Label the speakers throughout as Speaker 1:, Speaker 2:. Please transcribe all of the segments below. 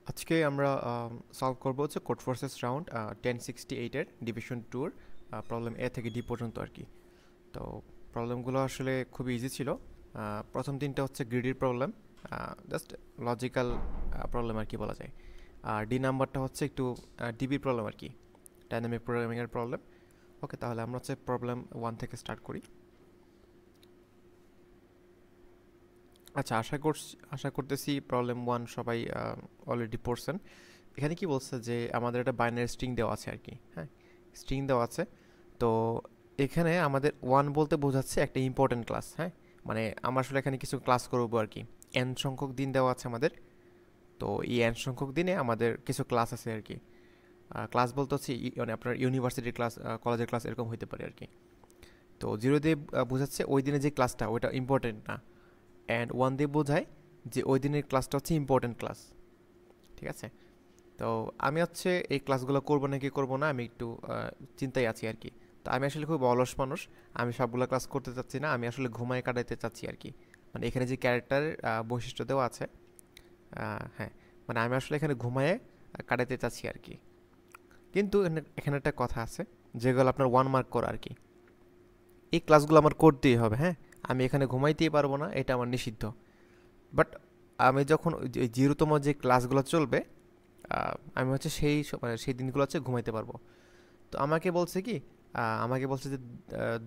Speaker 1: আজকে আমরা সলভ করব হচ্ছে কোড ফোর্সেস রাউন্ড 1068 এর ডিভিশন টুর প্রবলেম এ থেকে ডি পর্যন্ত আর কি। তো প্রবলেমগুলো আসলে খুবই ইজি ছিল। প্রথম তিনটা হচ্ছে গ্রিডির প্রবলেম, জাস্ট লজিক্যাল প্রবলেম আর কি বলা যায়। আর ডি নাম্বারটা হচ্ছে একটু ডিবির প্রবলেম আর কি, ডাইনামিক প্রোগ্রামিংয়ের প্রবলেম। ওকে, তাহলে আমরা হচ্ছে প্রবলেম ওয়ান থেকে স্টার্ট করি। আচ্ছা, আশা করতেছি প্রবলেম ওয়ান সবাই অলরেডি পড়ছেন। এখানে কি বলছে যে আমাদের একটা বাইনারি স্ট্রিং দেওয়া আছে আর কি। হ্যাঁ, স্ট্রিং দেওয়া আছে। তো এখানে আমাদের ওয়ান বলতে বোঝাচ্ছে একটা ইম্পর্টেন্ট ক্লাস। হ্যাঁ, মানে আমরা আসলে এখানে কিছু ক্লাস করবো আর কি। এন সংখ্যক দিন দেওয়া আছে আমাদের। তো এই এন সংখ্যক দিনে আমাদের কিছু ক্লাস আছে আর কি। ক্লাস বলতে হচ্ছে মানে আপনার ইউনিভার্সিটির ক্লাস, কলেজের ক্লাস এরকম হইতে পারে আর কি। তো জিরো দিয়ে বোঝাচ্ছে ওই দিনে যে ক্লাসটা ওইটা ইম্পর্টেন্ট না। অ্যান্ড ওয়ান দিয়ে বোঝায় যে ওই দিনের ক্লাসটা হচ্ছে ইম্পর্টেন্ট ক্লাস। ঠিক আছে। তো আমি হচ্ছে এই ক্লাসগুলো করবো নাকি করবো না, আমি একটু চিন্তায় আছি আর কি। তো আমি আসলে খুব অলস মানুষ, আমি সবগুলো ক্লাস করতে চাচ্ছি না, আমি আসলে ঘুমায় কাটাতে চাচ্ছি আর কি। মানে এখানে যে ক্যারেক্টারের বৈশিষ্ট্য দেওয়া আছে, হ্যাঁ, মানে আমি আসলে এখানে ঘুমায় কাটাতে চাচ্ছি আর কি। কিন্তু এখানে একটা কথা আছে, যেগুলো আপনার ওয়ান মার্ক করা আর কি। এই ক্লাসগুলো আমার করতেই হবে। হ্যাঁ, আমি এখানে ঘুমাইতেই পারবো না, এটা আমার নিষিদ্ধ। বাট আমি যখন ওই জিরোতম যে ক্লাসগুলো চলবে, আমি হচ্ছে মানে সেই দিনগুলো হচ্ছে ঘুমাইতে পারবো। তো আমাকে বলছে যে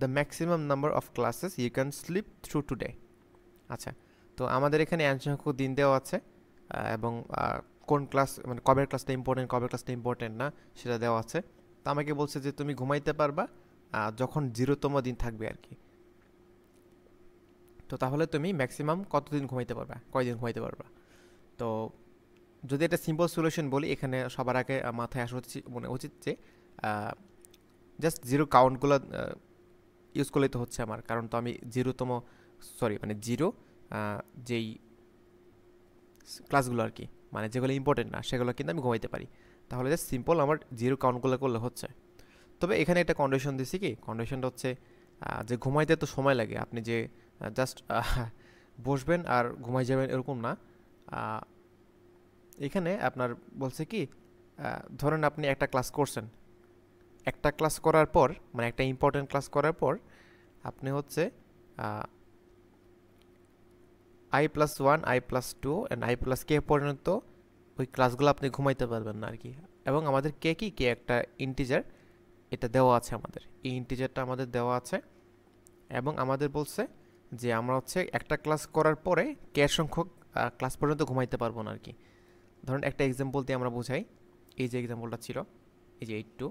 Speaker 1: the maximum number of classes you can sleep through today. আচ্ছা, তো আমাদের এখানে অ্যান সংখ্যক দিন দেওয়া আছে, এবং কোন ক্লাস মানে কবের ক্লাসটা ইম্পর্টেন্ট না সেটা দেওয়া আছে। তো আমাকে বলছে যে তুমি ঘুমাইতে পারবা যখন জিরোতম দিন থাকবে আর কি। তো তাহলে তুমি ম্যাক্সিমাম কতদিন ঘুমাইতে পারবা, কয়দিন ঘুমাইতে পারবা। তো যদি এটা সিম্পল সলিউশন বলি, এখানে সবার আগে মাথায় আসা মনে উচিত যে জাস্ট জিরো কাউন্টগুলো ইউজ করলেই তো হচ্ছে আমার, কারণ তো আমি মানে জিরো যেই ক্লাসগুলো আর কি, মানে যেগুলো ইম্পর্টেন্ট না সেগুলো কিন্তু আমি ঘুমাইতে পারি। তাহলে জাস্ট সিম্পল আমার জিরো কাউন্টগুলো করলে হচ্ছে। তবে এখানে একটা কন্ডিশন দিছি, কি কন্ডিশনটা হচ্ছে যে ঘুমাইতে তো সময় লাগে, আপনি যে জাস্ট বসবেন আর ঘুমাই যাবেন এরকম না। আহ, এখানে আপনার বলছে কি, ধরেন আপনি একটা ক্লাস করছেন, একটা ক্লাস করার পর মানে একটা ইম্পর্টেন্ট ক্লাস করার পর আপনি হচ্ছে i+1 i+2 অ্যান্ড i+k পর্যন্ত ওই ক্লাসগুলো আপনি ঘুমাইতে পারবেন না আর কি। এবং আমাদের কে কি কে একটা ইন্টিজার, এটা দেওয়া আছে আমাদের, এই ইন্টিজারটা আমাদের দেওয়া আছে। এবং আমাদের বলছে যে আমরা হচ্ছে একটা ক্লাস করার পরে কে সংখ্যক ক্লাস পর্যন্ত ঘুমাইতে পারবো না আর কি। ধরুন একটা এক্সাম্পল দিয়ে আমরা বুঝাই। এই যে এক্সাম্পলটা ছিল, এই যে 8 2,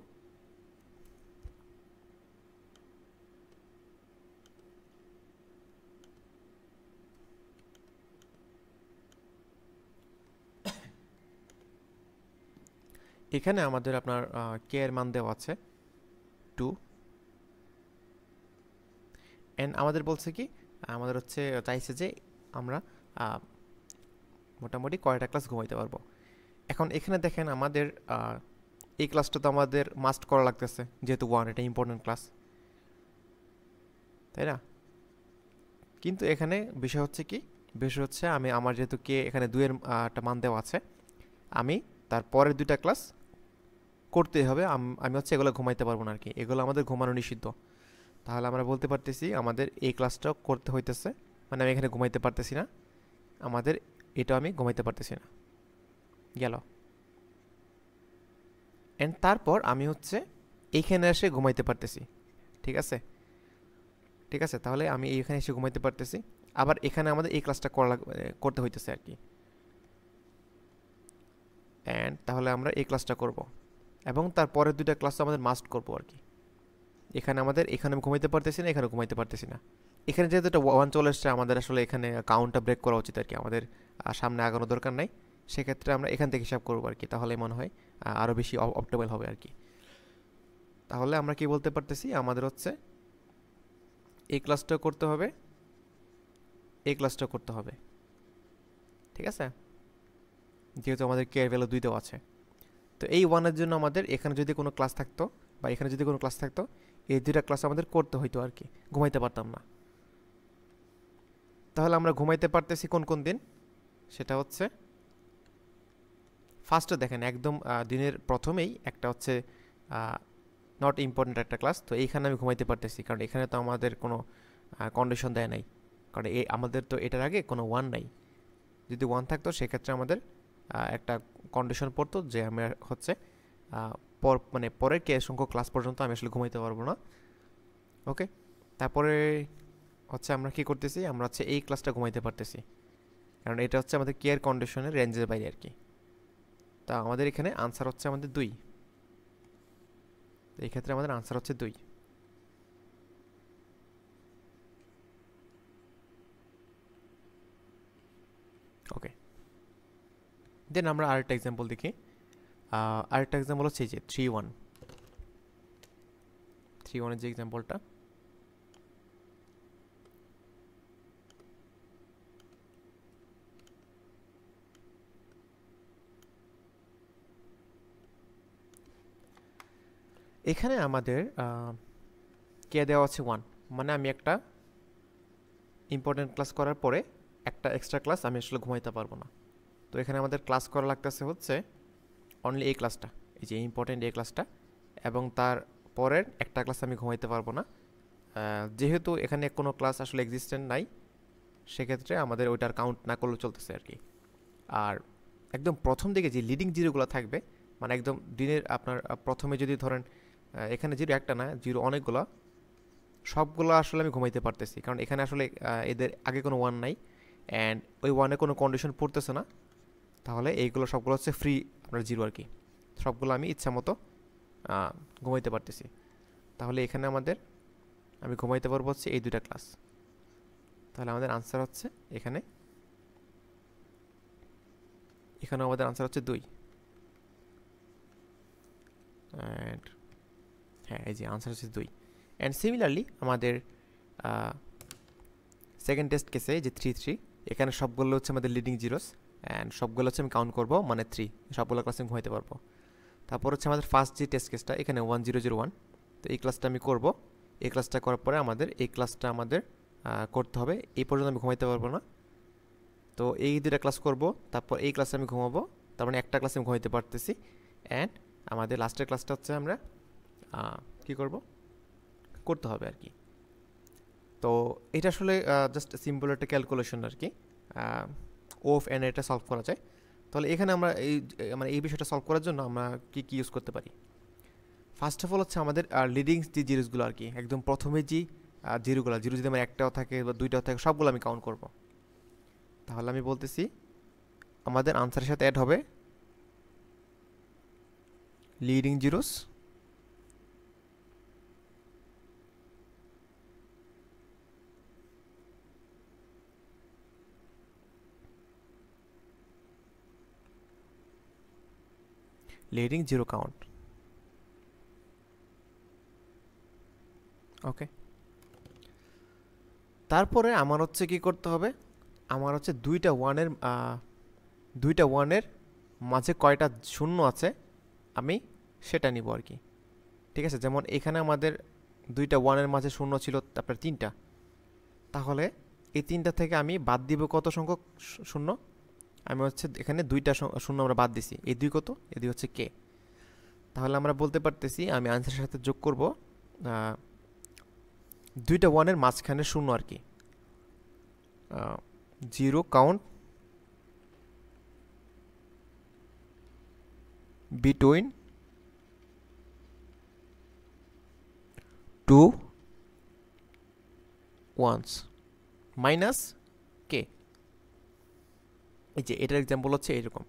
Speaker 1: এখানে আমাদের আপনার কে এর মান দেওয়া আছে 2। এন্ড আমাদের বলছে কি, আমাদের হচ্ছে চাইছে যে আমরা আহ, মোটামুটি কয়টা ক্লাস ঘুমাইতে পারবো। এখন এখানে দেখেন আমাদের এই ক্লাসটা তো আমাদের মাস্ট করা লাগতেছে, যেহেতু ওয়ান এটা ইম্পর্টেন্ট ক্লাস, তাই না? কিন্তু এখানে বিষয় হচ্ছে আমি আমার যেহেতু কে এখানে দুইয়ের একটা মান দেওয়া আছে, আমি তার পরের দুইটা ক্লাস করতেই হবে। আমি হচ্ছে এগুলো ঘুমাইতে পারবো না আর কি, এগুলো আমাদের ঘুমানো নিষিদ্ধ। তাহলে আমরা বলতে পারতেছি আমাদের এই ক্লাসটাও করতে হইতেছে, মানে আমি এখানে ঘুমাইতে পারতেছি না, আমাদের এটা আমি ঘুমাইতে পারতেছি না, গেল। অ্যান্ড তারপর আমি হচ্ছে এইখানে এসে ঘুমাইতে পারতেছি। ঠিক আছে, ঠিক আছে, তাহলে আমি এইখানে এসে ঘুমাইতে পারতেছি। আবার এখানে আমাদের এই ক্লাসটা করতে হইতেছে আর কি। অ্যান্ড তাহলে আমরা এই ক্লাসটা করব, এবং তারপরের দুইটা ক্লাস আমাদের মাস্ট করবো আর কি। এখানে আমি ঘুমাইতে পারতেছি না, এখানে ঘুমাইতে পারতেছি না। এখানে যেহেতু একটা ওয়ান চলে এসছে, আমাদের আসলে এখানে কাউন্টটা ব্রেক করা উচিত আর কি, আমাদের সামনে আগানোর দরকার নাই। সেক্ষেত্রে আমরা এখান থেকে হিসাব করবো আর কি, তাহলে মনে হয় আরও বেশি অপটিমাল হবে আর কি। তাহলে আমরা কি বলতে পারতেছি, আমাদের হচ্ছে এই ক্লাসটা করতে হবে, এই ক্লাসটা করতে হবে। ঠিক আছে, যেহেতু আমাদের কে এর ভ্যালু 2 দেওয়া আছে। তো এই ওয়ানের জন্য আমাদের এখানে যদি কোনো ক্লাস থাকতো, বা এখানে যদি কোনো ক্লাস থাকতো, এই দুইটা ক্লাস আমাদের করতে হইতো আর কি, ঘুমাইতে পারতাম না। তাহলে আমরা ঘুমাইতে পারতেছি কোন কোন দিন, সেটা হচ্ছে ফার্স্টে দেখেন একদম দিনের প্রথমেই একটা হচ্ছে নট ইম্পর্টেন্ট একটা ক্লাস, তো এইখানে আমি ঘুমাইতে পারতেছি কারণ এখানে তো আমাদের কোনো কন্ডিশন দেয় নাই, কারণ আমাদের তো এটার আগে কোনো ওয়ান নাই। যদি ওয়ান থাকতো সেক্ষেত্রে আমাদের একটা কন্ডিশন পড়তো যে আমি হচ্ছে মানে পরের কে সংখ্যক ক্লাস পর্যন্ত আমি আসলে ঘুমাইতে পারবো না। ওকে, তারপরে হচ্ছে আমরা কি করতেছি, আমরা হচ্ছে এই ক্লাসটা ঘুমাইতে পারতেছি কারণ এটা হচ্ছে আমাদের কেয়ার কন্ডিশনের রেঞ্জের বাইরে আর কি। তা আমাদের এখানে আনসার হচ্ছে আমাদের 2, এই ক্ষেত্রে আমাদের আনসার হচ্ছে 2। ওকে, দেন আমরা আরেকটা এক্সাম্পল দেখি। আরেকটা এক্সাম্পল হচ্ছে এই যে 3-1 যে এক্সাম্পলটা, এখানে আমাদের কে দেওয়া আছে 1, মানে আমি একটা ইম্পর্টেন্ট ক্লাস করার পরে একটা এক্সট্রা ক্লাস আমি আসলে ঘুমাইতে পারবো না। তো এখানে আমাদের ক্লাস করা লাগতেছে হচ্ছে অনলি এই ক্লাসটা, এই যে ইম্পর্টেন্ট এই ক্লাসটা, এবং তার পরের একটা ক্লাস আমি ঘুমাইতে পারবো না। যেহেতু এখানে কোনো ক্লাস আসলে এক্সিস্টেন্ট নাই, সেক্ষেত্রে আমাদের ওইটার কাউন্ট না করলেও চলতেছে আর কি। আর একদম প্রথম দিকে যে লিডিং জিরোগুলো থাকবে, মানে একদম দিনের আপনার প্রথমে যদি ধরেন এখানে জিরো একটা না, জিরো অনেকগুলো, সবগুলো আসলে আমি ঘুমাইতে পারতেছি কারণ এখানে আসলে এদের আগে কোনো ওয়ান নাই অ্যান্ড ওই ওয়ানে কোনো কন্ডিশন পড়তেছে না। তাহলে এইগুলো সবগুলো হচ্ছে ফ্রি আপনার জিরো আর কি, সবগুলো আমি ইচ্ছা মতো ঘুমাইতে পারতেছি। তাহলে এখানে আমাদের আমি ঘুমাইতে পারবো হচ্ছে এই দুইটা ক্লাস। তাহলে আমাদের আনসার হচ্ছে এখানে, এখানে আমাদের আনসার হচ্ছে 2। অ্যান্ড হ্যাঁ, এই যে আনসার হচ্ছে 2। অ্যান্ড সিমিলারলি আমাদের সেকেন্ড টেস্ট কেসে যে 3-3, এখানে সবগুলো হচ্ছে আমাদের লিডিং জিরোস অ্যান্ড সবগুলো হচ্ছে আমি কাউন্ট করবো মানে 3, সবগুলো ক্লাসে আমি ঘুমাইতে পারবো। তারপর হচ্ছে আমাদের ফার্স্ট যে টেস্ট কেসটা, এখানে 1001, তো এই ক্লাসটা আমি করব। এই ক্লাসটা করার পরে আমাদের এই ক্লাসটা আমাদের করতে হবে, এই পর্যন্ত আমি ঘুমাইতে পারবো না, তো এই দুটা ক্লাস করব, তারপর এই ক্লাসে আমি ঘুমাবো, তার মানে একটা ক্লাসে আমি ঘুমাইতে পারতেছি। অ্যান্ড আমাদের লাস্টের ক্লাসটা হচ্ছে আমরা কি করব, করতে হবে আর কি। তো এটা আসলে জাস্ট সিম্পল একটা ক্যালকুলেশন আর কি, ওফ এন এটা সলভ করা যায়। তাহলে এখানে আমরা এই মানে এই বিষয়টা সলভ করার জন্য আমরা কি কি ইউজ করতে পারি। ফার্স্ট অফ অল হচ্ছে আমাদের লিডিং যে জিরোসগুলো আর কি, একদম প্রথমে যে জিরোগুলো, জিরো যদি আমার একটাও থাকে বা দুইটাও থাকে সবগুলো আমি কাউন্ট করব। তাহলে আমি বলতেছি আমাদের আনসারের সাথে অ্যাড হবে leading zeros leading zero count. Okay, তারপরে আমার হচ্ছে কি করতে হবে, আমার হচ্ছে দুইটা ওয়ানের মাঝে কয়টা শূন্য আছে আমি সেটা নিব আর কি। ঠিক আছে, যেমন এখানে আমাদের দুইটা ওয়ানের মাঝে শূন্য ছিল তারপরে 3টা, তাহলে এই 3টা থেকে আমি বাদ দিব কত সংখ্যক শূন্য, আমি হচ্ছে এখানে 2টা শূন্য আমরা বাদ দিছি, এই 2 কত, এই 2 হচ্ছে কে। তাহলে আমরা বলতে পারতেছি আমি আনসারের সাথে যোগ করব দুইটা ওয়ানের মাঝখানে শূন্য আর কি, zero count between 2 ones minus k. এই যে এটার এক্সাম্পল হচ্ছে এইরকম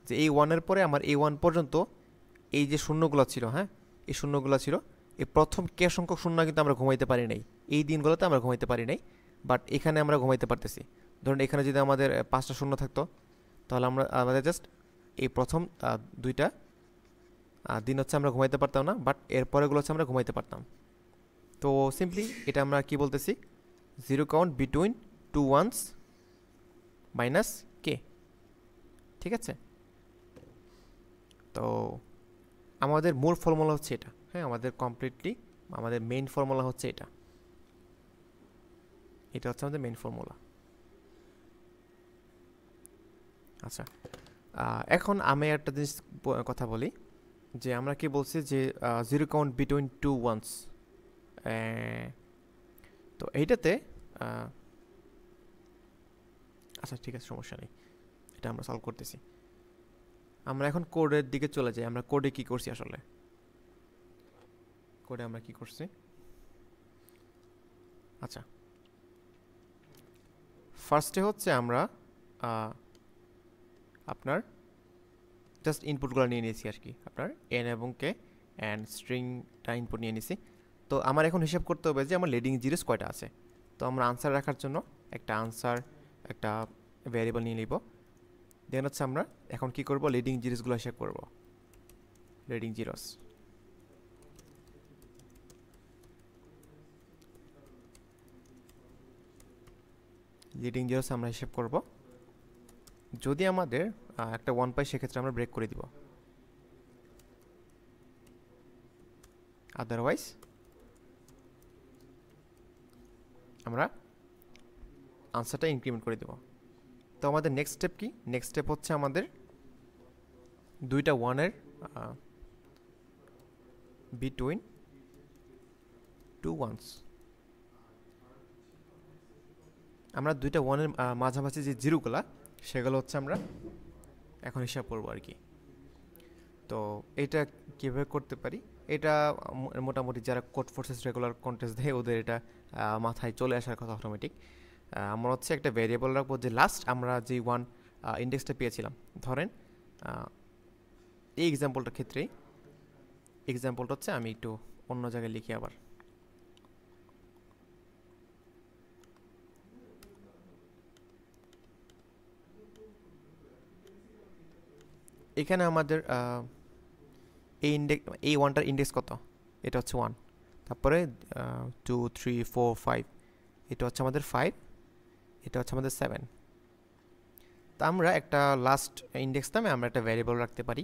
Speaker 1: যে এই ওয়ানের পরে আমার এই ওয়ান পর্যন্ত এই যে শূন্যগুলো ছিল, হ্যাঁ এই শূন্যগুলো ছিল, এই প্রথম কে সংখ্যক শূন্য কিন্তু আমরা ঘুমাইতে পারি নাই, এই দিনগুলোতে আমরা ঘুমাইতে পারি নাই, বাট এখানে আমরা ঘুমাইতে পারতেছি। ধরুন এখানে যদি আমাদের 5টা শূন্য থাকতো, তাহলে আমাদের জাস্ট এই প্রথম দুইটা দিন হচ্ছে আমরা ঘুমাইতে পারতাম না, বাট এরপরেগুলো হচ্ছে আমরা ঘুমাইতে পারতাম। তো সিম্পলি এটা আমরা কি বলতেছি, zero count between 2 ones minus k. ঠিক আছে, তো আমাদের মূল ফর্মুলা হচ্ছে এটা, হ্যাঁ আমাদের কমপ্লিটলি আমাদের মেইন ফর্মুলা হচ্ছে এটা, এটা হচ্ছে আমাদের মেইন ফর্মুলা। আচ্ছা, এখন আমি একটা জিনিস কথা বলি যে আমরা কি বলছি যে zero count between two ones. তো এইটাতে আচ্ছা ঠিক আছে, সমস্যা নেই, এটা আমরা সলভ করতেছি। আমরা এখন কোডের দিকে চলে যাই। আমরা কোডে কি করছি আসলে, কোডে আমরা কি করছি? আচ্ছা, ফার্স্টে হচ্ছে আমরা আপনার জাস্ট ইনপুটগুলো নিয়ে নিয়েছি আর কি, আপনার এন এবং কে অ্যান্ড স্ট্রিংটা ইনপুট নিয়ে নিয়েছি। তো আমার এখন হিসাব করতে হবে যে আমার লিডিং জিরোস কয়টা আছে। তো আমরা আনসার রাখার জন্য একটা ভ্যারিয়েবল নিয়ে নিব। দেন হচ্ছে আমরা এখন কি করব, লিডিং জিরোসগুলো হিসাব করব। লিডিং জিরোস আমরা হিসাব করব। যদি আমাদের একটা ওয়ান পাই সেক্ষেত্রে আমরা ব্রেক করে দিব, আদারওয়াইজ আমরা আনসারটা ইনক্রিমেন্ট করে দেব। তো আমাদের নেক্সট স্টেপ কি? নেক্সট স্টেপ হচ্ছে আমাদের দুইটা ওয়ানের বিটুইন টু ওয়ান্স। আমরা দুইটা ওয়ানের মাঝামাঝি যে জিরোগুলা সেগুলো হচ্ছে আমরা এখন হিসাব করবো আর কি। তো এটা কীভাবে করতে পারি, এটা মোটামুটি যারা কোড ফোর্সেস রেগুলার কন্টেস্ট দেয় ওদের এটা মাথায় চলে আসার কথা অটোমেটিক। আমরা হচ্ছে একটা ভ্যারিয়েবল রাখবো যে লাস্ট আমরা যে ওয়ান ইন্ডেক্সটা পেয়েছিলাম, ধরেন এই এক্সাম্পলটার ক্ষেত্রে এক্সাম্পলটা হচ্ছে আমি একটু অন্য জায়গায় লিখি আবার। এখানে আমাদের এই ওয়ানটার ইন্ডেক্স কত? এটা হচ্ছে 1, তারপরে 2 3 4 5, এটা হচ্ছে আমাদের 5, এটা হচ্ছে আমাদের 7। তো আমরা একটা লাস্ট ইন্ডেক্স নামে আমরা একটা ভ্যারিয়েবল রাখতে পারি।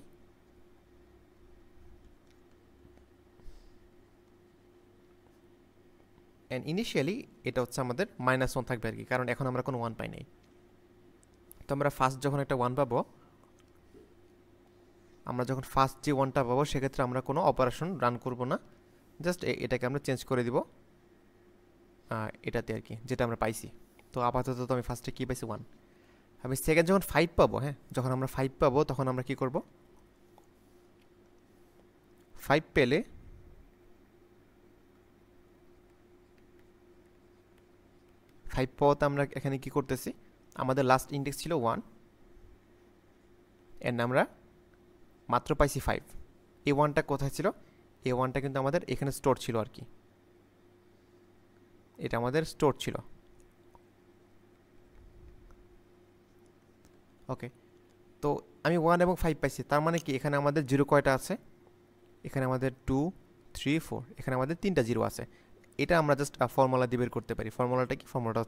Speaker 1: অ্যান্ড ইনিশিয়ালি এটা হচ্ছে আমাদের -1 থাকবে আর কি, কারণ এখন আমরা কোনো 1 পাই নাই। তো আমরা ফার্স্ট যখন একটা 1 পাবো, আমরা যখন ফার্স্ট যে 1টা পাবো সেক্ষেত্রে আমরা কোনো অপারেশন রান করব না, জাস্ট এটাকে আমরা চেঞ্জ করে দিব এটাতে আর কি, যেটা আমরা পাইছি। তো আপাতত তো আমি ফার্স্টে কী পাইছি? 1। আমি সেকেন্ড যখন 5 পাবো, হ্যাঁ, যখন আমরা 5 পাবো তখন আমরা কি করব? 5 পেলে পাওয়াতে আমরা এখানে কি করতেছি, আমাদের লাস্ট ইন্ডেক্স ছিল 1 এন্ড আমরা মাত্র পাইছি 5। এই 1টা কোথায় ছিল? এই 1টা কিন্তু আমাদের এখানে স্টোর ছিল আর কি, এটা আমাদের স্টোর ছিল। ওকে, তো আমি 1 এবং 5 পাইছি, তার মানে কি এখানে আমাদের জিরো কয়টা আছে? এখানে আমাদের 2 3 4, এখানে আমাদের 3টা জিরো আছে। এটা আমরা জাস্ট ফর্মুলা দিয়ে বের করতে পারি। ফর্মুলাটা কি? ফর্মুলাটা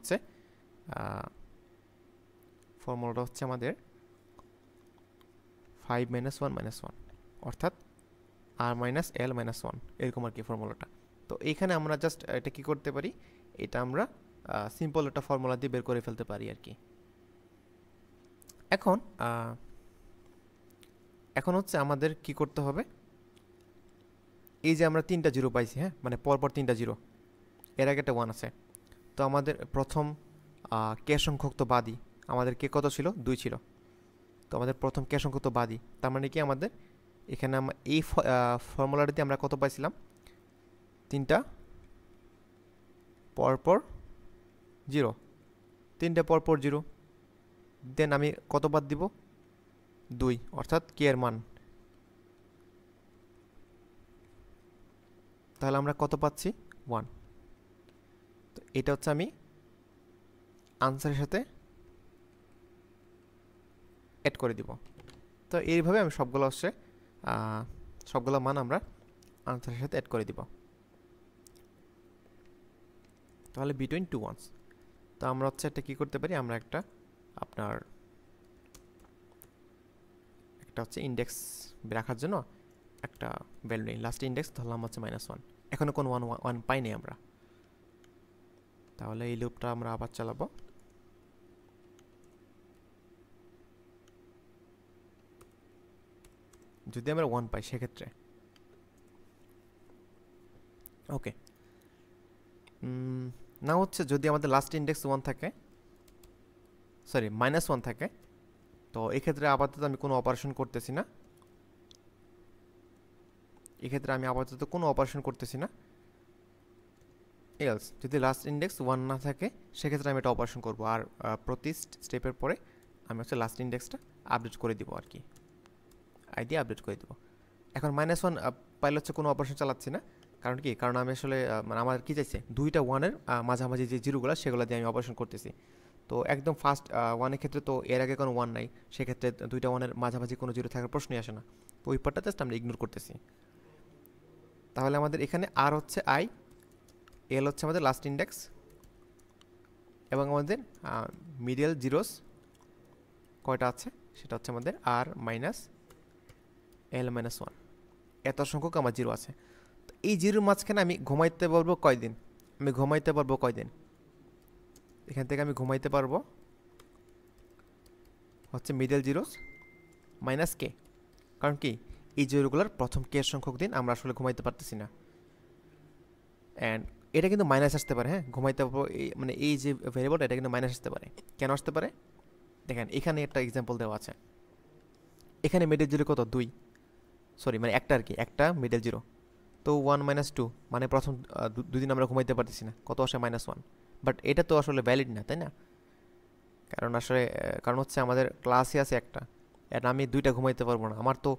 Speaker 1: হচ্ছে আমাদের 5 - 1 - 1, অর্থাৎ r - l - 1, এরকম আর কি ফর্মুলাটা। তো এইখানে আমরা জাস্ট এটা কি করতে পারি, এটা আমরা সিম্পল একটা ফর্মুলা দিয়ে বের করে ফেলতে পারি আর কি। এখন হচ্ছে আমাদের কি করতে হবে, এই যে আমরা 3টা জিরো পাইছি, হ্যাঁ, মানে পরপর 3টা জিরো, এর আগে একটা 1 আছে। তো আমাদের প্রথম কে সংখ্যক তো বাদই, আমাদের কে কত ছিল? 2 ছিল। তো আমাদের প্রথম কে সংখ্যক তো বাদই, তার মানে কি আমাদের এখানে এই ফর্মুলাটিতে আমরা কত পাইছিলাম? 3টা পরপর জিরো, 3টা পরপর জিরো। দেন আমি কত বাদ দিব? 2, অর্থাৎ কে এর মান। তাহলে আমরা কত পাচ্ছি? 1। তো এটা হচ্ছে আমি আনসারের সাথে অ্যাড করে দিব। তো এইভাবে আমি সবগুলো মান আমরা আনসারের সাথে অ্যাড করে দিব। তাহলে বিটুইন টু ওয়ান্স। তো আমরা হচ্ছে একটা কী করতে পারি, আমরা একটা হচ্ছে ইন্ডেক্স রাখার জন্য একটা ভ্যালু নেই, লাস্ট ইন্ডেক্স ধরলাম হচ্ছে -1। এখনো কোনো 1 পাইনি আমরা। তাহলে এই লুপটা আমরা আবার চালাবো। যদি আমরা 1 পাই সেক্ষেত্রে। ওকে, না হচ্ছে যদি আমাদের লাস্ট ইন্ডেক্স 1 থাকে, সরি -1 থাকে, তো এক্ষেত্রে আপাতত আমি কোনো অপারেশন করতেছি না, এক্ষেত্রে আমি আপাতত কোনো অপারেশন করতেছি না। এলস যদি লাস্ট ইন্ডেক্স 1 না থাকে সেক্ষেত্রে আমি এটা অপারেশন করব, আর প্রতি স্টেপের পরে আমি হচ্ছে লাস্ট ইন্ডেক্সটা আপডেট করে দিব আর কি, আইডি আপডেট করে দিব। এখন -1 পাইলে হচ্ছে কোনো অপারেশন চালাচ্ছি না, কারণ কি, কারণ আমি আসলে মানে আমার কি চাইছে, দুইটা ওয়ানের মাঝামাঝি যে জিরোগুলো সেগুলো দিয়ে আমি অপারেশন করতেছি। তো একদম ফার্স্ট ওয়ানের ক্ষেত্রে তো এর আগে কোনো ওয়ান নাই, সেক্ষেত্রে দুইটা ওয়ানের মাঝামাঝি কোনো জিরো থাকার প্রশ্নই আসে না, তো ওই পার্টটা জাস্ট আমরা ইগনোর করতেছি। তাহলে আমাদের এখানে আর হচ্ছে আই, এল হচ্ছে আমাদের লাস্ট ইন্ডেক্স, এবং আমাদের মিডল জিরোস কয়টা আছে সেটা হচ্ছে আমাদের আর মাইনাস এল মাইনাস ওয়ান, এত সংখ্যক আমার জিরো আছে। তো এই জিরোর মাঝখানে আমি ঘুমাইতে পারবো কয়দিন, আমি ঘুমাইতে পারবো কয়দিন, এখান থেকে আমি ঘুমাইতে পারবো হচ্ছে মিডল জিরোস মাইনাস কে, কারণ কি এই জিরোগুলোর প্রথম কে সংখ্যক দিন আমরা আসলে ঘুমাইতে পারতেছি না। অ্যান্ড এটা কিন্তু মাইনাস আসতে পারে, হ্যাঁ ঘুমাইতে পারবো মানে এই যে ভেরিয়েবলটা এটা কিন্তু মাইনাস আসতে পারে। কেন আসতে পারে দেখেন, এখানে একটা এক্সাম্পল দেওয়া আছে, এখানে মিডল জিরো কত 2, সরি মানে একটা আর কি, একটা মিডল জিরো, তো 1 - 2 মানে প্রথম দুদিন আমরা ঘুমাইতে পারতেছি না, কত আসে -1, বাট এটা তো আসলে ভ্যালিড না, তাই না? কারণ আসলে কারণ হচ্ছে আমাদের ক্লাসই আছে একটা, আর আমি দুইটা ঘুমাইতে পারবো না, আমার তো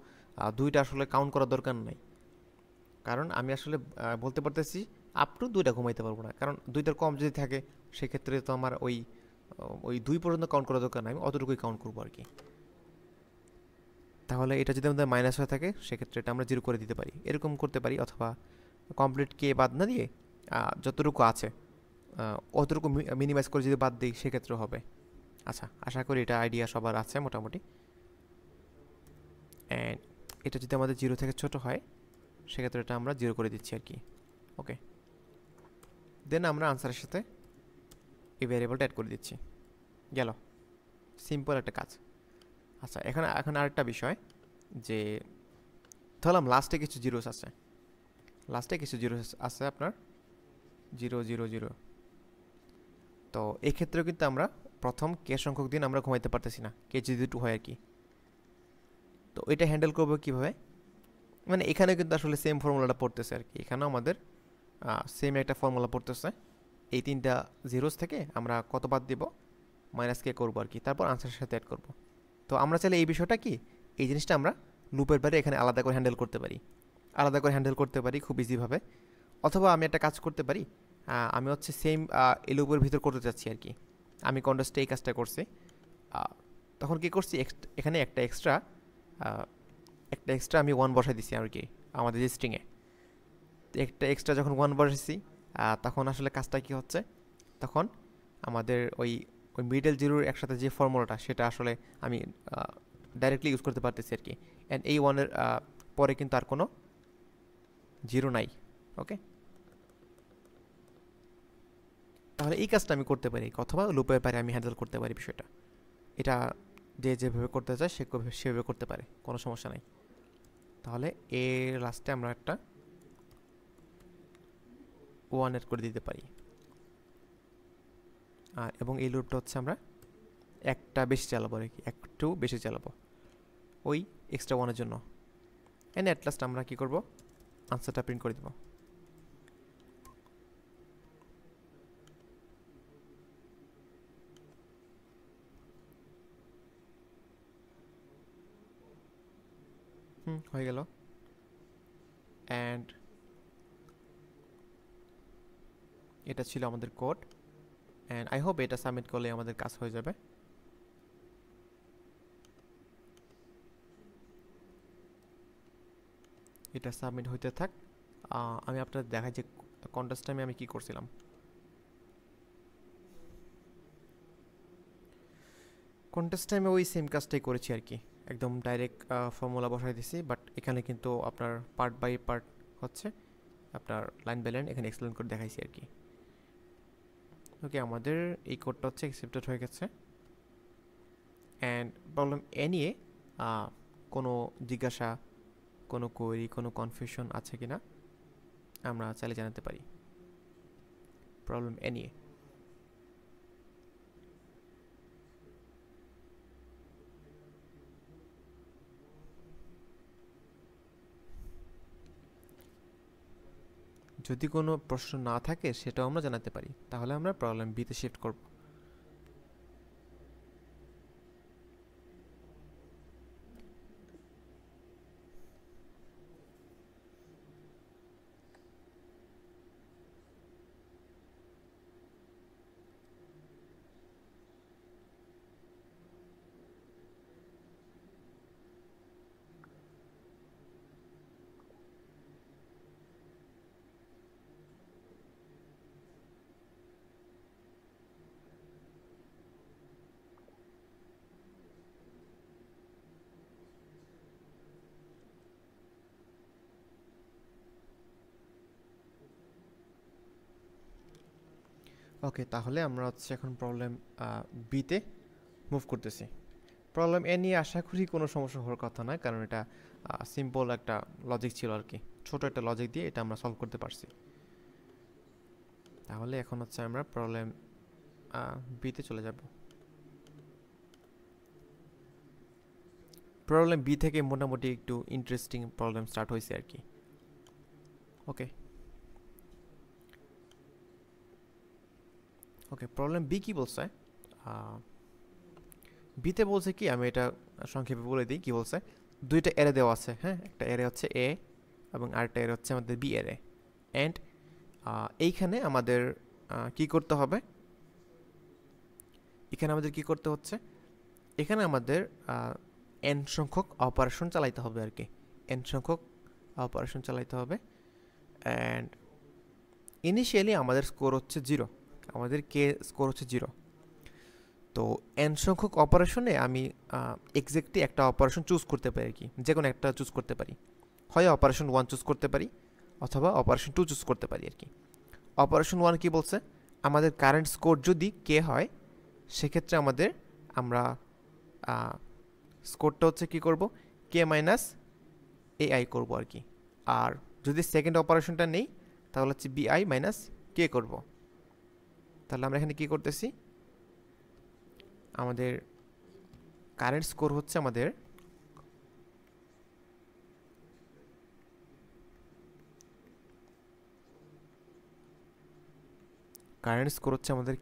Speaker 1: দুইটা আসলে কাউন্ট করার দরকার নাই, কারণ আমি আসলে বলতে পারতেছি আপ টু দুইটা ঘুমাইতে পারবো না, কারণ দুইটার কম যদি থাকে সেক্ষেত্রে তো আমার ওই ওই 2 পর্যন্ত কাউন্ট করার দরকার নাই, আমি অতটুকুই কাউন্ট করবো আর কি। তাহলে এটা যদি আমাদের মাইনাস হয়ে থাকে সেক্ষেত্রে এটা আমরা জিরো করে দিতে পারি, এরকম করতে পারি, অথবা কমপ্লিট কে বাদ না দিয়ে যতটুকু আছে অতটুকু মিনিমাইজ করে যদি বাদ দিই সেক্ষেত্রে হবে। আচ্ছা, আশা করি এটা আইডিয়া সবার আছে মোটামুটি। অ্যান্ড এটা যদি আমাদের জিরো থেকে ছোট হয় সেক্ষেত্রে এটা আমরা জিরো করে দিচ্ছি আর কি। ওকে, দেন আমরা আনসারের সাথে এই ভ্যারিয়েবলটা অ্যাড করে দিচ্ছি, গেল, সিম্পল একটা কাজ। আচ্ছা, এখন আরেকটা বিষয়, যে ধরলাম লাস্টে কিছু জিরোস আছে, লাস্টে কিছু জিরোস আছে আপনার 0 0 0, তো এক্ষেত্রেও কিন্তু আমরা প্রথম কে সংখ্যক দিন আমরা ঘুমাইতে পারতেছি না, কে যদি 2 হয় আর কি। তো এটা হ্যান্ডেল করবো কীভাবে, মানে এখানে কিন্তু আসলে সেম ফর্মুলাটা পড়তেছে আর কি, এখানেও আমাদের সেম একটা ফর্মুলা পড়তেছে, এই তিনটা জিরোস থেকে আমরা কত বাদ দিব, মাইনাস কে করবো আর কি, তারপর আনসারের সাথে অ্যাড করবো। তো আমরা চাইলে এই বিষয়টা কি, এই জিনিসটা আমরা লুপের বাইরে এখানে আলাদা করে হ্যান্ডেল করতে পারি, আলাদা করে হ্যান্ডেল করতে পারি খুব ইজিভাবে। অথবা আমি একটা কাজ করতে পারি, আমি হচ্ছে সেম এই লুপের ভিতর করতে চাচ্ছি আর কি, আমি কন্ডাসটে এই কাজটা করছি, তখন কি করছি, এখানে একটা এক্সট্রা আমি 1 বসাই দিছি আর কি, আমাদের যে স্ট্রিংয়ে একটা এক্সট্রা যখন 1 বসাইছি তখন আসলে কাজটা কি হচ্ছে, তখন আমাদের ওই ওই মিডল জিরোর একসাথে যে ফর্মুলাটা সেটা আসলে আমি ডাইরেক্টলি ইউজ করতে পারতেছি আর কি। অ্যান্ড এই 1-এর পরে কিন্তু আর কোনো জিরো নাই। ওকে, তাহলে এই কাজটা আমি করতে পারি, অথবা লুপের বাইরে আমি হ্যান্ডেল করতে পারি বিষয়টা, এটা যে যেভাবে করতে চায় সেভাবে করতে পারে, কোনো সমস্যা নাই। তাহলে এর লাস্টে আমরা একটা 1 এড করে দিতে পারি, আর এবং এই লুপটা হচ্ছে আমরা একটা বেশি চালাবো আর কি, একটু বেশি চালাবো ওই এক্সট্রা 1-এর জন্য। এন্ড অ্যাট লাস্ট আমরা কি করব, আনসারটা প্রিন্ট করে দেব। হয়ে গেল। অ্যান্ড এটা ছিল আমাদের কোড, অ্যান্ড আই হোপ এটা সাবমিট করলে আমাদের কাজ হয়ে যাবে। এটা সাবমিট হইতে থাক, আমি আপনাদের দেখাই যে কন্টেস্ট টাইমে আমি কি করছিলাম। কন্টেস্ট টাইমে ওই সেম কাজটাই করেছি আর কি, একদম ডাইরেক্ট ফর্মুলা বসাই দিছি, বাট এখানে কিন্তু আপনার পার্ট বাই পার্ট হচ্ছে আপনার লাইন বাই লাইন এখানে এক্সপ্লেন করে দেখাইছি আর কি। ওকে, আমাদের এই কোডটা হচ্ছে অ্যাকসেপ্টেড হয়ে গেছে। অ্যান্ড প্রবলেম এ নিয়ে কোনো জিজ্ঞাসা কোনো কোয়েরি, কোনো কনফিউশন আছে কিনা আমরা চাইলে জানাতে পারি প্রবলেম এ নিয়ে। যদি কোনো প্রশ্ন না থাকে সেটাও আমরা জানাতে পারি, তাহলে আমরা প্রবলেম বিতে শিফট করব। ওকে, তাহলে আমরা হচ্ছে এখন প্রবলেম বিতে মুভ করতেছি। প্রবলেম এ নিয়ে আশা করি কোনো সমস্যা হওয়ার কথা না, কারণ এটা সিম্পল একটা লজিক ছিল আর কি, ছোট একটা লজিক দিয়ে এটা আমরা সলভ করতে পারছি। তাহলে এখন হচ্ছে আমরা প্রবলেম বিতে চলে যাব। প্রবলেম বি থেকে মোটামুটি একটু ইন্টারেস্টিং প্রবলেম স্টার্ট হয়েছে আর কি। ওকে ওকে, প্রবলেম বি কি বলছে? বিতে বলছে কি, আমি এটা সংক্ষেপে বলে দিই কি বলছে। দুইটা এরে দেওয়া আছে, হ্যাঁ, একটা এরে হচ্ছে এ এবং আরেকটা এরে হচ্ছে আমাদের বি এরে। অ্যান্ড এইখানে আমাদের কি করতে হবে, এখানে আমাদের কি করতে হচ্ছে, এখানে আমাদের এন সংখ্যক অপারেশন চালাইতে হবে আর কি, এন সংখ্যক অপারেশন চালাইতে হবে। অ্যান্ড ইনিশিয়ালি আমাদের স্কোর হচ্ছে 0, আমাদের কে স্কোর হচ্ছে 0। তো এন সংখ্যক অপারেশনে আমি এক্স্যাক্টলি একটা অপারেশন চুজ করতে পারি আর কি, যে কোনো একটা চুজ করতে পারি, হয় অপারেশন 1 চুজ করতে পারি অথবা অপারেশন 2 চুজ করতে পারি আর কি। অপারেশন 1 কি বলছে, আমাদের কারেন্ট স্কোর যদি কে হয় সেক্ষেত্রে আমরা স্কোরটা হচ্ছে কি করব, কে মাইনাস এআই করবো আর কি। আর যদি সেকেন্ড অপারেশনটা নেই তাহলে হচ্ছে বিআই মাইনাস কে করব। তাহলে আমরা এখানে কি করতেছি, আমাদের কারেন্ট স্কোর হচ্ছে আমাদের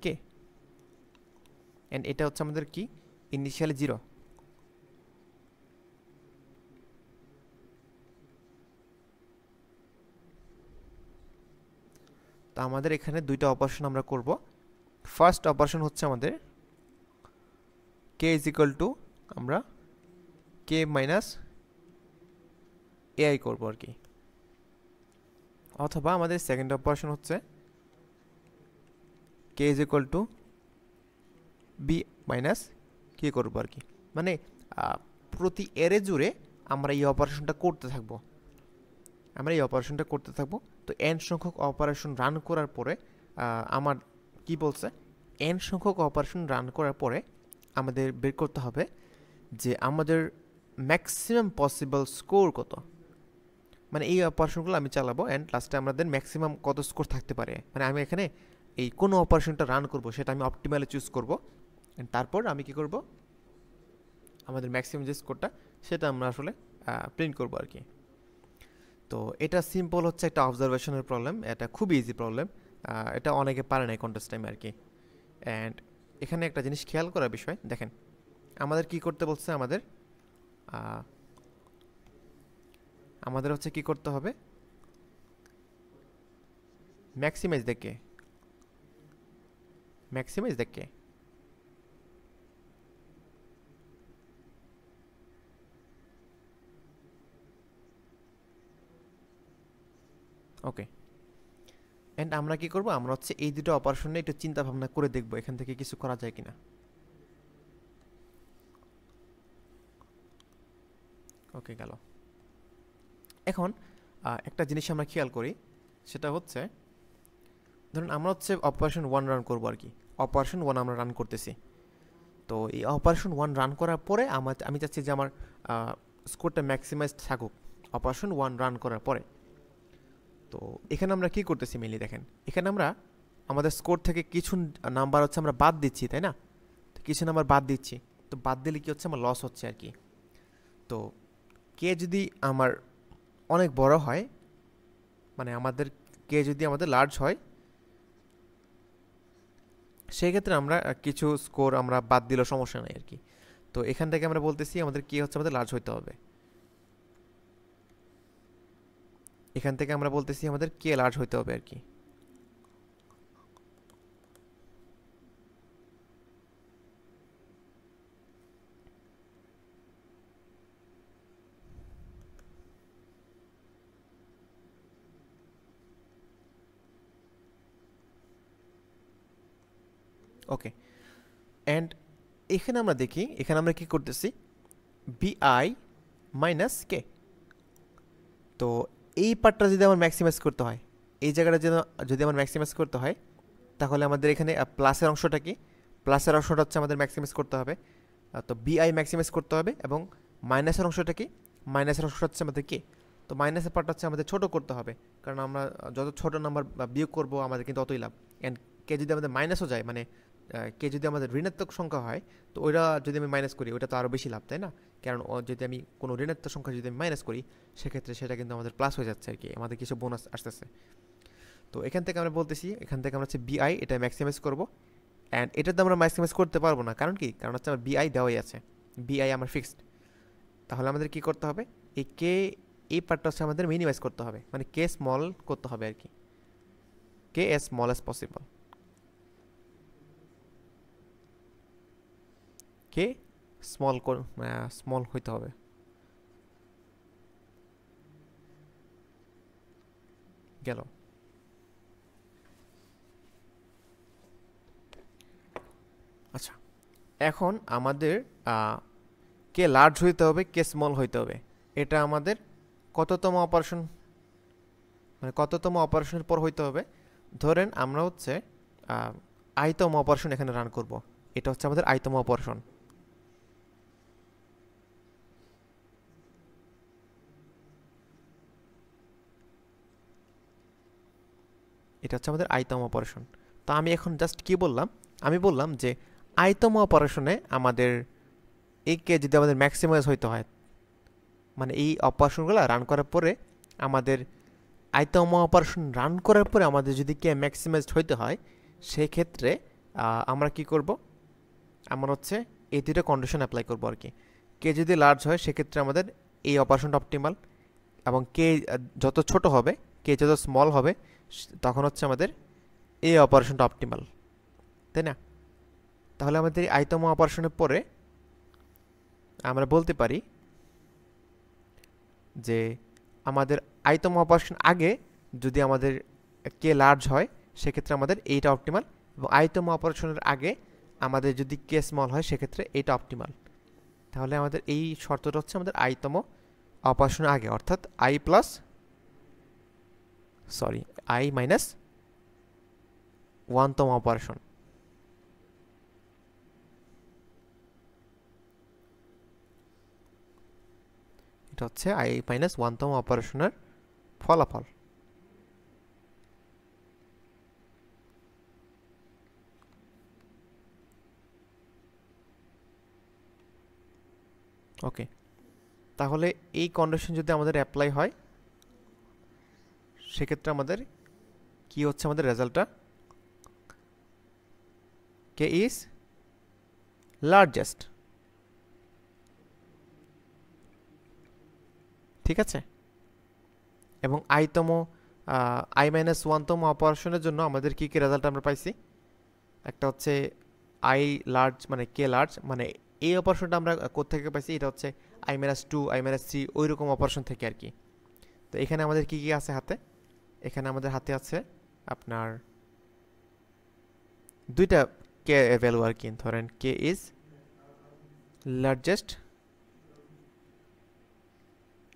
Speaker 1: কে, এন্ড এটা হচ্ছে আমাদের কি ইনিশিয়ালি 0। তো আমাদের এখানে দুইটা অপারেশন আমরা করব। ফার্স্ট অপারেশন হচ্ছে আমাদের কে ইজ ইকুয়াল টু আমরা কে মাইনাস এআই করবো আর কি, অথবা আমাদের সেকেন্ড অপারেশন হচ্ছে k is equal to b minus k করবো আর কি। মানে প্রতি এরে জুড়ে আমরা এই অপারেশনটা করতে থাকবো। তো এন সংখ্যক অপারেশন রান করার পরে আমার কি বলছে, এন সংখ্যক অপারেশন রান করার পরে আমাদের বের করতে হবে যে আমাদের ম্যাক্সিমাম পসিবল স্কোর কত। মানে এই অপারেশনগুলো আমি চালাবো অ্যান্ড লাস্টে আমাদের ম্যাক্সিমাম কত স্কোর থাকতে পারে। মানে আমি এখানে এই কোনো অপারেশনটা রান করব সেটা আমি অপটিমালে চুজ করব, অ্যান্ড তারপর আমি কি করব, আমাদের ম্যাক্সিমাম যে স্কোরটা সেটা আমরা আসলে প্রিন্ট করব আর কি। তো এটা সিম্পল হচ্ছে একটা অবজারভেশনের প্রবলেম, এটা খুব ইজি প্রবলেম, এটা অনেকে পারে না কন্টেস্ট টাইমে আর কি। অ্যান্ড এখানে একটা জিনিস খেয়াল করার বিষয়, দেখেন আমাদের কি করতে বলছে, আমাদের হচ্ছে কি করতে হবে, maximize the k. Okay, and আমরা কি করব, আমরা হচ্ছে এই দুটো অপারেশন নিয়ে একটু চিন্তা ভাবনা করে দেখব এখান থেকে কিছু করা যায় কিনা। ওকে, গেল। এখন একটা জিনিস আমরা খেয়াল করি, সেটা হচ্ছে ধরুন আমরা হচ্ছে অপারেশন 1 রান করবো আর কি, অপারেশন 1 আমরা রান করতেছি। তো এই অপারেশন 1 রান করার পরে আমি চাচ্ছি যে আমার স্কোরটা ম্যাক্সিমাইজ থাকুক, অপারেশন 1 রান করার পরে। তো এখানে আমরা কি করতেছি মেইনলি দেখেন, এখানে আমরা আমাদের স্কোর থেকে কিছু নাম্বার হচ্ছে আমরা বাদ দিচ্ছি, তাই না? তো কিছু নাম্বার বাদ দিচ্ছি, তো বাদ দিলে কি হচ্ছে, আমার লস হচ্ছে আর কি। তো কে যদি আমার অনেক বড় হয়, মানে আমাদের কে যদি আমাদের লার্জ হয়, সেই ক্ষেত্রে আমরা কিছু স্কোর আমরা বাদ দিলেও সমস্যা নাই আর কি। তো এখান থেকে আমরা বলতেছি আমাদের কে হচ্ছে আমাদের লার্জ হইতে হবে, এখান থেকে আমরা বলতেছি আমাদের কে লার্জ হইতে হবে আর কি। ওকে, অ্যান্ড এখানে আমরা দেখি, এখানে আমরা কি করতেছি, বিআই মাইনাস কে। তো এই পার্টটা যদি আমার ম্যাক্সিমাইজ করতে হয়, এই জায়গাটা যদি আমার ম্যাক্সিমাইজ করতে হয়, তাহলে আমাদের এখানে প্লাসের অংশটা কি, প্লাসের অংশটা হচ্ছে আমাদের ম্যাক্সিমাইজ করতে হবে। তো বিআই ম্যাক্সিমাইজ করতে হবে, এবং মাইনাসের অংশটা কি, মাইনাসের অংশটা হচ্ছে আমাদের কে। তো মাইনাসের পার্টটা হচ্ছে আমাদের ছোটো করতে হবে, কারণ আমরা যত ছোট নাম্বার বিয়োগ করবো আমাদের কিন্তু অতই লাভ। অ্যান্ড কে যদি আমাদের মাইনাসও যায়, মানে কে যদি আমাদের ঋণাত্মক সংখ্যা হয়, তো ওইটা যদি আমি মাইনাস করি ওইটা তো আরও বেশি লাভ, তাই না? কারণ যদি আমি কোনো ঋণাত্মক সংখ্যা যদি আমি মাইনাস করি, সেক্ষেত্রে সেটা কিন্তু আমাদের প্লাস হয়ে যাচ্ছে আর কি, আমাদের কিছু বোনাস আসতেছে। তো এখান থেকে আমরা বলতেছি, এখান থেকে আমরা হচ্ছে বিআই এটা ম্যাক্সিমাইজ করবো। অ্যান্ড এটাতে আমরা ম্যাক্সিমাইজ করতে পারবো না, কারণ কি, কারণ হচ্ছে আমার বিআই দেওয়াই আছে, বিআই আমার ফিক্সড। তাহলে আমাদের কি করতে হবে, এই কে, এই পার্টটা হচ্ছে আমাদের মিনিমাইজ করতে হবে, মানে কে স্মল করতে হবে আর কি, k as small as possible, k small small হইতে হবে। গেল। আচ্ছা, এখন আমাদের কে লার্জ হইতে হবে, কে স্মল হইতে হবে, এটা আমাদের কততম অপারেশন, মানে কততম অপারেশনের পর হইতে হবে। ধরেন আমরা হচ্ছে আইতম অপারেশন এখানে রান করব, এটা হচ্ছে আমাদের আইতম অপারেশন, এটা হচ্ছে আমাদের আইতম অপারেশন। তো আমি এখন জাস্ট কি বললাম, আমি বললাম যে আইতম অপারেশনে আমাদের এই কে যদি আমাদের ম্যাক্সিমাইজ হইতে হয়, মানে এই অপারেশনগুলো রান করার পরে আমাদের আইতম অপারেশন রান করার পরে আমাদের যদি কে ম্যাক্সিমাইজড হইতে হয়, সেক্ষেত্রে আমরা কি করব, আমরা হচ্ছে এই দুটো কন্ডিশন অ্যাপ্লাই করবো আর কি। কে যদি লার্জ হয় সেক্ষেত্রে আমাদের এই অপারেশনটা অপটিমাল, এবং কে যত ছোট হবে, কে যত স্মল হবে, তখন হচ্ছে আমাদের এই অপারেশনটা অপটিমাল, তাই না? তাহলে আমাদের এই আইতম অপারেশনের পরে আমরা বলতে পারি যে আমাদের আইতম অপারেশন আগে যদি আমাদের কে লার্জ হয়, সেক্ষেত্রে আমাদের এইটা অপটিমাল, এবং আইতম অপারেশনের আগে আমাদের যদি কে স্মল হয়, সেক্ষেত্রে এইটা অপটিমাল। তাহলে আমাদের এই শর্তটা হচ্ছে আমাদের আইতম অপারেশনের আগে, অর্থাৎ আই মাইনাস ওয়ানতম অপারেশন। এটা হচ্ছে আই মাইনাস ওয়ানতম অপারেশনের ফলাফল। ওকে, তাহলে এই কন্ডিশন যদি আমাদের অ্যাপ্লাই হয়, সেক্ষেত্রে আমাদের কি হচ্ছে, আমাদের রেজাল্টটা কে ইজ লার্জেস্ট, ঠিক আছে? এবং আই মাইনাস ওয়ানতম অপারেশনের জন্য আমাদের কী কী রেজাল্ট আমরা পাইছি, একটা হচ্ছে আই লার্জ, মানে কে লার্জ, মানে এই অপারেশনটা আমরা কোত্থেকে পাইছি, এটা হচ্ছে i minus two, i minus three, ওই রকম অপারেশন থেকে আর কি। তো এখানে আমাদের কী কী আছে হাতে, এখানে আমাদের হাতে আছে আপনার দুইটা কে ভ্যালু আর কি, ধরেন k is largest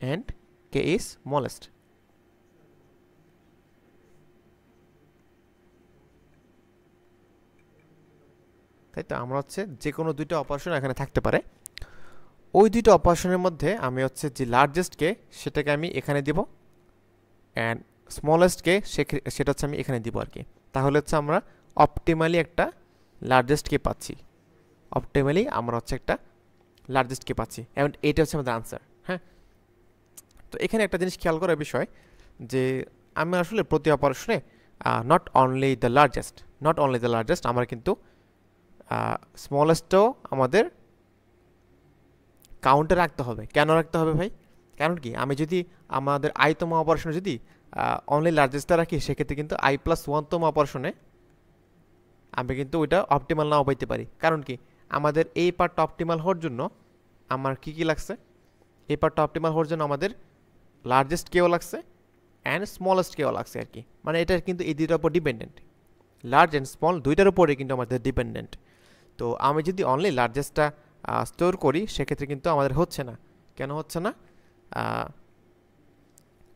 Speaker 1: and k is smallest. তাই তো, আমরা হচ্ছে যে কোনো দুইটা অপারেশন এখানে থাকতে পারে, ওই দুটো অপারেশনের মধ্যে আমি হচ্ছে যে লার্জেস্টকে সেটাকে আমি এখানে দিব, অ্যান্ড স্মলেস্টকে সেটা হচ্ছে আমি এখানে দিব আর কি। তাহলে হচ্ছে আমরা অপটিমালি একটা লার্জেস্টকে পাচ্ছি, অপটিমালি আমরা হচ্ছে একটা লার্জেস্টকে পাচ্ছি, এবং এটা হচ্ছে আমাদের আনসার। হ্যাঁ, তো এখানে একটা জিনিস খেয়াল করার বিষয় যে আমি আসলে প্রতি অপারেশনে নট অনলি দ্য লার্জেস্ট, আমরা কিন্তু স্মলেস্টও আমাদের কাউন্টে রাখতে হবে। কেন রাখতে হবে ভাই? কারণ কি, আমি যদি আমাদের আইতম অপারেশনে যদি অনলি লার্জেস্টটা রাখি, সেক্ষেত্রে কিন্তু i+1তম অপারেশনে আমি কিন্তু ওইটা অপটিমাল নাও পাইতে পারি। কারণ কি, আমাদের এই পার্টটা অপটিমাল হওয়ার জন্য আমার কি লাগছে, এই পার্টটা অপটিমাল হওয়ার জন্য আমাদের লার্জেস্ট কেও লাগছে অ্যান্ড স্মলেস্ট কেও লাগছে আর কি। মানে এটা কিন্তু এই দুইটার উপর ডিপেন্ডেন্ট, লার্জ অ্যান্ড স্মল দুইটার উপরে কিন্তু আমাদের ডিপেন্ডেন্ট। তো আমি যদি অনলি লার্জেস্টটা স্টোর করি, সেক্ষেত্রে কিন্তু আমাদের হচ্ছে না। কেন হচ্ছে না?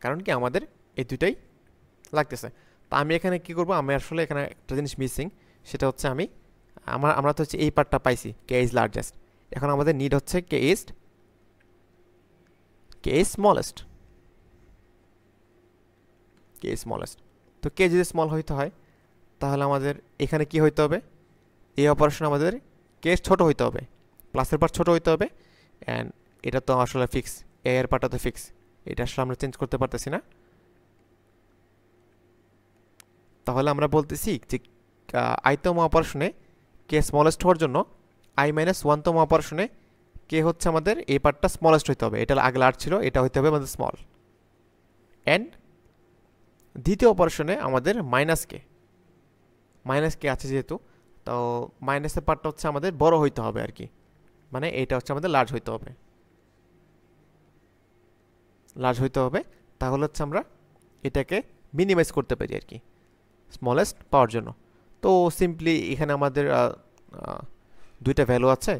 Speaker 1: কারণ কি, আমাদের এই দুটাই লাগতেছে। তো আমি এখানে কি করব, আমি আসলে এখানে একটা জিনিস মিসিং, সেটা হচ্ছে আমরা তো হচ্ছে এই পার্টটা পাইছি কে ইজ লার্জেস্ট। এখন আমাদের নিড হচ্ছে কে ইজ স্মলেস্ট, তো কে যদি স্মল হইতে হয়, তাহলে আমাদের এখানে কি হইতে হবে, এই অপারেশন আমাদের কে ছোট হইতে হবে, প্লাসের পার্ট ছোট হইতে হবে, অ্যান্ড এটা তো আসলে ফিক্স, এ এর পার্টটা তো ফিক্স, এটা আসলে আমরা চেঞ্জ করতে পারতেছি না। তাহলে আমরা বলতেছি যে i তম অপারেশনে কে স্মলেস্ট হওয়ার জন্য i-1তম অপারেশনে কে হচ্ছে আমাদের এই পার্টটা স্মলেস্ট হইতে হবে, এটা আগে লার্জ ছিল, এটা হইতে হবে আমাদের স্মল। অ্যান্ড দ্বিতীয় অপারেশনে আমাদের মাইনাস কে আছে যেহেতু, তো মাইনাসের পার্টটা হচ্ছে আমাদের বড় হইতে হবে আর কি, মানে এটা হচ্ছে আমাদের লার্জ হইতে হবে। তাহলে হচ্ছে আমরা এটাকে মিনিমাইজ করতে পারি আর কি স্মলেস্ট পাওয়ার জন্য। তো সিম্পলি এখানে আমাদের দুইটা ভ্যালু আছে,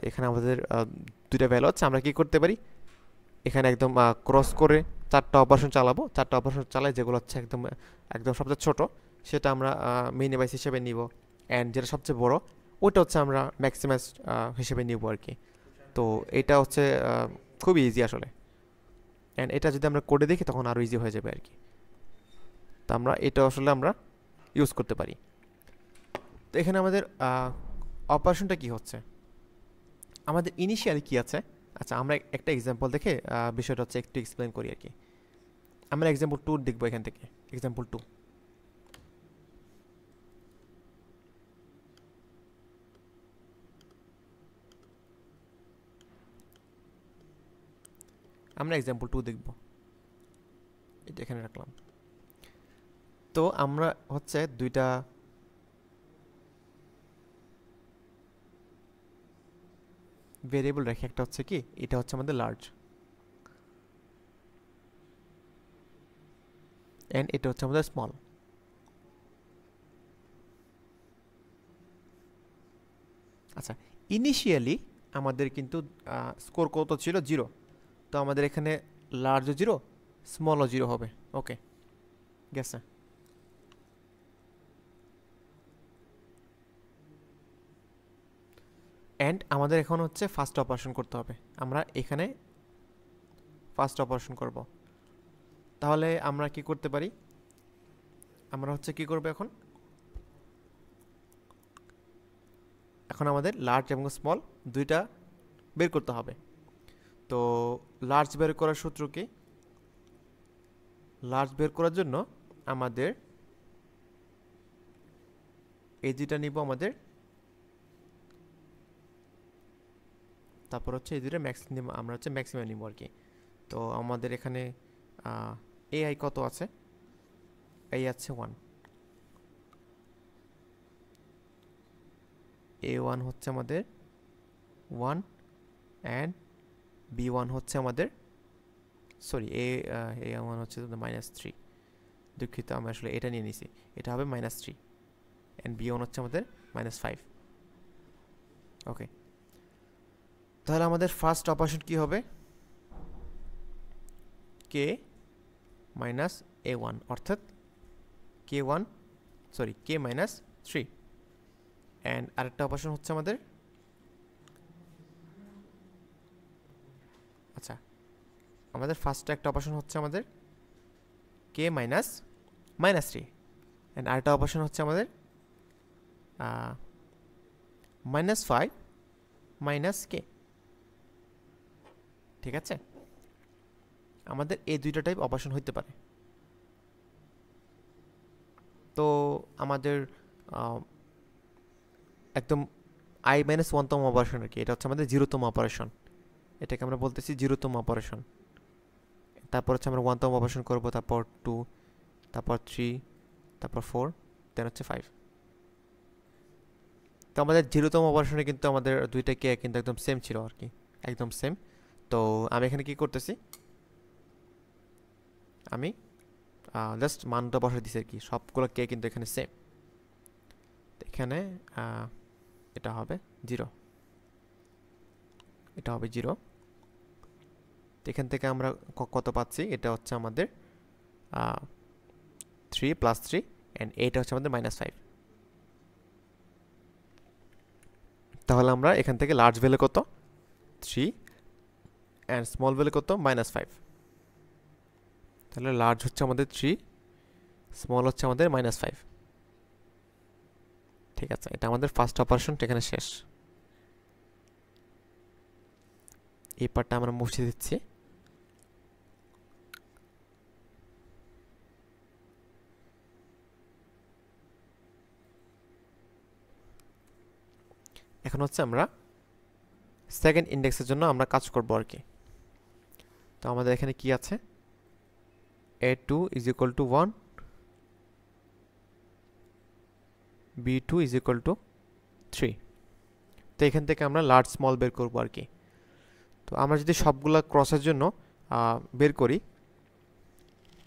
Speaker 1: আমরা কি করতে পারি, এখানে একদম ক্রস করে চারটা অপারেশন চালাই, যেগুলো হচ্ছে একদম সবচেয়ে ছোট সেটা আমরা মিনিমাইজ হিসেবে নিব, অ্যান্ড যেটা সবচেয়ে বড় ওটা হচ্ছে আমরা ম্যাক্সিমাইজ হিসেবে নিব আর কি। তো এটা হচ্ছে খুবই ইজি আসলে, অ্যান্ড এটা যদি আমরা কোডে দেখি তখন আরও ইজি হয়ে যাবে আর কি। তো এটা আসলে আমরা ইউজ করতে পারি। তো এখানে আমাদের অপারেশনটা কি হচ্ছে, আমাদের ইনিশিয়ালি কি আছে। আচ্ছা, আমরা একটা এক্সাম্পল দেখে বিষয়টা হচ্ছে একটু এক্সপ্লেন করি আর কি। আমরা এক্সাম্পল 2 দেখবো এখান থেকে। এক্সাম্পল 2, আমরা এক্সাম্পল 2 দেখব, এটা এখানে রাখলাম। তো আমরা হচ্ছে দুইটা ভেরিয়েবল রেখে, একটা হচ্ছে কি, এটা হচ্ছে আমাদের লার্জ, এন্ড এটা হচ্ছে আমাদের স্মল। আচ্ছা, ইনিশিয়ালি আমাদের কিন্তু স্কোর কত ছিল, 0। তো আমাদের এখানে লার্জও 0, স্মলও 0 হবে। ওকে, গেছে। অ্যান্ড আমাদের এখন হচ্ছে ফার্স্ট অপারেশন করতে হবে, আমরা এখানে ফার্স্ট অপারেশন করব। তাহলে আমরা কি করতে পারি, আমরা হচ্ছে কি করব, এখন আমাদের লার্জ এবং স্মল দুইটা বের করতে হবে। তো লার্জ বের করার সূত্র কি, লার্জ বের করার জন্য আমাদের এই দুইটা নিব আমাদের, তারপর হচ্ছে এই দুইটা ম্যাক্সিমাম, আমরা হচ্ছে ম্যাক্সিমাম নিব আর কি। তো আমাদের এখানে এআই কত আছে, এই আছে 1, A1 হচ্ছে আমাদের 1, অ্যান্ড B1 হচ্ছে আমাদের, সরি, A1 হচ্ছে -3, দুঃখিত, আমি আসলে এটা নিয়ে নিছি, এটা হবে -3, অ্যান্ড B1 হচ্ছে আমাদের -5। ওকে, তাহলে আমাদের ফার্স্ট অপারেশন কি হবে, K -A1, অর্থাৎ K -3, অ্যান্ড আরেকটা অপারেশন হচ্ছে আমাদের আমাদের ফার্স্ট একটা অপারেশন হচ্ছে আমাদের কে মাইনাস -3, অ্যান্ড আরেকটা অপারেশন হচ্ছে আমাদের -5 মাইনাস কে। ঠিক আছে, আমাদের এই দুইটা টাইপ অপারেশন হইতে পারে। তো আমাদের একদম i-1তম অপারেশন আর কি, এটা হচ্ছে আমাদের 0তম অপারেশন, এটাকে আমরা বলতেছি 0তম অপারেশন। তারপর হচ্ছে আমরা 1তম অপারেশন করব, তারপর 2, তারপর 3, তারপর 4, দেন হচ্ছে 5। তো আমাদের 0তম অপারেশনে কিন্তু আমাদের দুইটা কে কিন্তু একদম সেম ছিল আর কি, একদম সেম। তো আমি এখানে কি করতেছি, আমি জাস্ট মানটা বসাই দিছি আর কি, সবগুলো কে কিন্তু এখানে সেম। এখানে এটা হবে 0, এটা হবে 0। এখান থেকে আমরা কত পাচ্ছি, এটা হচ্ছে আমাদের 3 + 3, অ্যান্ড এইটা হচ্ছে আমাদের -5। তাহলে আমরা এখান থেকে লার্জ ভ্যালু কত 3, অ্যান্ড স্মল ভ্যালু কত -5। তাহলে লার্জ হচ্ছে আমাদের 3, স্মল হচ্ছে আমাদের -5। ঠিক আছে, এটা আমাদের ফার্স্ট অপারেশন এখানে শেষ। এই পার্টটা আমরা মুছে দিচ্ছি। এখন হচ্ছে আমরা সেকেন্ড ইন্ডেক্সের জন্য আমরা কাজ করব আর কি। তো আমাদের এখানে কি আছে, a2 = 1, b2 = 3। তো এখান থেকে আমরা লার্জ স্মল বের করব আর কি। তো আমরা যদি সবগুলা ক্রসের জন্য বের করি,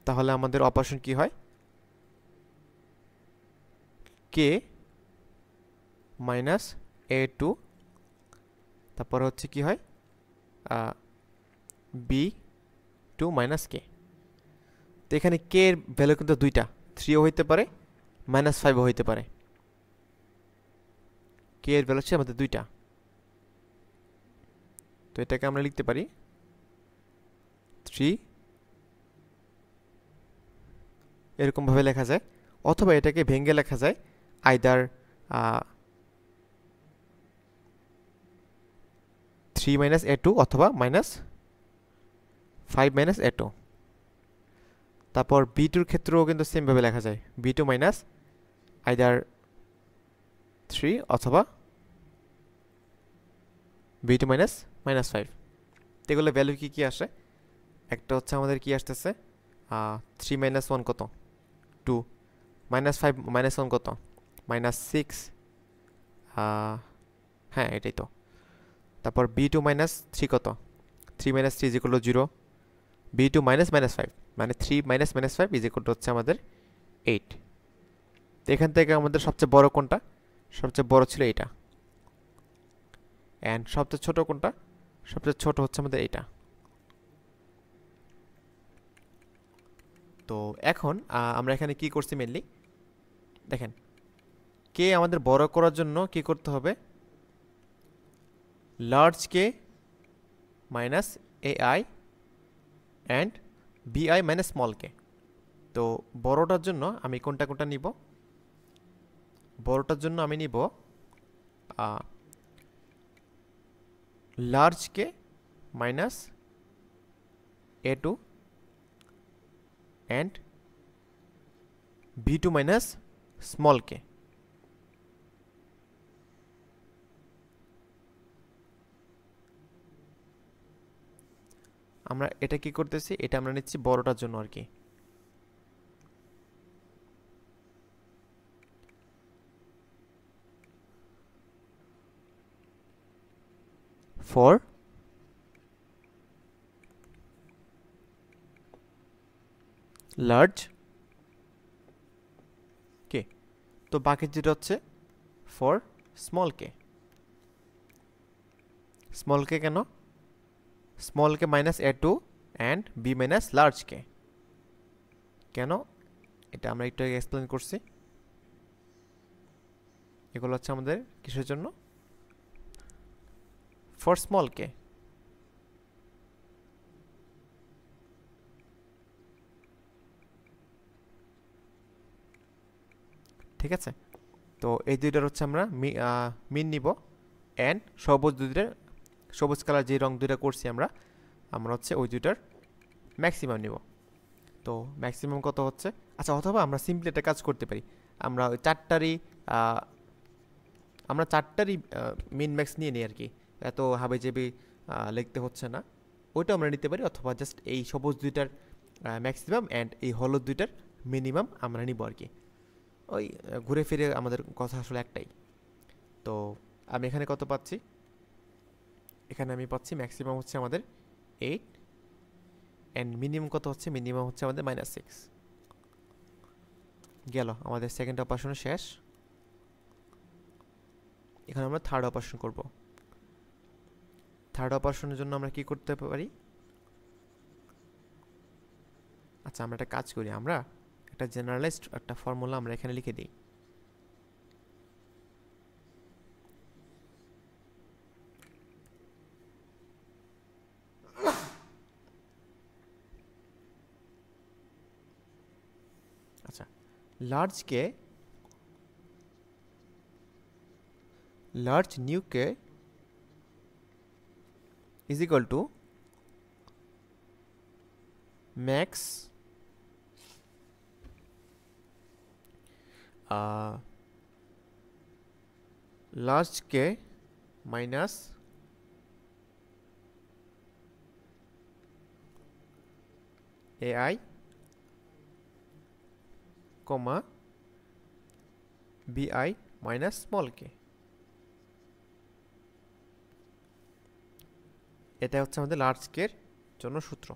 Speaker 1: তাহলে আমাদের অপারেশন কি হয়, k মাইনাস a2, তারপর হচ্ছে কি হয় b2 মাইনাস কে। তো এখানে কে এর ভ্যালু কিন্তু দুইটা, 3ও হইতে পারে, -5ও হইতে পারে। কে এর ভ্যালু হচ্ছে আমাদের দুইটা, তো এটাকে আমরা লিখতে পারি 3, এরকমভাবে লেখা যায়, অথবা এটাকে ভেঙে লেখা যায় আইদার 3 - a2 অথবা -5 - a2। তারপর b2 এর ক্ষেত্রেও কিন্তু সেম ভাবে লেখা যায়, b2 মাইনাস আইদার 3 অথবা b2 -5। তো এগুলো ভ্যালু কি কি আসে, একটা হচ্ছে আমাদের কি আসতেছে 3 - 1 কত 2, -5 - 1 কত -6, হ্যাঁ এটাই তো। তারপর b2 -3 কত 3 - 3 = 0, b2 -5 মানে 3 - -5 হচ্ছে আমাদের 8। তো এখান থেকে আমাদের সবচেয়ে বড় কোনটা, সবচেয়ে বড় ছিল এটা, অ্যান্ড সবচেয়ে ছোট কোনটা, সবচেয়ে ছোট হচ্ছে আমাদের এটা। তো এখন আমরা এখানে কি করছি মেনলি দেখেন, কে আমাদের বড় করার জন্য কি করতে হবে, large k minus ai and bi minus small k. তো বড়টার জন্য আমি কোনটা কোনটা নিব, বড়টার জন্য আমি নিব large k minus a2 and b2 minus small k. আমরা এটা কি করতেছি, এটা আমরা নিচ্ছি বড়টার জন্য আর কি। ফর লার্জ কে, তো বাকি যেটা হচ্ছে for small k. Small k কেন, small k -a2 and b large k, কেন এটা আমরা একটু এক্সপ্লেন করছি। এগুলো হচ্ছে আমাদের কিসের জন্য, ফর স্মল কে। ঠিক আছে। তো এই দুইটার হচ্ছে আমরা মিন নিব, অ্যান্ড সবুজ দুইটার, সবুজ কালার যে রং দুইটা করছি আমরা আমরা হচ্ছে ওই দুইটার ম্যাক্সিমাম নিব। তো ম্যাক্সিমাম কত হচ্ছে, আচ্ছা অথবা আমরা সিম্পলি একটা কাজ করতে পারি, আমরা ওই চারটারই মিন ম্যাক্স নিয়ে নিই আর কি, এত হাবিজাবি লিখতে হচ্ছে না, ওইটা আমরা নিতে পারি। অথবা জাস্ট এই সবুজ দুইটার ম্যাক্সিমাম অ্যান্ড এই হলুদ দুইটার মিনিমাম আমরা নিব আর কি। ওই ঘুরে ফিরে আমাদের কথা আসলে একটাই। তো আমি এখানে কত পাচ্ছি, এখানে আমি পাচ্ছি ম্যাক্সিমাম হচ্ছে আমাদের 8 অ্যান্ড মিনিমাম কত হচ্ছে, মিনিমাম হচ্ছে আমাদের -6। গেল আমাদের সেকেন্ড অপারেশন শেষ। এখানে আমরা থার্ড অপারেশন করব। থার্ড অপারেশনের জন্য আমরা কি করতে পারি, আচ্ছা আমরা একটা কাজ করি, আমরা একটা জেনারেলাইজড একটা ফর্মুলা আমরা এখানে লিখে দিই। আচ্ছা, large new k is equal to max large k minus ai comma bi minus small কে। এটা হচ্ছে আমাদের লার্জ কের জন্য সূত্র,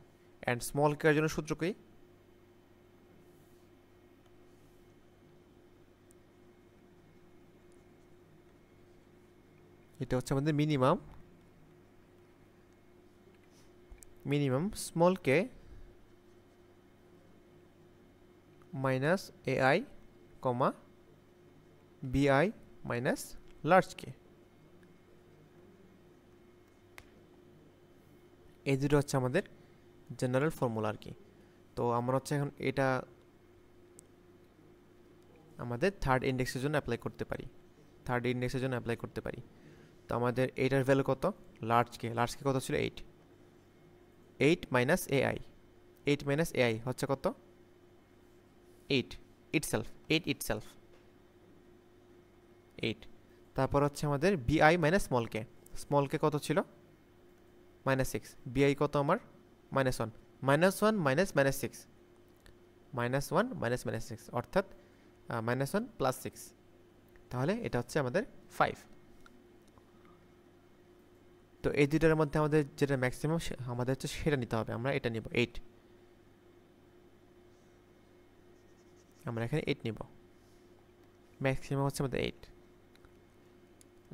Speaker 1: অ্যান্ড স্মল কে এর জন্য সূত্র কি, এটা হচ্ছে আমাদের মিনিমাম স্মল কে minus ai comma bi minus large কে। এই দুটো হচ্ছে আমাদের জেনারেল ফর্মুলা আর কি। তো আমরা হচ্ছে এখন এটা আমাদের থার্ড ইন্ডেক্সের জন্য অ্যাপ্লাই করতে পারি। তো আমাদের এইটার ভ্যালু কত, লার্জ কে কত ছিল 8 মাইনাস এআই, 8 মাইনাস এআই হচ্ছে কত 8 ইটসেলফ। তারপর হচ্ছে আমাদের বিআই মাইনাস স্মল কে কত ছিল -6, বিআই কত আমার -1, -1 মাইনাস -6, -1 মাইনাস -6 অর্থাৎ -1 প্লাস 6, তাহলে এটা হচ্ছে আমাদের 5। তো এই দুইটার মধ্যে আমাদের যেটা ম্যাক্সিমাম আমাদের হচ্ছে সেটা নিতে হবে, আমরা এটা নিব 8, আমরা এখানে 8 নিব, ম্যাক্সিমাম হচ্ছে আমাদের 8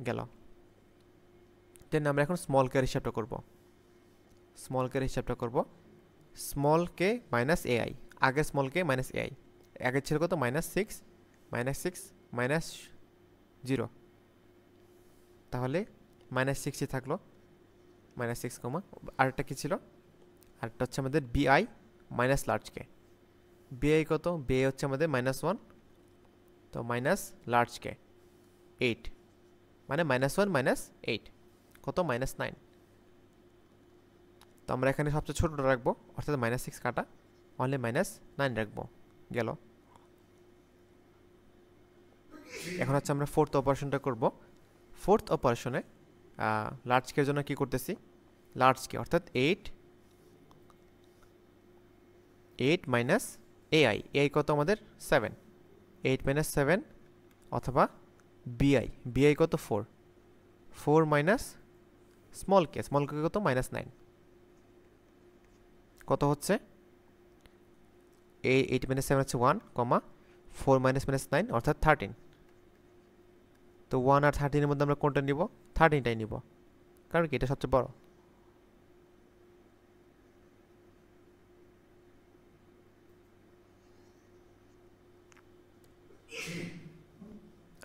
Speaker 1: গেল। দেন আমরা এখন স্মল কে হিসাবটা করব, স্মল কে মাইনাস এআই, আগে স্মল কে মাইনাস এআই, আগে ছিল কত -6 -0, তাহলে -6ই থাকলো, -6 কমা আরেকটা কি ছিল, আরেকটা হচ্ছে আমাদের বিআই মাইনাস লার্জ কে, বিআই কত, বিআই হচ্ছে আমাদের -1, তো মাইনাস লার্জ কে 8, মানে -1 মাইনাস 8 কত -9। তো আমরা এখানে সবচেয়ে ছোটটা রাখবো, অর্থাৎ -6 কাটা, অনলি -9 রাখবো গেল। এখন হচ্ছে আমরা ফোর্থ অপারেশনটা করব। ফোর্থ অপারেশনে লার্জ কের জন্য কি করতেছি, লার্জ কে অর্থাৎ 8 মাইনাস এআই কত আমাদের 7, 8 মাইনাস 7 অথবা বিআই কত 4 মাইনাস স্মল কে কত -9, কত হচ্ছে 8 মাইনাস 7 হচ্ছে 1 কমা 4 মাইনাস -9 অর্থাৎ 13। তো 1 আর 13 এর মধ্যে আমরা কোনটা নিব, 13টাই নিব, কারণ কি এটা সবচেয়ে বড়।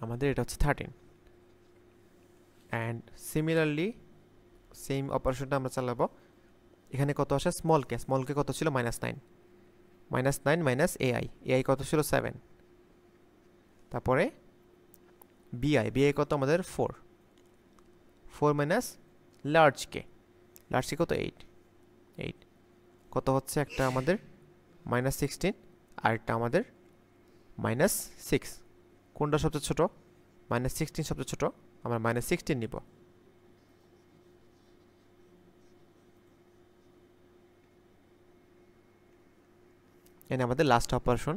Speaker 1: আমাদের এটা হচ্ছে 13, অ্যান্ড সিমিলারলি সেম অপারেশনটা আমরা চালাবো। এখানে কত আসে, স্মল কে কত ছিল -9 মাইনাস এআই কত ছিল 7, তারপরে বিআই, বিআই কত আমাদের 4, 4 মাইনাস লার্জ কে, লার্জ কে কত 8, 8 কত হচ্ছে একটা আমাদের -16, আর একটা আমাদের -6। কোনটা সবচেয়ে ছোট? -16 সবচেয়ে ছোট, আমরা -16 নিব। এখানে আমাদের লাস্ট অপারেশন,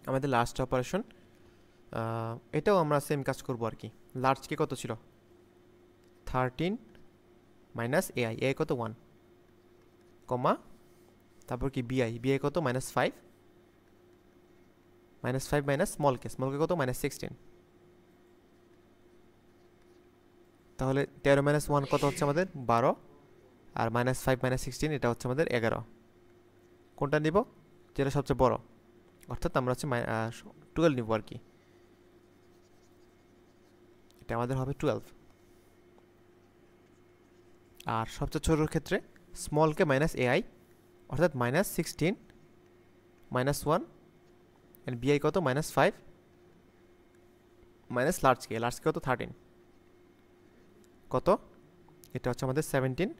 Speaker 1: আমাদের লাস্ট অপারেশন এটাও আমরা সেম কাজ করব আর কি। লার্জ কে কত ছিল? 13 মাইনাস এআই, এআই কত 1, কমা তারপর কি বিআই, বিআই কত -5, -5 মাইনাস স্মল কে, স্মল কে কত -16। তাহলে 13 মাইনাস 1 কত হচ্ছে আমাদের 12, আর -5 -16 এটা হচ্ছে আমাদের 11। কোনটা নিব? যেটা সবচেয়ে বড়, অর্থাৎ আমরা হচ্ছে 12 নিব আর কি। এটা আমাদের হবে 12। আর সবচেয়ে ছোটোর ক্ষেত্রে স্মল কে -ai, অর্থাৎ -16 -1, এন্ড বিআই কত -5 মাইনাস লার্জ কে, লার্জ কে কত 13, কত? এটা হচ্ছে আমাদের 17,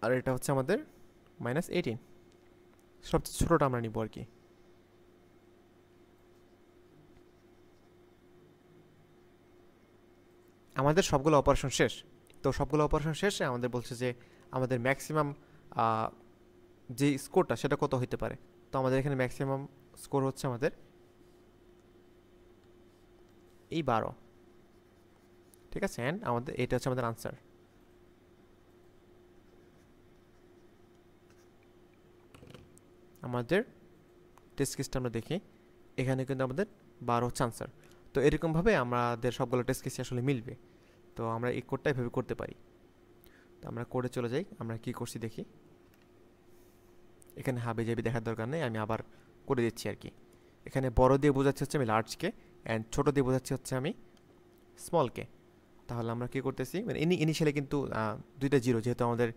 Speaker 1: আর এটা হচ্ছে আমাদের -18। সবচেয়ে ছোটোটা আমরা নিব আর কি। আমাদের সবগুলো অপারেশন শেষ। তো সবগুলো অপারেশন শেষে আমাদের বলছে যে আমাদের ম্যাক্সিমাম যে স্কোরটা সেটা কত হতে পারে। তো আমাদের এখানে ম্যাক্সিমাম স্কোর হচ্ছে আমাদের এই 12, ঠিক আছে। অ্যান্ড আমাদের এটা হচ্ছে আমাদের আনসার। আমাদের টেস্ট কেসটা আমরা দেখি, এখানে কিন্তু আমাদের 12 হচ্ছে আনসার। তো এরকমভাবে আমাদের সবগুলো টেস্ট কেসে আসলে মিলবে। তো আমরা এই কোডটা এভাবে করতে পারি। তো আমরা কোডে চলে যাই, আমরা কি করছি দেখি। এখানে হাবি জাবি দেখার দরকার নেই, আমি আবার করে দিচ্ছি আর কি। এখানে বড় দিয়ে বোঝাচ্ছি হচ্ছে আমি লার্জকে, অ্যান্ড ছোট দিয়ে বোঝাচ্ছি হচ্ছে আমি স্মলকে। তাহলে আমরা কি করতেছি, মানে ইনিশিয়ালি কিন্তু দুইটা জিরো, যেহেতু আমাদের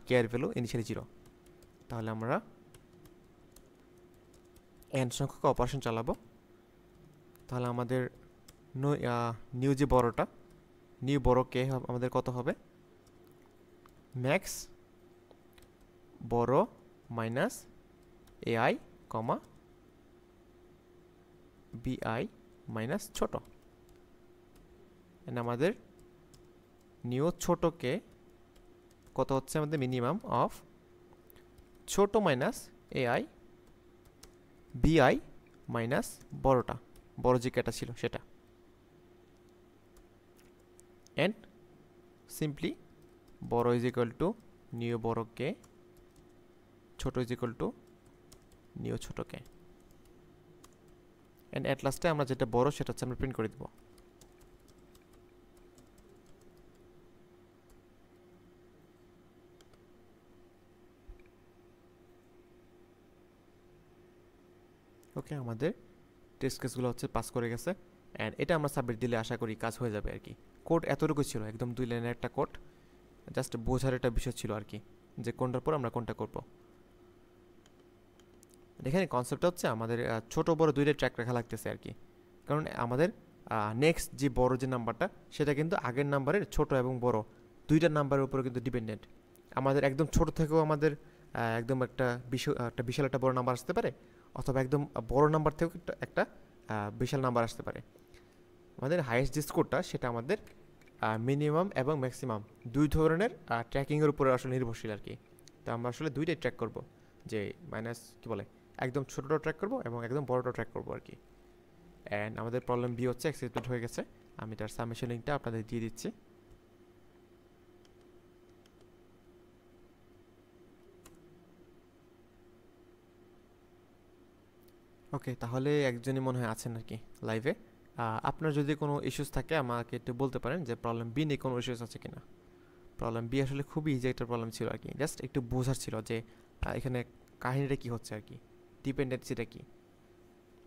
Speaker 1: কেয়ার ভ্যালু ইনিশিয়ালি জিরো। তাহলে আমরা এন সংখ্যক অপারেশন চালাবো। তাহলে আমাদের নিউ যে বড়টা, নিউ বড় কে আমাদের কত হবে? ম্যাক্স বড় minus ai comma bi minus ছোট। এন্ড আমাদের নিউ ছোটকে কত হচ্ছে আমাদের মিনিমাম অফ ছোট মাইনাস এআই বিআই মাইনাস বড়টা, বড় যে কেটা ছিল সেটা। এন্ড সিম্পলি বড় ইজ ইকুয়াল টু নিউ বড় কে, ছোট ইজ ইকুয়াল টু নিউ ছোট কে। এন্ড এট লাস্টে আমরা যেটা বড় সেটা হচ্ছে আমরা প্রিন্ট করে দিব। ওকে, আমাদের টেস্ট কেসগুলো হচ্ছে পাস করে গেছে, অ্যান্ড এটা আমরা সাবমিট দিলে আশা করি কাজ হয়ে যাবে আর কি। কোড এতটুকু ছিল, একদম 2 লাইনের একটা কোড, জাস্ট বোঝার একটা বিষয় ছিল আর কি, যে কোনটার পর আমরা কোনটা করব। এখানে কনসেপ্টটা হচ্ছে আমাদের ছোট বড় দুইটাই ট্র্যাক রাখা লাগতেছে আর কি, কারণ আমাদের নেক্সট যে বড় যে নাম্বারটা সেটা কিন্তু আগের নাম্বারের ছোট এবং বড় দুইটা নাম্বারের উপরে কিন্তু ডিপেন্ডেন্ট। আমাদের একদম ছোট থেকেও আমাদের একদম একটা বিশাল একটা বড় নাম্বার আসতে পারে, অথবা একদম বড় নাম্বার থেকেও একটা বিশাল নাম্বার আসতে পারে। আমাদের হাইয়েস্ট যে স্কোরটা সেটা আমাদের মিনিমাম এবং ম্যাক্সিমাম দুই ধরনের ট্র্যাকিংয়ের উপরে আসলে নির্ভরশীল আর কি। তো আমরা আসলে দুইটাই ট্র্যাক করব, যে মাইনাস কি বলে একদম ছোটোটাও ট্র্যাক করব এবং একদম বড়টাও ট্র্যাক করব আর কি। অ্যান্ড আমাদের প্রবলেম বি হচ্ছে অ্যাকসেপ্টেড হয়ে গেছে। আমি তার সাবমিশন লিঙ্কটা আপনাদের দিয়ে দিচ্ছি। ওকে, তাহলে একজনই মনে হয় আছেন আর কি লাইভে। আপনার যদি কোনো ইস্যুস থাকে আমাকে একটু বলতে পারেন যে প্রবলেম বি নিয়ে কোনো ইস্যুস আছে কিনা। প্রবলেম বি আসলে খুবই ইজি একটা প্রবলেম ছিল আর কি, জাস্ট একটু বোঝার ছিল যে এখানে কাহিনীটা কি হচ্ছে আর কি, ডিপেন্ডেন্সিটা কি,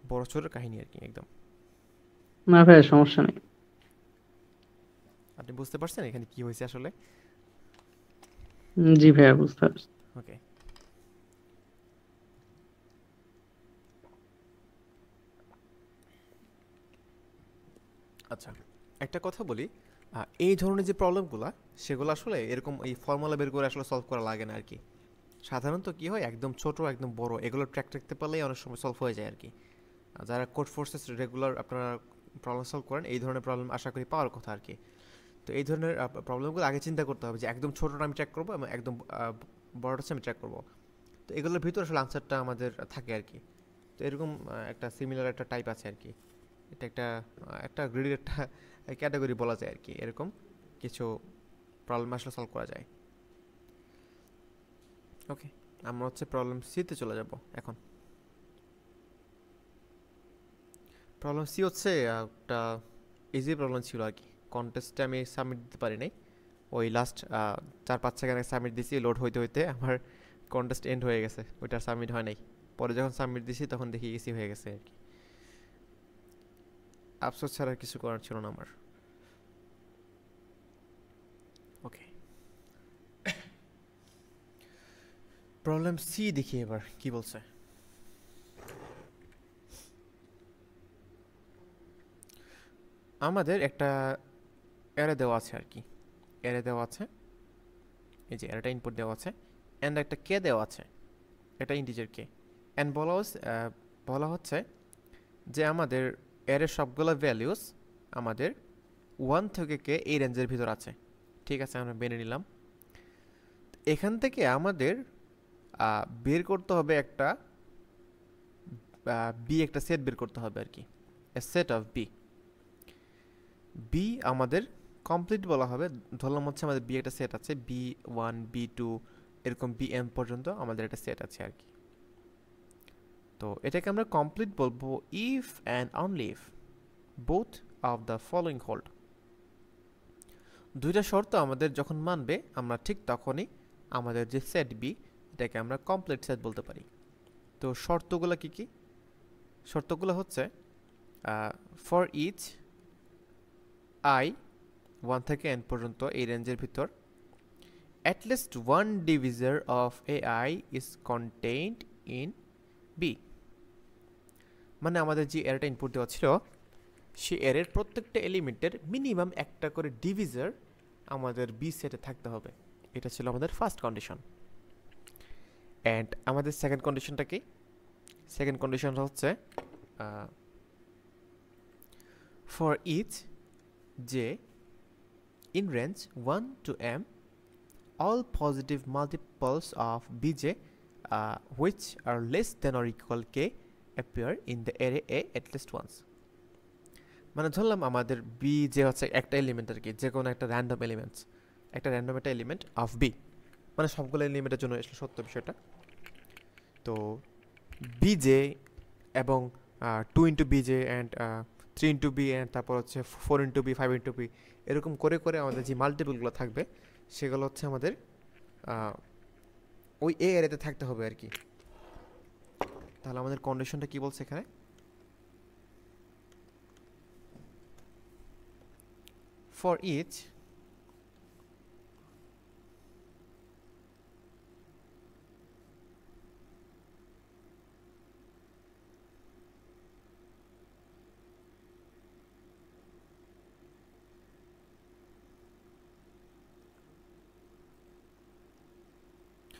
Speaker 1: বড় ছোটোর কাহিনী আর কি একদম।
Speaker 2: না ভাই, সমস্যা নেই।
Speaker 1: আপনি বুঝতে পারছেন এখানে কি হয়েছে আসলে?
Speaker 2: জি ভাইয়া, বুঝতে পারছি।
Speaker 1: ওকে। আচ্ছা, একটা কথা বলি, এই ধরনের যে প্রবলেমগুলো, সেগুলো আসলে এরকম এই ফর্মুলা বের করে আসলে সলভ করা লাগে না আর কি। সাধারণত কি হয়, একদম ছোট একদম বড় এগুলো ট্র্যাক রাখতে পারলেই অনেক সময় সলভ হয়ে যায় আর কি। যারা কোড ফোর্সেস রেগুলার আপনারা প্রবলেম সলভ করেন, এই ধরনের প্রবলেম আশা করি পাওয়ার কথা আর কি। তো এই ধরনের প্রবলেমগুলো আগে চিন্তা করতে হবে যে একদম ছোটোটা আমি ট্র্যাক করবো এবং একদম বড়টা হচ্ছে আমি ট্র্যাক করবো। তো এগুলোর ভিতরে আসলে আনসারটা আমাদের থাকে আর কি। তো এরকম একটা সিমিলার একটা টাইপ আছে আর কি। এটা একটা একটা গ্রিডের একটা ক্যাটাগরি বলা যায় আর কি। এরকম কিছু প্রবলেম আসলে সলভ করা যায়। ওকে, আমরা হচ্ছে প্রবলেম সিতে চলে যাব এখন। প্রবলেম সি হচ্ছে একটা ইজি প্রবলেম ছিল আর কি। কন্টেস্টে আমি সাবমিট দিতে পারি নাই। ওই লাস্ট 4-5 সেকেন্ড সাবমিট দিছি, লোড হইতে হইতে আমার কন্টেস্ট এন্ড হয়ে গেছে, ওইটা সাবমিট হয় নাই। পরে যখন সাবমিট দিছি তখন দেখি ইসি হয়ে গেছে আর কি। আফসোস ছাড়া আর কিছু করার ছিল না আমার। ওকে, প্রবলেম সি দেখি এবার কি বলছে। আমাদের একটা অ্যারে দেওয়া আছে আর কি। অ্যারে দেওয়া আছে, এই যে অ্যারেটা ইনপুট দেওয়া আছে, অ্যান্ড একটা কে দেওয়া আছে, এটা ইন্টিজার কে। অ্যান্ড বলা হচ্ছে যে আমাদের অ্যারের সবগুলো ভ্যালিউস আমাদের 1 থেকে কে এই রেঞ্জের ভিতর আছে। ঠিক আছে, আমরা মেনে নিলাম। এখান থেকে আমাদের বের করতে হবে একটা বি, একটা সেট বের করতে হবে আর কি। এ সেট অফ বি। বি আমাদের কমপ্লিট বলা হবে। ধরলাম হচ্ছে আমাদের বি একটা সেট আছে, B1 B2 এরকম BM পর্যন্ত আমাদের একটা সেট আছে আর কি। তো এটাকে আমরা কমপ্লিট বলবো if and only if both of the following hold. দুইটা শর্ত আমাদের যখন মানবে, আমরা ঠিক তখনই আমাদের যে সেট বি, এটাকে আমরা কমপ্লিট সেট বলতে পারি। তো শর্তগুলো কি কি? শর্তগুলো হচ্ছে ফর ইচ আই 1 থেকে n পর্যন্ত এই রেঞ্জের ভিতর at least one divisor of AI is contained in B। মানে আমাদের যে অ্যারেটা ইনপুট দেওয়া ছিল, সেই অ্যারের প্রত্যেকটা এলিমেন্টের মিনিমাম একটা করে ডিভিজার আমাদের বি সেটে থাকতে হবে। এটা ছিল আমাদের ফার্স্ট কন্ডিশন। অ্যান্ড আমাদের সেকেন্ড কন্ডিশনটা কি? সেকেন্ড কন্ডিশনটা হচ্ছে for each j in range 1 to m all positive multiples of bj which are less than or equal k appear in the array a at least once। মানে ধরলাম আমাদের B যে হচ্ছে একটা এলিমেন্ট আর কি, যে কোনো একটা র্যান্ডম এলিমেন্টস, একটা র্যান্ডম একটা এলিমেন্ট অফ বি, মানে সবগুলো এলিমেন্টের জন্য আসলে সত্য বিষয়টা। তো বিজে এবং 2 × bj অ্যান্ড 3 × b অ্যান্ড তারপর হচ্ছে 4 × b 5 × b এরকম করে করে আমাদের যে মাল্টিপলগুলো থাকবে, সেগুলো হচ্ছে আমাদের ওই এ এরিয়াতে থাকতে হবে আর কি। তাহলে আমাদের কন্ডিশনটা কি বলছে এখানে?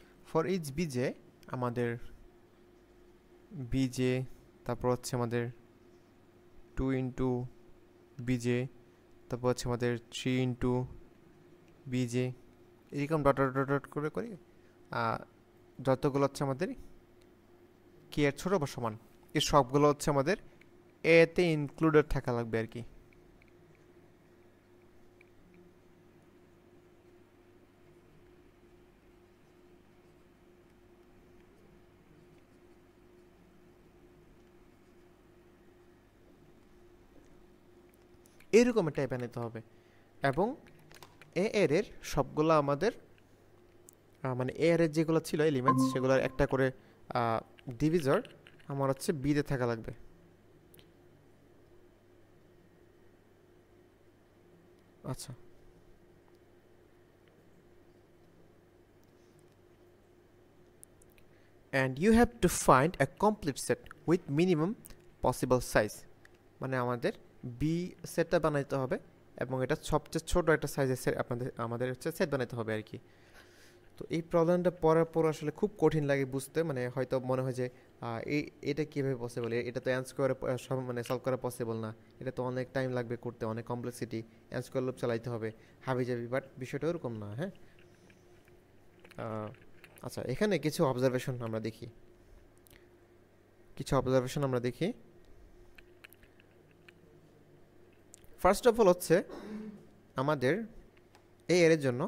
Speaker 1: ফর ইচ বিজে, আমাদের বিজে, তারপর হচ্ছে আমাদের 2 × bj, তারপর হচ্ছে আমাদের 3 × bj, এরকম ডট ডট ডট করে করি যতগুলো হচ্ছে আমাদের কে এর ছোট বা সমান, এর সবগুলো হচ্ছে আমাদের এতে ইনক্লুডেড থাকা লাগবে আর কি। এরকম একটা অ্যাপ বানাতে হবে এবং এ এর সবগুলো আমাদের মানে এ এর যেগুলো ছিল এলিমেন্টস, সেগুলোর একটা করে ডিভিজর আমার হচ্ছে বিতে থাকা লাগবে। আচ্ছা, and you have to find a complete set with minimum possible size। মানে আমাদের বি সেটটা বানাইতে হবে এবং এটা সবচেয়ে ছোট একটা সাইজের সেট আমাদের হচ্ছে সেট বানাইতে হবে আর কি। তো এই প্রবলেমটা পড়ার পর আসলে খুব কঠিন লাগে বুঝতে, মানে হয়তো মনে হয় যে এই এটা কীভাবে পসিবল, এটা তো অ্যান্স করে সব মানে সলভ করা পসিবল না, এটা তো অনেক টাইম লাগবে করতে, অনেক কমপ্লেক্সিটি, অ্যান্স করে লুপ চালাইতে হবে, হাবি যাবি, বাট বিষয়টা ওরকম না। হ্যাঁ, আচ্ছা এখানে কিছু অবজারভেশন আমরা দেখি, ফার্স্ট অফ অল হচ্ছে আমাদের এই এর জন্য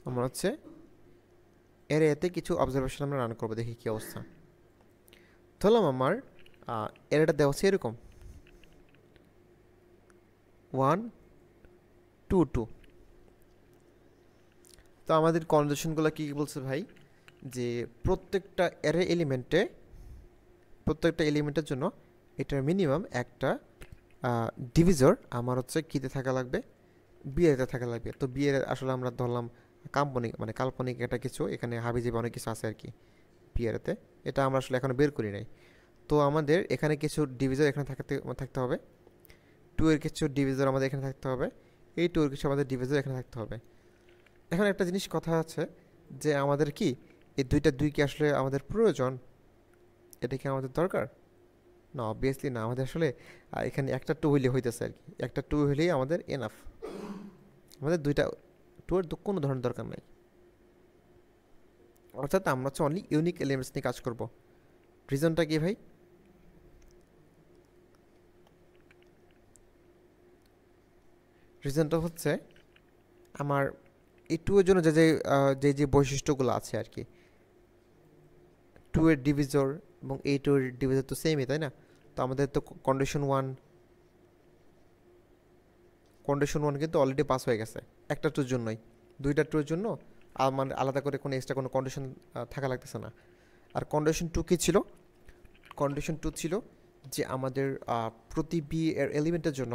Speaker 1: আমরা হচ্ছে এতে কিছু অবজারভেশন আমরা রান করবো, দেখি কি অবস্থা। ধরলাম আমার এরটা দেওয়া হচ্ছে এরকম 1 2 2। তো আমাদের কন্ডিশনগুলো কি বলছে ভাই, যে প্রত্যেকটা এলিমেন্টের জন্য এটার মিনিমাম একটা ডিভিজর আমার হচ্ছে কিতে থাকা লাগবে, বিয়েতে থাকা লাগবে। তো বিয়ের আসলে আমরা ধরলাম কাল্পনিক এটা কিছু, এখানে হাবিজাবি অনেক কিছু আছে আর কি বিয়েতে, এটা আমরা আসলে এখনো বের করি নাই। তো আমাদের এখানে কিছু ডিভিজর এখানে থাকতে হবে, 2 এর কিছু ডিভিজর আমাদের এখানে থাকতে হবে, এই 2 এর কিছু আমাদের ডিভিজর এখানে থাকতে হবে। এখন একটা জিনিস কথা আছে যে আমাদের কি এই দুই কি আসলে আমাদের প্রয়োজন, এটা কি আমাদের দরকার? না, অবভিয়াসলি না। আমাদের আসলে এখানে একটা 2 হইলে হইতেছে আর কি, একটা 2 হইলেই আমাদের এনাফ, আমাদের দুইটা 2 এর কোনো ধরনের দরকার নাই। অর্থাৎ আমরা হচ্ছে অনলি ইউনিক এলিমেন্টস নিয়ে কাজ করব। রিজনটা কি ভাই? রিজনটা হচ্ছে আমার এই 2 এর জন্য যে বৈশিষ্ট্যগুলো আছে আর কি, 2 এর ডিভিজর এবং এই 2 এর ডিভিজর তো সেমই, তাই না? তো আমাদের তো কন্ডিশন 1 কিন্তু অলরেডি পাস হয়ে গেছে একটা 2 এর জন্যই, দুইটা 2 এর জন্য মানে আলাদা করে কোনো এক্সট্রা কোনো কন্ডিশন থাকা লাগতেছে না। আর কন্ডিশন 2 কি ছিল? কন্ডিশন 2 ছিল যে আমাদের প্রতি বি এর এলিমেন্টের জন্য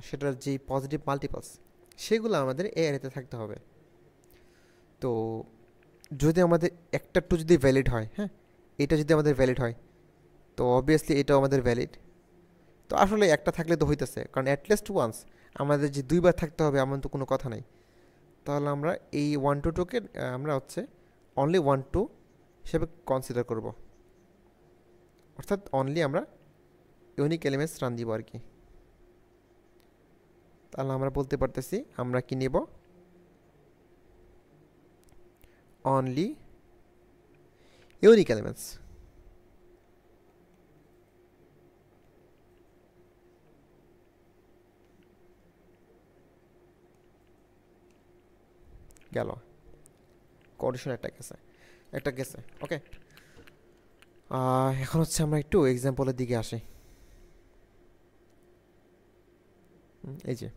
Speaker 1: সেটার যে পজিটিভ মাল্টিপলস সেগুলো আমাদের এ অ্যারেতে থাকতে হবে। তো যদি আমাদের একটা 2 যদি ভ্যালিড হয়, হ্যাঁ, এটা যদি আমাদের ভ্যালিড হয়, তো অবভিয়াসলি এটাও আমাদের ভ্যালিড। তো আসলে একটা থাকলে তো হইতেছে, কারণ অ্যাটলিস্ট ওয়ান্স আমাদের যে দুইবার থাকতে হবে এমন তো কোনো কথা নাই। তাহলে আমরা এই 1 2 2কে আমরা হচ্ছে অনলি 1 2 হিসেবে কনসিডার করব, অর্থাৎ অনলি আমরা ইউনিক এলিমেন্টস রান দিব আর কি। তাহলে আমরা বলতে পারতেছি আমরা কি নেব, অনলি ইউনিক এলিমেন্টস। গেল, কন্ডিশন একটা গেছে ওকে। এখন হচ্ছে আমরা একটু এক্সাম্পলের দিকে আসি। এই যে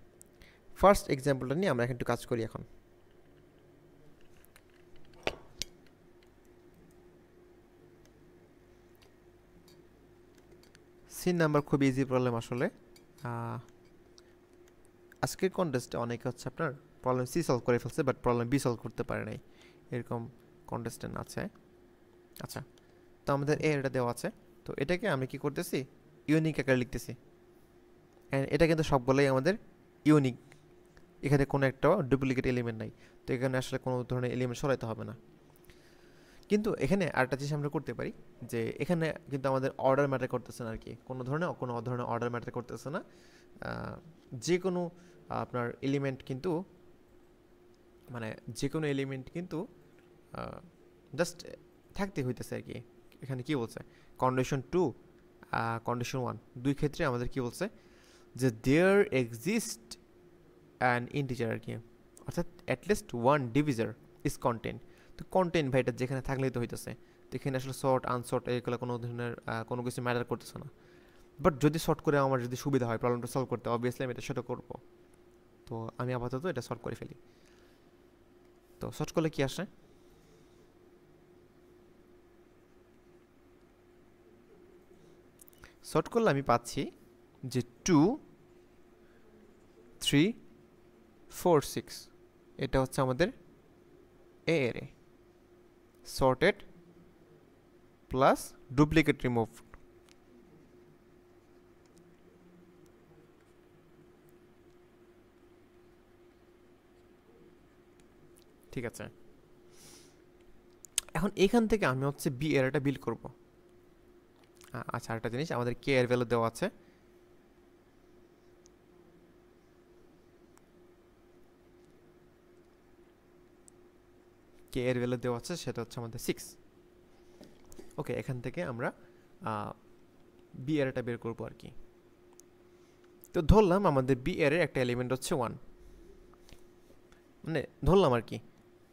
Speaker 1: ফার্স্ট এক্সাম্পলটা নিয়ে আমরা এখন একটু কাজ করি। এখন সিন নাম্বার খুব ইজি প্রবলেম আসলে। আজকের কন্টেস্টে অনেকে হচ্ছে আপনার প্রবলেম সি সলভ করে ফেলছে, বাট প্রবলেম বি সলভ করতে পারে নাই, এরকম কন্টেস্টেন্ট আছে। আচ্ছা, তো আমাদের এ এটা দেওয়া আছে, তো এটাকে আমি কি করতেছি, ইউনিক আকারে লিখতেছি। অ্যান্ড এটা কিন্তু সবগুলোই আমাদের ইউনিক, এখানে কোনো একটা ডুপ্লিকেট এলিমেন্ট নাই, তো এখানে আসলে কোনো ধরনের এলিমেন্ট সরাইতে হবে না। কিন্তু এখানে আরেকটা জিনিস আমরা করতে পারি, যে এখানে কিন্তু আমাদের অর্ডার ম্যাটার করতেছে না আর কি, কোনো ধরনের অর্ডার ম্যাটার করতেছে না। যে কোনো আপনার এলিমেন্ট কিন্তু জাস্ট থাকতে হইতেছে আর কি। এখানে কি বলছে, কন্ডিশন 2 কন্ডিশন 1 দুই ক্ষেত্রে আমাদের কি বলছে, যে দেয়ার এক্সিস্ট অ্যান ইন্টিজার আর কি, অর্থাৎ অ্যাটলিস্ট ওয়ান ডিভিজার ইজ কন্টেন্ট। তো কন্টেন্ট ভাই এটা যেখানে থাকলেই তো হইতেছে, তো এখানে আসলে শর্ট আনশর্ট এগুলো কোনো ধরনের কোনো কিছু ম্যাটার করতেছে না। বাট যদি শর্ট করে আমার যদি সুবিধা হয় প্রবলেমটা সলভ করতে, অবভিয়াসলি আমি এটা সেটা করবো। তো আমি আপাতত এটা সলভ করে ফেলি। তো শর্ট করলে কি আসে, শর্ট করলে আমি পাচ্ছি যে 2 3 4 6। এটা হচ্ছে আমাদের এ এরে, সর্টেড প্লাস ডুপ্লিকেট রিমুভ। ঠিক আছে, এখন এখান থেকে আমি হচ্ছে বি এরটা বিল করব। আচ্ছা, আরেকটা জিনিস, আমাদের কে এর ভ্যালু দেওয়া আছে, কে এর ভ্যালু দেওয়া আছে সেটা হচ্ছে আমাদের 6। ওকে, এখান থেকে আমরা বি এরটা বের করবো আর কি। তো ধরলাম আমাদের বি এর একটা এলিমেন্ট হচ্ছে 1, মানে ধরলাম আর কি,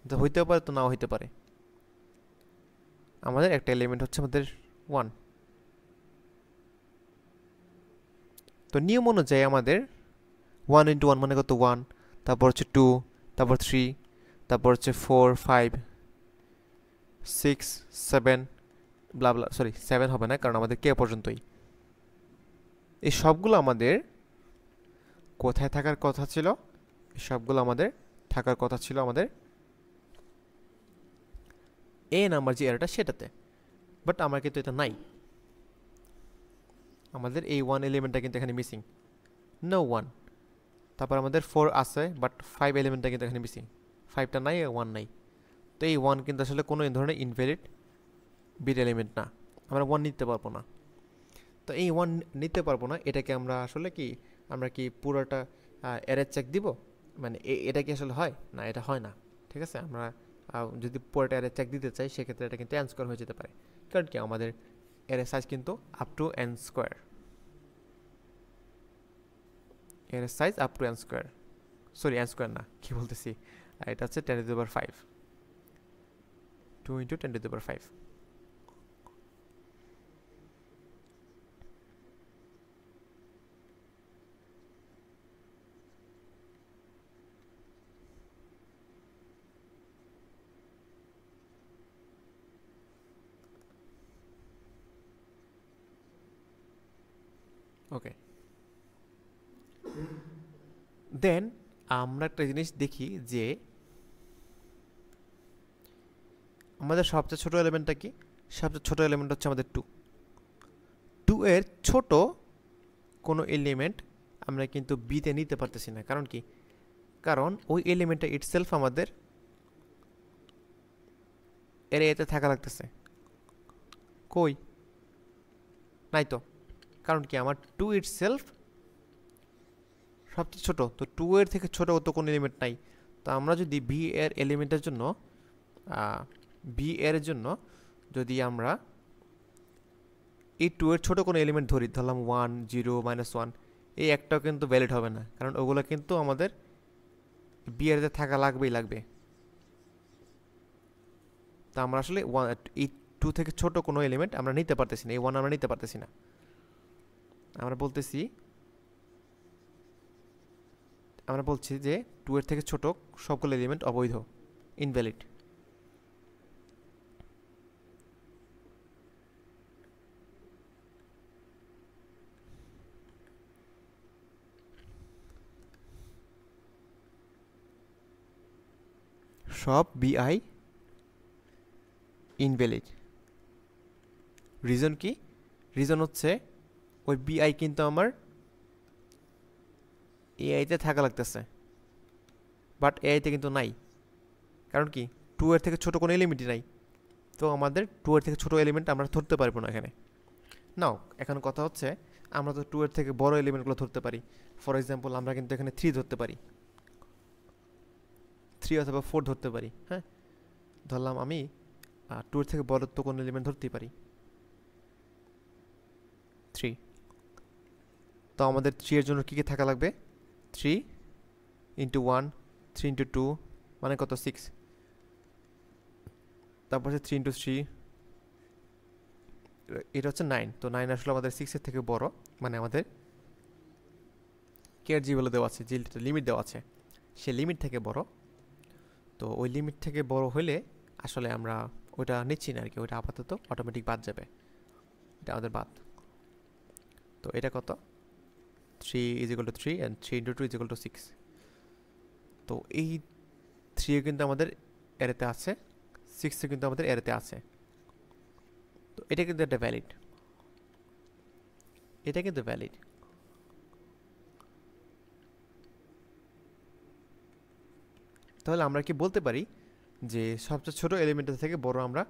Speaker 1: তো হইতেও পারে তো নাও হইতে পারে। আমাদের একটা এলিমেন্ট হচ্ছে আমাদের 1, তো নিয়ম অনুযায়ী আমাদের 1 ইন্টু 1 মানে কত 1, তারপর হচ্ছে 2, তারপর 3, তারপর হচ্ছে 4, 5, 6, 7, ব্লা ব্লা, সরি 7 হবে না কারণ আমাদের কে পর্যন্তই। এই সবগুলো আমাদের কোথায় থাকার কথা ছিল? এই সবগুলো আমাদের থাকার কথা ছিল আমাদের এ নাম্বার যে এরটা সেটাতে, বাট আমার কিন্তু এটা নাই। আমাদের এই 1 এলিমেন্টটা কিন্তু এখানে মিসিং, নো 1। তারপর আমাদের 4 আছে, বাট 5 এলিমেন্টটা কিন্তু এখানে মিসিং, 5টা নাই, 1 নাই। তো এই 1 কিন্তু আসলে কোনো ধরনের ইনভ্যালিড বিট এলিমেন্ট না, আমরা 1 নিতে পারবো না। তো এই 1 নিতে পারবো না, এটাকে আমরা আসলে কি, আমরা কি পুরোটা এরর চেক দিব? মানে এটা কি আসলে হয় না? এটা হয় না। ঠিক আছে, আমরা যদি পুরোটা এরর চেক দিতে চাই সেক্ষেত্রে এটা কিন্তু n স্কোয়ার হয়ে যেতে পারে, কারণ কি আমাদের এরর সাইজ কিন্তু up to n square, error size up to n square, sorry n square না, কি বলতেছি, এটা হচ্ছে 10 to the power 5, 2 into 10 to the power 5। Okay, then আমরা একটা জিনিস দেখি যে আমাদের সবচেয়ে ছোট এলিমেন্টটা কি? সবচেয়ে ছোট এলিমেন্ট হচ্ছে আমাদের 2। 2 এর ছোট কোনো এলিমেন্ট আমরা কিন্তু বিতে নিতে পারতেছি না, কারণ কি? কারণ ওই এলিমেন্টটা ইটসেলফ আমাদের এর এতে থাকা লাগতেছে, কই নাই তো। কারণ কি, আমার 2 ইটসেলফ সবচেয়ে ছোট, তো 2 এর থেকে ছোট তো কোনো এলিমেন্ট নাই। তো আমরা যদি বি এর এলিমেন্টের জন্য বি এর জন্য যদি আমরা এই 2 এর ছোট কোনো এলিমেন্ট ধরি, ধরলাম 1, 0, -1, এই একটাও কিন্তু ভ্যালিড হবে না, কারণ ওগুলো কিন্তু আমাদের বি এর থাকা লাগবেই লাগবে। তা আমরা আসলে এই 2 থেকে ছোট কোনো এলিমেন্ট আমরা নিতে পারতেছি না, এই 1 আমরা নিতে পারতেছি না। আমরা বলছি যে 2 এর থেকে ছোট সবগুলো এলিমেন্ট অবৈধ, ইনভ্যালিড। সব বিআই ইনভ্যালিড। রিজন কি? রিজন হচ্ছে ওই বিআই কিন্তু আমার এআইতে থাকা লাগতেছে, বাট এআইতে কিন্তু নাই, কারণ কি 2 এর থেকে ছোট কোনো এলিমেন্টই নাই। তো আমাদের 2 এর থেকে ছোট এলিমেন্ট আমরা ধরতে পারবো না এখানে। নাও এখন কথা হচ্ছে, আমরা তো 2 এর থেকে বড় এলিমেন্টগুলো ধরতে পারি। ফর এক্সাম্পল আমরা কিন্তু এখানে 3 ধরতে পারি, 3 অথবা 4 ধরতে পারি। হ্যাঁ, ধরলাম আমি 2 এর থেকে বড় তো কোনো এলিমেন্ট ধরতেই পারি, 3। তো আমাদের 3 এর জন্য কী কী থাকা লাগবে? 3 ইন্টু 1, 3 ইন্টু 2 মানে কত 6, তারপর হচ্ছে 3 ইন্টু 3, এটা হচ্ছে 9। তো 9 আসলে আমাদের 6 এর থেকে বড়, মানে আমাদের কে জি ভ্যালু দেওয়া আছে, যে লিমিট দেওয়া আছে সে লিমিট থেকে বড়। তো ওই লিমিট থেকে বড় হলে আসলে আমরা ওইটা নিচ্ছি না আর কি, ওইটা আপাতত অটোমেটিক বাদ যাবে, এটা আমাদের বাদ। তো এটা কত? 3 is equal two 3 and 3 into 2 is equal two 6। তো এই 3 কিন্তু আমাদের অ্যারেতে আছে, 6 কিন্তু আমাদের অ্যারেতে আছে। তো এটা কিন্তু একটা ভ্যালিড, এটা কিন্তু ভ্যালিড। তাহলে আমরা কি বলতে পারি যে সবচেয়ে ছোট এলিমেন্টের থেকে বড় আমরা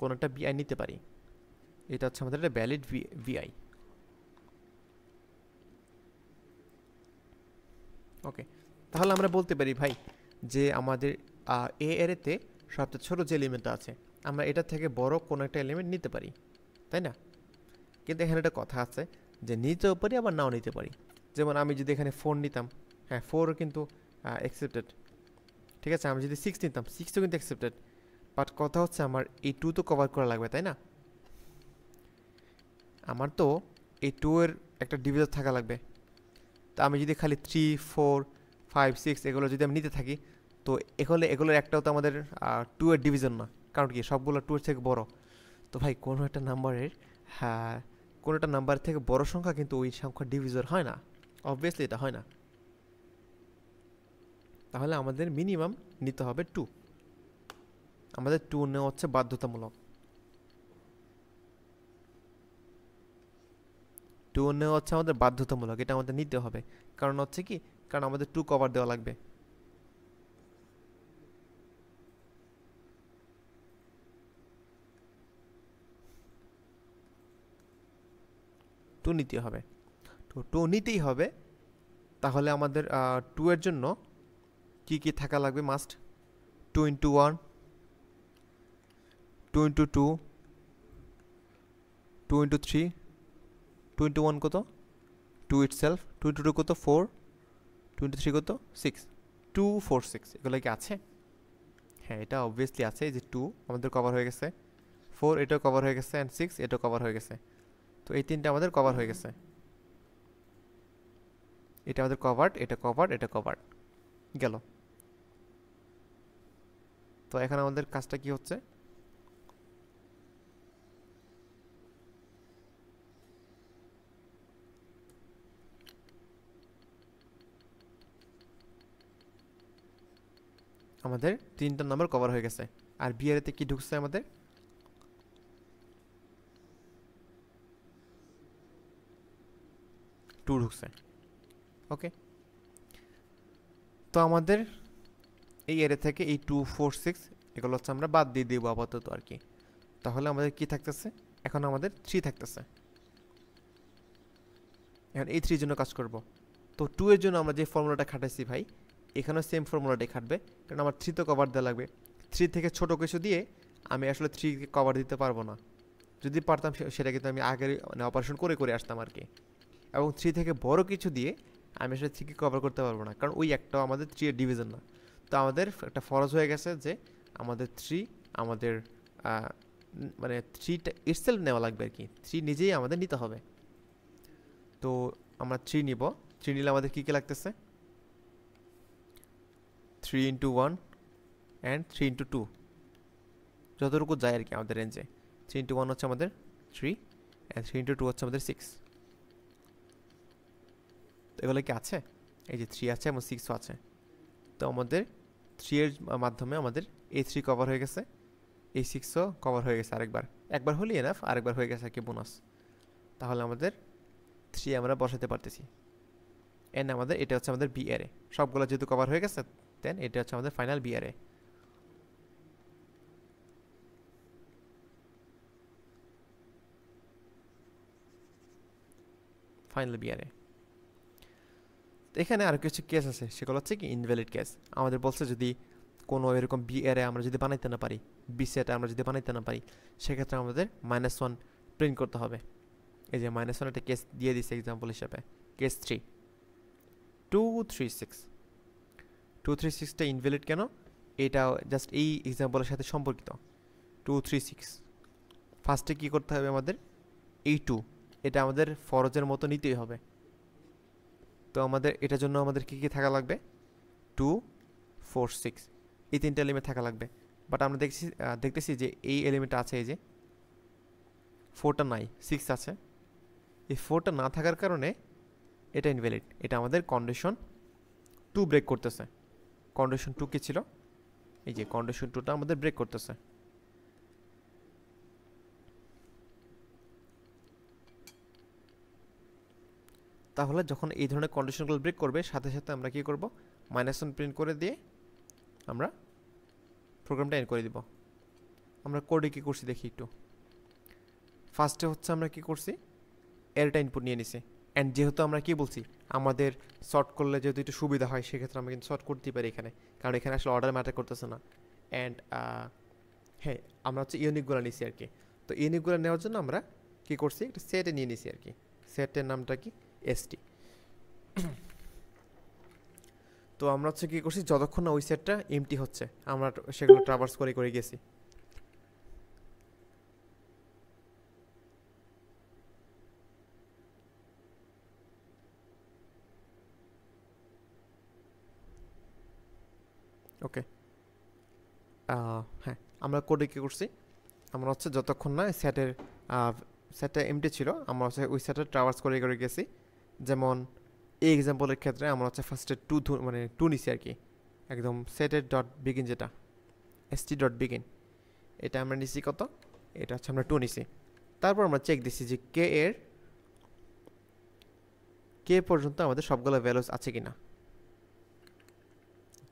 Speaker 1: কোন একটা বিআই নিতে পারি? এটা হচ্ছে আমাদের একটা ভ্যালিড ভিআই। ওকে, তাহলে আমরা বলতে পারি ভাই যে আমাদের এ এরেতে সবচেয়ে ছোট যে এলিমেন্টটা আছে আমরা এটা থেকে বড় কোনো একটা এলিমেন্ট নিতে পারি, তাই না? কিন্তু এখানে একটা কথা আছে যে নিতেও পারি আবার নাও নিতে পারি। যেমন আমি যদি এখানে 4 নিতাম, হ্যাঁ 4 কিন্তু অ্যাকসেপ্টেড, ঠিক আছে। আমি যদি 6 নিতাম, 6ও কিন্তু অ্যাকসেপ্টেড। বাট কথা হচ্ছে আমার এই 2 তো কভার করা লাগবে, তাই না? আমার তো এই 2 এর একটা ডিভিজর থাকা লাগবে। তো আমি যদি খালি 3, 4, 5, 6 এগুলো যদি আমি নিতে থাকি, তো এগুলোর একটাও তো আমাদের 2 এর ডিভিজন না, কারণ কি সবগুলো 2 এর থেকে বড়। তো ভাই কোনো একটা নাম্বারের, হ্যাঁ কোনো একটা নাম্বার থেকে বড় সংখ্যা কিন্তু ওই সংখ্যার ডিভিজর হয় না, অবভিয়াসলি এটা হয় না। তাহলে আমাদের মিনিমাম নিতে হবে 2, আমাদের 2 নেওয়া হচ্ছে বাধ্যতামূলক। 2 নেওয়া হচ্ছে আমাদের বাধ্যতামূলক, এটা আমাদের নিতে হবে। কারণ হচ্ছে কি, কারণ আমাদের 2 কভার দেওয়া লাগবে। 2 নিতে হবে, তো 2 নিতেই হবে। তাহলে আমাদের 2 এর জন্য কি কি থাকা লাগবে? Must 2 into 1, 2 into 2, 2 into 3, 2 into 1 কত? 2 ইটসেলফ, 2 ইন্টু 2 কত? 4, 2 ইন্টু 3 কত? 6, 2, 4, 6 এগুলো কি আছে? হ্যাঁ এটা অবভিয়াসলি আছে, এই যে 2 আমাদের কভার হয়ে গেছে, 4 এটাও কভার হয়ে গেছে, অ্যান্ড 6 এটাও কভার হয়ে গেছে। তো এই তিনটা আমাদের কভার হয়ে গেছে, এটা আমাদের কভার্ড, এটা কভার্ড, এটা কভার্ড গেল। তো এখন আমাদের কাজটা কি হচ্ছে? আমাদের 3টা নাম্বার কভার হয়ে গেছে, আর বিআরএতে কি ঢুকছে? আমাদের 2 ঢুকছে। ওকে, তো আমাদের এই এরে থেকে এই 2, 4, 6 এগুলো হচ্ছে আমরা বাদ দিয়ে দিব আপাতত আর কি। তাহলে আমাদের কি থাকতেছে? এখন আমাদের 3 থাকতেছে। এখন এই 3 জন্য কাজ করব। তো 2 এর জন্য আমরা যে ফর্মুলাটা খাটাইছি ভাই, এখানেও সেম ফর্মুলাটাই খাটবে, কারণ আমার 3 তো কভার দেওয়া লাগবে। 3 থেকে ছোট কিছু দিয়ে আমি আসলে 3 কে কভার দিতে পারবো না। যদি পারতাম সেটা কিন্তু আমি আগে মানে অপারেশন করে করে আসতাম আর কি। এবং 3 থেকে বড় কিছু দিয়ে আমি আসলে 3 কে কভার করতে পারবো না, কারণ ওই একটাও আমাদের 3 এর ডিভিজন না। তো আমাদের একটা ফরজ হয়ে গেছে যে আমাদের 3 আমাদের মানে 3টা ইটসেলফ নেওয়া লাগবে আর কি, 3 নিজেই আমাদের নিতে হবে। তো আমরা 3 নিব। 3 নিলে আমাদের কী কী লাগতেছে? 3 ইন্টু 1 অ্যান্ড 3 ইন্টু 2, যতটুকু যায় আর কি আমাদের রেঞ্জে। 3 ইন্টু 1 হচ্ছে আমাদের 3, অ্যান্ড 3 ইন্টু 2 হচ্ছে আমাদের 6। তো এগুলো কি আছে? এই যে 3 আছে এবং 6ও আছে। তো আমাদের 3 এর মাধ্যমে আমাদের এই 3 কভার হয়ে গেছে, এই 6ও কভার হয়ে গেছে আরেকবার, একবার হলে এনাফ, আরেকবার হয়ে গেছে আর কি বোনাস। তাহলে আমাদের 3 আমরা বসাতে পারতেছি। এন আমাদের এটা হচ্ছে আমাদের বি এরে, সবগুলো যেহেতু কভার হয়ে গেছে, দেন এটা হচ্ছে আমাদের ফাইনাল বি এরে। ফাইনাল বি এরে এখানে আর কিছু কেস আছে, সেগুলো হচ্ছে কি ইনভ্যালিড কেস। আমাদের বলছে যদি কোনো এরকম বি এরে আমরা যদি বানাইতে না পারি, বি সেট আমরা যদি বানাইতে না পারি, সেক্ষেত্রে আমাদের -1 প্রিন্ট করতে হবে। এই যে -1 একটা কেস দিয়ে দিচ্ছে এক্সাম্পল হিসেবে, কেস 3, 2, 3, 6। 2, 3, 6টা ইনভ্যালিড কেন? এটা জাস্ট এই এক্সাম্পলের সাথে সম্পর্কিত। 2, 3, 6 ফার্স্টে কী করতে হবে আমাদের? এই 2 এটা আমাদের ফরজের মতো নিতেই হবে। তো আমাদের এটার জন্য আমাদের কী কী থাকা লাগবে? 2, 4, 6 এই 3টা এলিমেন্ট থাকা লাগবে। বাট আমরা দেখতেছি যে এই এলিমেন্টটা আছে, এই যে 4টা নাই, 6 আছে। এই 4টা না থাকার কারণে এটা ইনভ্যালিড, এটা আমাদের কন্ডিশন 2 ব্রেক করতেছে। কন্ডিশন 2 কি ছিল? এই যে কন্ডিশন টুটা আমাদের ব্রেক করতেছে। তাহলে যখন এই ধরনের কন্ডিশনগুলো ব্রেক করবে সাথে সাথে আমরা কি করব, -1 প্রিন্ট করে দিয়ে আমরা প্রোগ্রামটা এন্ড করে দিব। আমরা কোডে কি করছি দেখি একটু। ফার্স্টে হচ্ছে আমরা কি করছি, এরটা ইনপুট নিয়ে নিছি। অ্যান্ড যেহেতু আমরা কি বলছি, আমাদের সর্ট করলে যেহেতু একটু সুবিধা হয়, সেক্ষেত্রে আমরা কিন্তু সর্ট করতেই পারি এখানে, কারণ এখানে আসলে অর্ডার ম্যাটার করতেছে না। অ্যান্ড হ্যাঁ, আমরা হচ্ছে ইউনিকগুলো নিছি আর কি। তো ইউনিকগুলো নেওয়ার জন্য আমরা কি করছি, একটা সেটে নিয়ে নিছি আর কি। সেটের নামটা কি, এসটি। তো আমরা হচ্ছে কি করছি, যতক্ষণ না ওই সেটটা এমটি হচ্ছে আমরা সেগুলো ট্রাভার্স করে করে গেছি। ওকে, হ্যাঁ, আমরা কোডে কী করছি, আমরা হচ্ছে যতক্ষণ না সেটটা এমটি ছিল আমরা হচ্ছে ওই সেটটা ট্রাভার্স করে করে গেছি। যেমন এই এক্সাম্পলের ক্ষেত্রে আমরা হচ্ছে ফার্স্টে মানে টু নিছি আর কি, একদম সেটের ডট বিগিন যেটা এসটি ডট বিগিন, এটা আমরা নিছি কত, এটা হচ্ছে আমরা টু নিছি। তারপর আমরা চেক দিছি যে কে পর্যন্ত আমাদের সবগুলো ভ্যালুস আছে কিনা।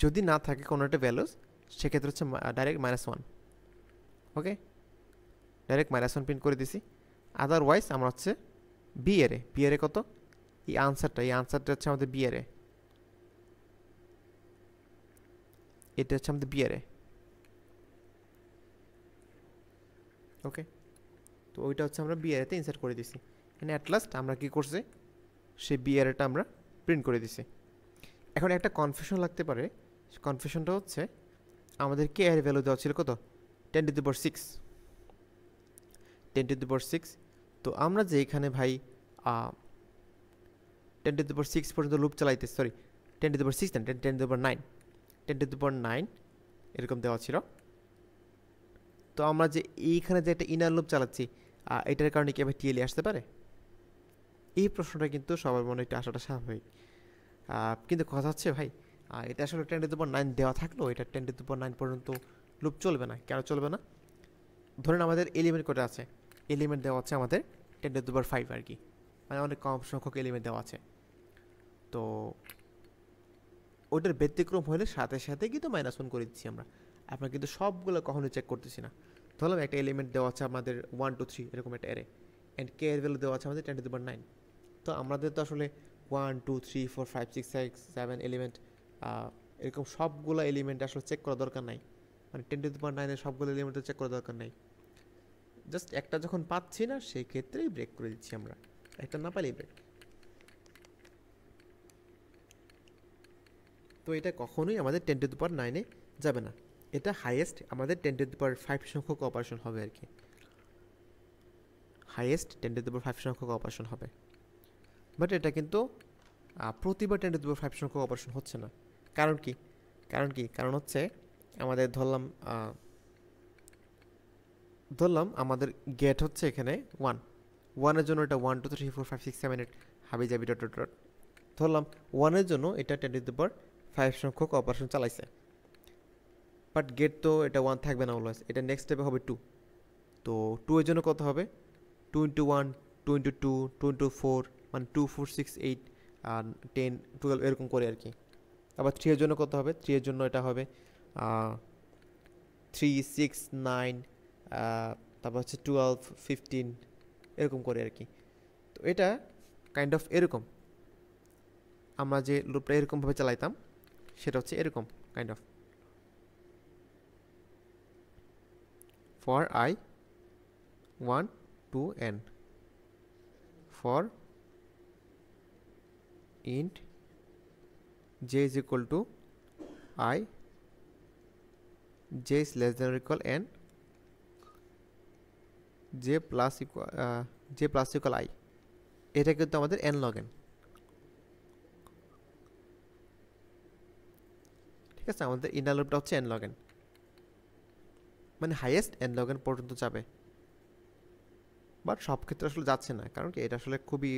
Speaker 1: যদি না থাকে কোনো একটা ভ্যালুস, সেক্ষেত্রে হচ্ছে ডাইরেক্ট -1। ওকে, ডাইরেক্ট -1 প্রিন্ট করে দিছি। আদারওয়াইজ আমরা হচ্ছে বি এরে কত, এই আনসারটা হচ্ছে আমাদের বি এরে, এটা হচ্ছে আমাদের বি এরে। ওকে, তো ওইটা হচ্ছে আমরা বি এরেতে ইনসার্ট করে দিছি। মানে অ্যাট লাস্ট আমরা কি করছি, সেই বি এরেটা আমরা প্রিন্ট করে দিছি। এখন একটা কনফিউশন লাগতে পারে, কনফিউশনটা হচ্ছে আমাদের কে এর ভ্যালু দেওয়া ছিল কত, 10⁶। 10⁶। তো আমরা যে এখানে ভাই 10⁶ পর্যন্ত লুপ চালাইতে, সরি 10⁶ না, 10⁹ 10⁹ এরকম দেওয়া ছিল। তো আমরা যে এইখানে যে একটা ইনার লুপ চালাচ্ছি, এটার কারণে কি আবার টিএলই আসতে পারে? এই প্রশ্নটা কিন্তু সবার মনে একটু আসাটা স্বাভাবিক। কিন্তু কথা হচ্ছে ভাই, এটা আসলে 10⁹ দেওয়া থাকলেও এটা 10⁹ পর্যন্ত লুপ চলবে না। কেন চলবে না? ধরেন আমাদের এলিমেন্ট করে আছে, এলিমেন্ট দেওয়া আছে আমাদের 10⁵ আর কি, মানে অনেক কম সংখ্যক এলিমেন্ট দেওয়া আছে। তো ওইটার ব্যতিক্রম হলে সাথে সাথে কিন্তু -1 করে দিচ্ছি আমরা। আপনার কিন্তু সবগুলো কখনোই চেক করতেছি না। ধরলাম একটা এলিমেন্ট দেওয়া আছে আমাদের 1 2 3 এরকম একটা অ্যারে, অ্যান্ড কে এর ভ্যালু দেওয়া আছে আমাদের 10⁹ তো আমাদের তো আসলে 1 2 3 4 5 6 7 এলিমেন্ট, এরকম সবগুলো এলিমেন্ট আসলে চেক করা দরকার নাই। মানে 10⁹ সবগুলো এলিমেন্ট চেক করা দরকার নাই। জাস্ট একটা যখন পাচ্ছি না সেই ক্ষেত্রেই ব্রেক করে দিচ্ছি আমরা, একটা না পাইলেই ব্রেক। তো এটা কখনোই আমাদের 10⁹ যাবে না। এটা হাইয়েস্ট আমাদের 10⁵ সংখ্যক অপারেশন হবে আর কি, হাইয়েস্ট 10⁵ সংখ্যক অপারেশন হবে। বাট এটা কিন্তু প্রতিবার 10⁵ সংখ্যক অপারেশন হচ্ছে না। কারণ কি, কারণ হচ্ছে আমাদের ধরলাম আমাদের গেট হচ্ছে এখানে 1 এর জন্য এটা 1 2 3 4 5 6 7 8 হাবি জাবি ডট ডট ডট। ধরলাম 1 এর জন্য এটা 10⁵ সংখ্যক অপারেশন চালাইছে, বাট গেট তো এটা 1 থাকবে না অলওয়েজ, এটা নেক্সট স্টেপে হবে 2। তো 2 এর জন্য কত হবে, 2 × 1 2 × 2 2 × 4, মানে 2 4 6 8 10 12 এরকম করে আর কি। আবার 3 এর জন্য কত হবে, 3 এর জন্য এটা হবে 3 6 9, তারপর হচ্ছে 12 15 এরকম করে আর কি। তো এটা কাইন্ড অফ এরকম, আমরা যে লুপটা এরকমভাবে চালাইতাম সেটা হচ্ছে এরকম kind of, for I 1 to n, for int j is equal to I, j is less than or equal n, j plus equal I, এটা কিন্তু আমাদের n log n। ঠিক আছে, আমাদের ইনার লুপটা হচ্ছে n log n, মানে highest n log n পর্যন্ত যাবে। বাট সব ক্ষেত্রে আসলে যাচ্ছে না, কারণ কি এটা আসলে খুবই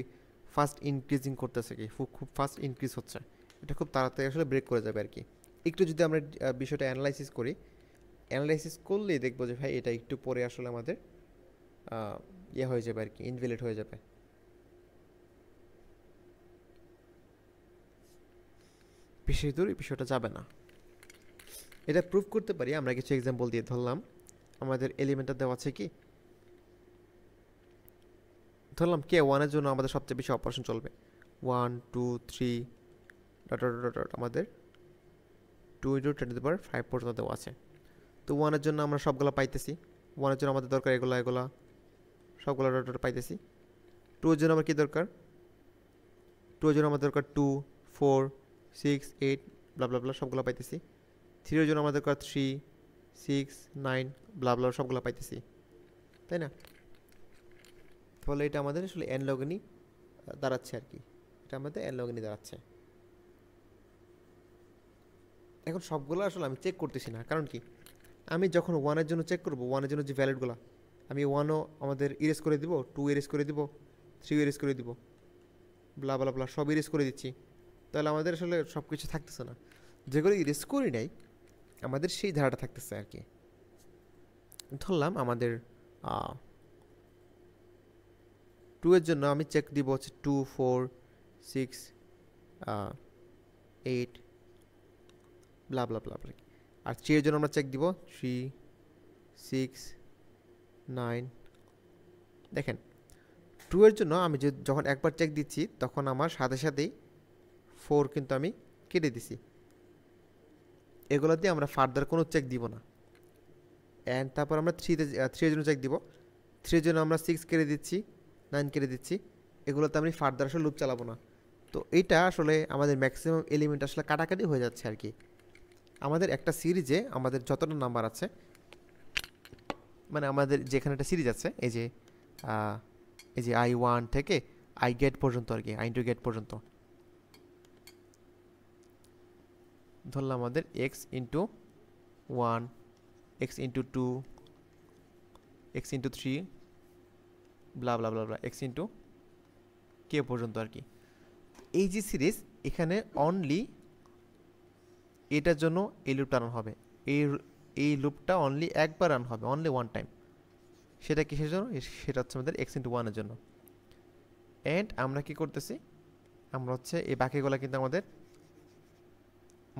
Speaker 1: ফাস্ট ইনক্রিজিং করতেছে, কি খুব ফাস্ট ইনক্রিজ হচ্ছে, এটা খুব তাড়াতাড়ি আসলে ব্রেক করে যাবে আর কি। একটু যদি আমরা বিষয়টা অ্যানালাইসিস করলেই দেখবো যে ভাই এটা একটু পরে আসলে আমাদের ইয়ে হয়ে যাবে আর কি, ইনভ্যালিড হয়ে যাবে। বেশি দূর এই বিষয়টা যাবে না। এটা প্রুভ করতে পারি আমরা কিছু এক্সাম্পল দিয়ে। ধরলাম আমাদের এলিমেন্টটা দেওয়া আছে কি, ধরলাম কে ওয়ানের জন্য আমাদের সবচেয়ে বেশি অপারেশন চলবে, 1 2 3 ডট ডট ডট ডট আমাদের 2 × 10⁵ পর্যন্ত দেওয়া আছে। তো ওয়ানের জন্য আমরা সবগুলো পাইতেছি, ওয়ানের জন্য আমাদের দরকার এগুলা এগুলা সবগুলো ডট ডট পাইতেছি। 2 এর জন্য আমার কি দরকার, 2 এর জন্য আমাদের দরকার 2 4 6 8 ব্লা ব্লা ব্লা সবগুলো পাইতেছি। 3 এর জন্য আমাদের দরকার 3 6 9 ব্লা ব্লা সবগুলো পাইতেছি, তাই না? ফলে এটা আমাদের আসলে এন লগনই দাঁড়াচ্ছে আর কি, এটা আমাদের এন লগনই দাঁড়াচ্ছে। এখন সবগুলো আসলে আমি চেক করতেছি না, কারণ কি আমি যখন ওয়ানের জন্য চেক করবো, ওয়ানের জন্য যে ভ্যালিডগুলো আমি ওয়ানও আমাদের ইরেজ করে দিব, 2 ইরেজ করে দিব, 3 ইরেজ করে দিব, ব্লা ব্লা ব্লা সব ইরেজ করে দিচ্ছি, তাহলে আমাদের আসলে সব কিছু থাকতেছে না। যেগুলো ইরেজ করি নাই আমাদের সেই ধারাটা থাকতেছে আর কি। ধরলাম আমাদের 2 এর জন্য আমি চেক দিব হচ্ছে 2 4 6 8 ব্লা ব্লা ব্লা ব্লা। আর 3 এর জন্য আমরা চেক দিব 3 6 9। দেখেন 2 এর জন্য আমি যখন একবার চেক দিচ্ছি তখন আমার সাথে সাথেই 4 কিন্তু আমি কেটে দিছি, এগুলো দিয়ে আমরা ফার্দার কোনো চেক দিব না। অ্যান্ড তারপর আমরা 3 এর জন্য চেক দিব, 3 এর জন্য আমরা 6 কেটে দিচ্ছি, 9 কেটে দিচ্ছি, এগুলোতে আমি ফার্দার আসলে লুপ চালাবো না। তো এইটা আসলে আমাদের ম্যাক্সিমাম এলিমেন্ট আসলে কাটাকাটি হয়ে যাচ্ছে আর কি। আমাদের একটা সিরিজে আমাদের যতটা নাম্বার আছে, মানে আমাদের যেখানে একটা সিরিজ আছে এই যে I1 থেকে আই গেট পর্যন্ত আর কি, আই ইন্টু গেট পর্যন্ত, ধরলাম আমাদের x into 1 x into 2 x into 3 ব্লা ব্লা ব্লা ব্লা এক্স ইন্টু কে পর্যন্ত আর কি। এই যে সিরিজ এখানে অনলি এটার জন্য এই লুপটা রান হবে, এই লুপটা অনলি একবার রান হবে, অনলি ওয়ান টাইম। সেটা কিসের জন্য, সেটা হচ্ছে আমাদের এক্স ইন্টু 1 এর জন্য। অ্যান্ড আমরা কি করতেছি, আমরা হচ্ছে এই বাকিগুলো কিন্তু আমাদের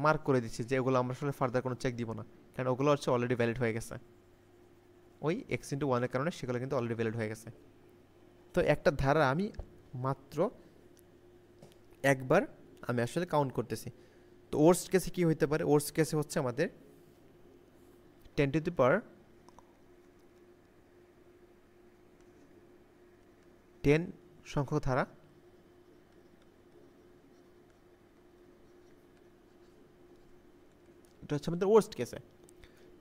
Speaker 1: মার্ক করে দিচ্ছি যে ওগুলো আমরা আসলে ফার্দার কোনো চেক দিব না, কারণ ওগুলো হচ্ছে অলরেডি ভ্যালিড হয়ে গেছে, ওই এক্স ইন্টু 1 এর কারণে সেগুলো কিন্তু অলরেডি ভ্যালিড হয়ে গেছে। তো একটা ধারা আমি মাত্র একবার আমি আসলে কাউন্ট করতেছি। তো ওর্স্ট কেসে কী হইতে পারে, ওর্স্ট কেসে হচ্ছে আমাদের 10 সংখ্যক ধারা, এটা হচ্ছে আমাদের ওর্স্ট কেসে।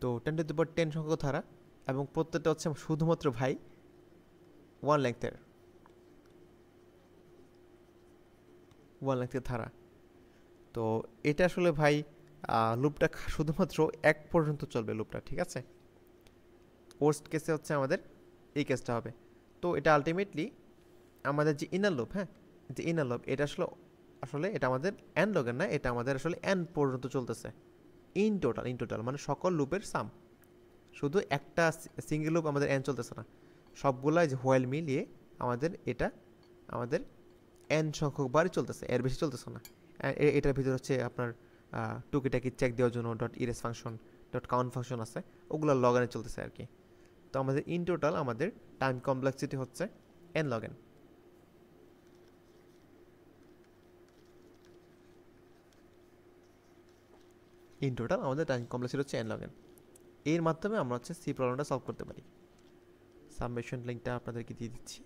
Speaker 1: তো 10 সংখ্যক ধারা এবং প্রত্যেকটা হচ্ছে শুধুমাত্র ভাই 1 লেংথের ধারা। তো এটা আসলে ভাই লুপটা শুধুমাত্র 1 পর্যন্ত চলবে লুপটা, ঠিক আছে? ওর্স্ট কেসে হচ্ছে আমাদের এই কেসটা হবে। তো এটা আলটিমেটলি আমাদের যে ইনার লুপ, হ্যাঁ যে ইনার লুপ, এটা আসলে এটা আমাদের এন লগের না, এটা আমাদের আসলে এন পর্যন্ত চলতেছে ইন টোটাল মানে সকল লুপের সাম। শুধু একটা সিঙ্গেল লুপ আমাদের এন চলতেছে না, সবগুলাই যে হোয়াইল মিলিয়ে আমাদের এটা আমাদের এন সংখ্যক বারই চলতেছে, এর বেশি চলতেছে না। এটার ভিতরে হচ্ছে আপনার টুকিটাকি চেক দেওয়ার জন্য dot erase function, dot count function আছে, ওগুলো লগেনে চলতেছে আর কি। তো আমাদের ইন টোটাল আমাদের টাইম কমপ্লেক্সিটি হচ্ছে এন লগেন। ইন টোটাল আমাদের টাইম কমপ্লেক্সিটি হচ্ছে এন লগেন। এর মাধ্যমে আমরা হচ্ছে সি প্রবলেমটা সলভ করতে পারি। সাবমিশন লিঙ্কটা আপনাদেরকে দিয়ে দিচ্ছি।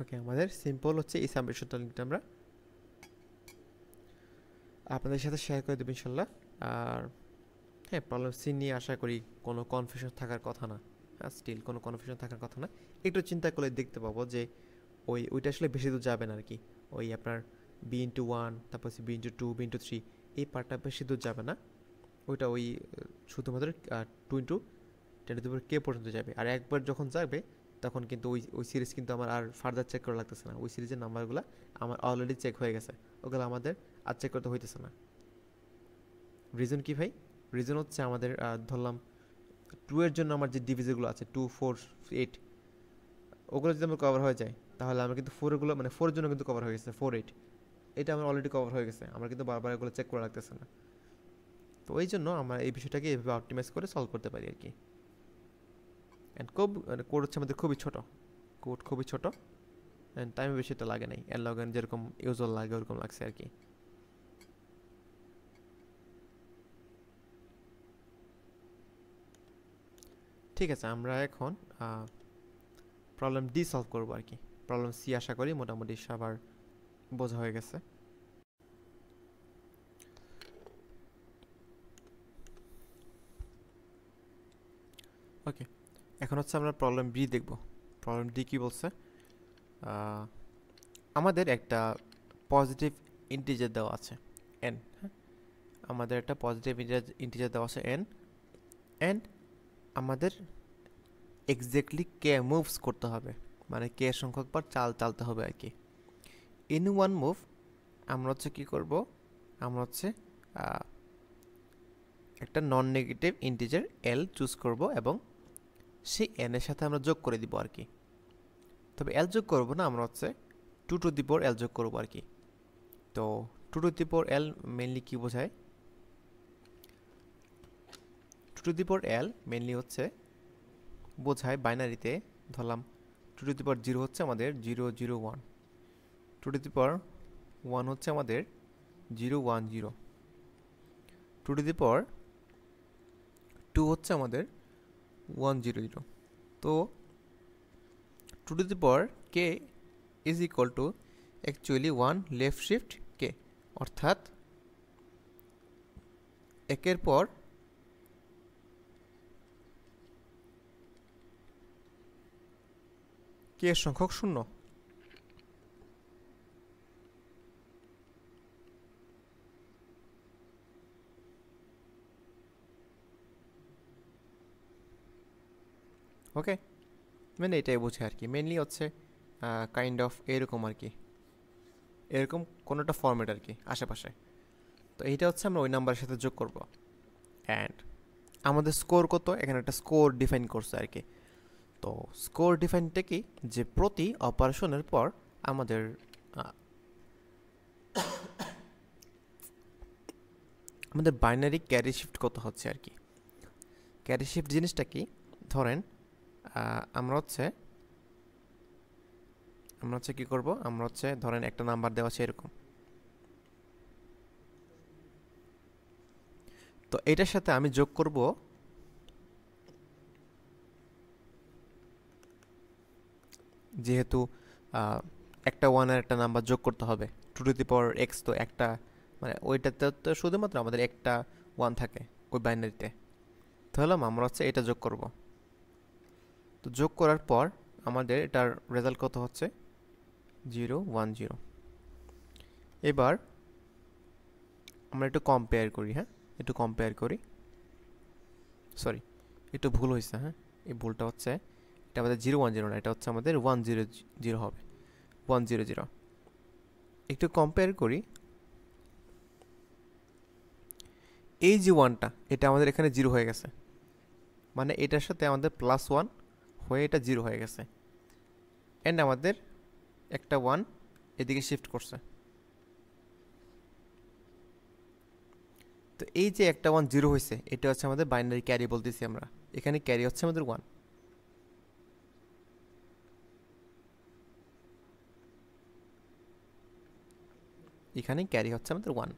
Speaker 1: ওকে, আমাদের সিম্পল হচ্ছে এই সাবমিশনটা লিঙ্কটা আমরা আপনাদের সাথে শেয়ার করে দেবো ইনশাল্লাহ। আর হ্যাঁ, প্রবলেম সি নিয়ে আশা করি কোনো কনফিউশন থাকার কথা না, স্টিল কোনো কনফিউশন থাকার কথা না। একটু চিন্তা করলে দেখতে পাবো যে ওইটা আসলে বেশি দূর যাবে না আর কি। ওই আপনার বি ইন্টু 1, তারপর হচ্ছে বি ইন্টু 2, বি ইন্টু 3, এই পার্টটা বেশি দূর যাবে না, ওইটা ওই শুধুমাত্র 2 × 10⁻k পর্যন্ত যাবে। আর একবার যখন যাবে তখন কিন্তু ওই ওই সিরিজ কিন্তু আমার আর ফার্দার চেক করা লাগতেছে না, ওই সিরিজের নাম্বারগুলো আমার অলরেডি চেক হয়ে গেছে, ওগুলো আমাদের আর চেক করতে হইতেছে না। রিজন কি ভাই? রিজন হচ্ছে আমাদের ধরলাম 2 এর জন্য আমার যে ডিভিজনগুলো আছে 2, 4, 8, ওগুলো যদি আমার কভার হয়ে যায় তাহলে আমার কিন্তু 4 মানে 4 এর জন্য কিন্তু কভার হয়ে গেছে, 4, 8, এটা আমার অলরেডি কভার হয়ে গেছে, আমার কিন্তু বারবার এগুলো চেক করা লাগতেছে না। তো ওই জন্য আমরা এই বিষয়টাকে এইভাবে অপটিমাইজ করে সলভ করতে পারি আর কি। অ্যান্ড কোড হচ্ছে আমাদের খুবই ছোট, কোড খুবই ছোট, অ্যান্ড টাইমে বেশি তো লাগে নাই, এন লগ এন যেরকম ইউজুয়াল লাগে ওরকম লাগছে আর কি। ঠিক আছে, আমরা এখন প্রবলেম ডি সলভ করবো আর কি। প্রবলেম সি আশা করি মোটামুটি সবার বোঝা হয়ে গেছে। ওকে, এখন হচ্ছে আমরা প্রবলেম বি দেখব। প্রবলেম ডি কি বলছে? আমাদের একটা পজিটিভ ইন্টিজার দেওয়া আছে এন, হ্যাঁ, আমাদের একটা পজিটিভ ইন্টিজার দেওয়া আছে এন, অ্যান্ড আমাদের এক্স্যাক্টলি কে মুভস করতে হবে, মানে কে সংখ্যক বার চালতে হবে আর কি। ইন ওয়ান মুভ আমরা হচ্ছে কী করব, আমরা হচ্ছে একটা নন নেগেটিভ ইন্টিজার এল চুজ করব এবং সেই এন এর সাথে আমরা যোগ করে দিব আর কি। তবে এল যোগ করব না, আমরা হচ্ছে 2 এল যোগ করব আর কি। তো 2 এল মেনলি কি বোঝায়? 2 এল মেনলি হচ্ছে বোঝায় বাইনারিতে, ধরলাম 2 হচ্ছে আমাদের 001, 2 হচ্ছে আমাদের 010, 2 হচ্ছে আমাদের 100। তো 2k is equal to actually 1 left shift k, অর্থাৎ একের পর কে সংখ্যক 0। ওকে, মানে এটাই বোঝে আর কি, মেনলি হচ্ছে কাইন্ড অফ এরকম আর কি, এরকম কোনো একটা ফর্মেট আর কি আশেপাশে। তো এইটা হচ্ছে আমরা ওই নাম্বারের সাথে যোগ করব। অ্যান্ড আমাদের স্কোর কত, এখানে একটা স্কোর ডিফাইন করছে আর কি। তো স্কোর ডিফাইনটা কি, যে প্রতি অপারেশনের পর আমাদের আমাদের বাইনারি ক্যারি শিফট কত হচ্ছে আর কি। ক্যারি শিফট জিনিসটা কি, ধরেন আমরা হচ্ছে কি করব, আমরা হচ্ছে ধরেন একটা নাম্বার দেওয়া আছে এরকম, তো এটার সাথে আমি যোগ করব যেহেতু একটা ওয়ান আর একটা নাম্বার যোগ করতে হবে, 2 x তো একটা, মানে ওইটাতে তো শুধুমাত্র আমাদের একটা ওয়ান থাকে ওই বাইনারিতে, তাহলে আমরা হচ্ছে এটা যোগ করব। তো যোগ করার পর আমাদের এটার রেজাল্ট কত হচ্ছে 010। এবার আমরা একটু কম্পেয়ার করি, হ্যাঁ একটু কম্পেয়ার করি, সরি একটু ভুল হয়েছে, হ্যাঁ এই ভুলটা হচ্ছে, এটা আমাদের 010 না, এটা হচ্ছে আমাদের 100 হবে, 100। একটু কম্পেয়ার করি, এই যে ওয়ানটা এটা আমাদের এখানে 0 হয়ে গেছে, মানে এটার সাথে আমাদের +1 হয়ে এটা 0 হয়ে গেছে, অ্যান্ড আমাদের একটা 1 এদিকে শিফট করছে। তো এই যে একটা 1 0 হয়েছে, এটা হচ্ছে আমাদের বাইনারি ক্যারি বলতেছি আমরা, এখানে ক্যারি হচ্ছে আমাদের 1, এখানে ক্যারি হচ্ছে আমাদের 1।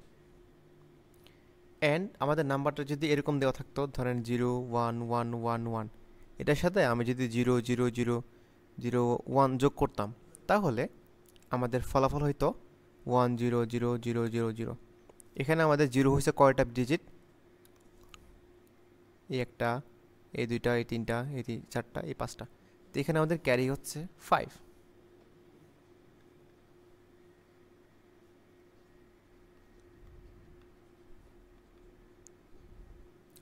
Speaker 1: অ্যান্ড আমাদের নাম্বারটা যদি এরকম দেওয়া থাকতো, ধরেন 0 1 1 1 1, এটার সাথে আমি যদি 0 0 0 0 1 যোগ করতাম, তাহলে আমাদের ফলাফল হইতো 1 0 0 0 0 0। এখানে আমাদের 0 হয়েছে কয়টা ডিজিট, এই একটা, এই দুইটা, এই তিনটা, এই চারটা, এই পাঁচটা, তো এখানে আমাদের ক্যারি হচ্ছে 5।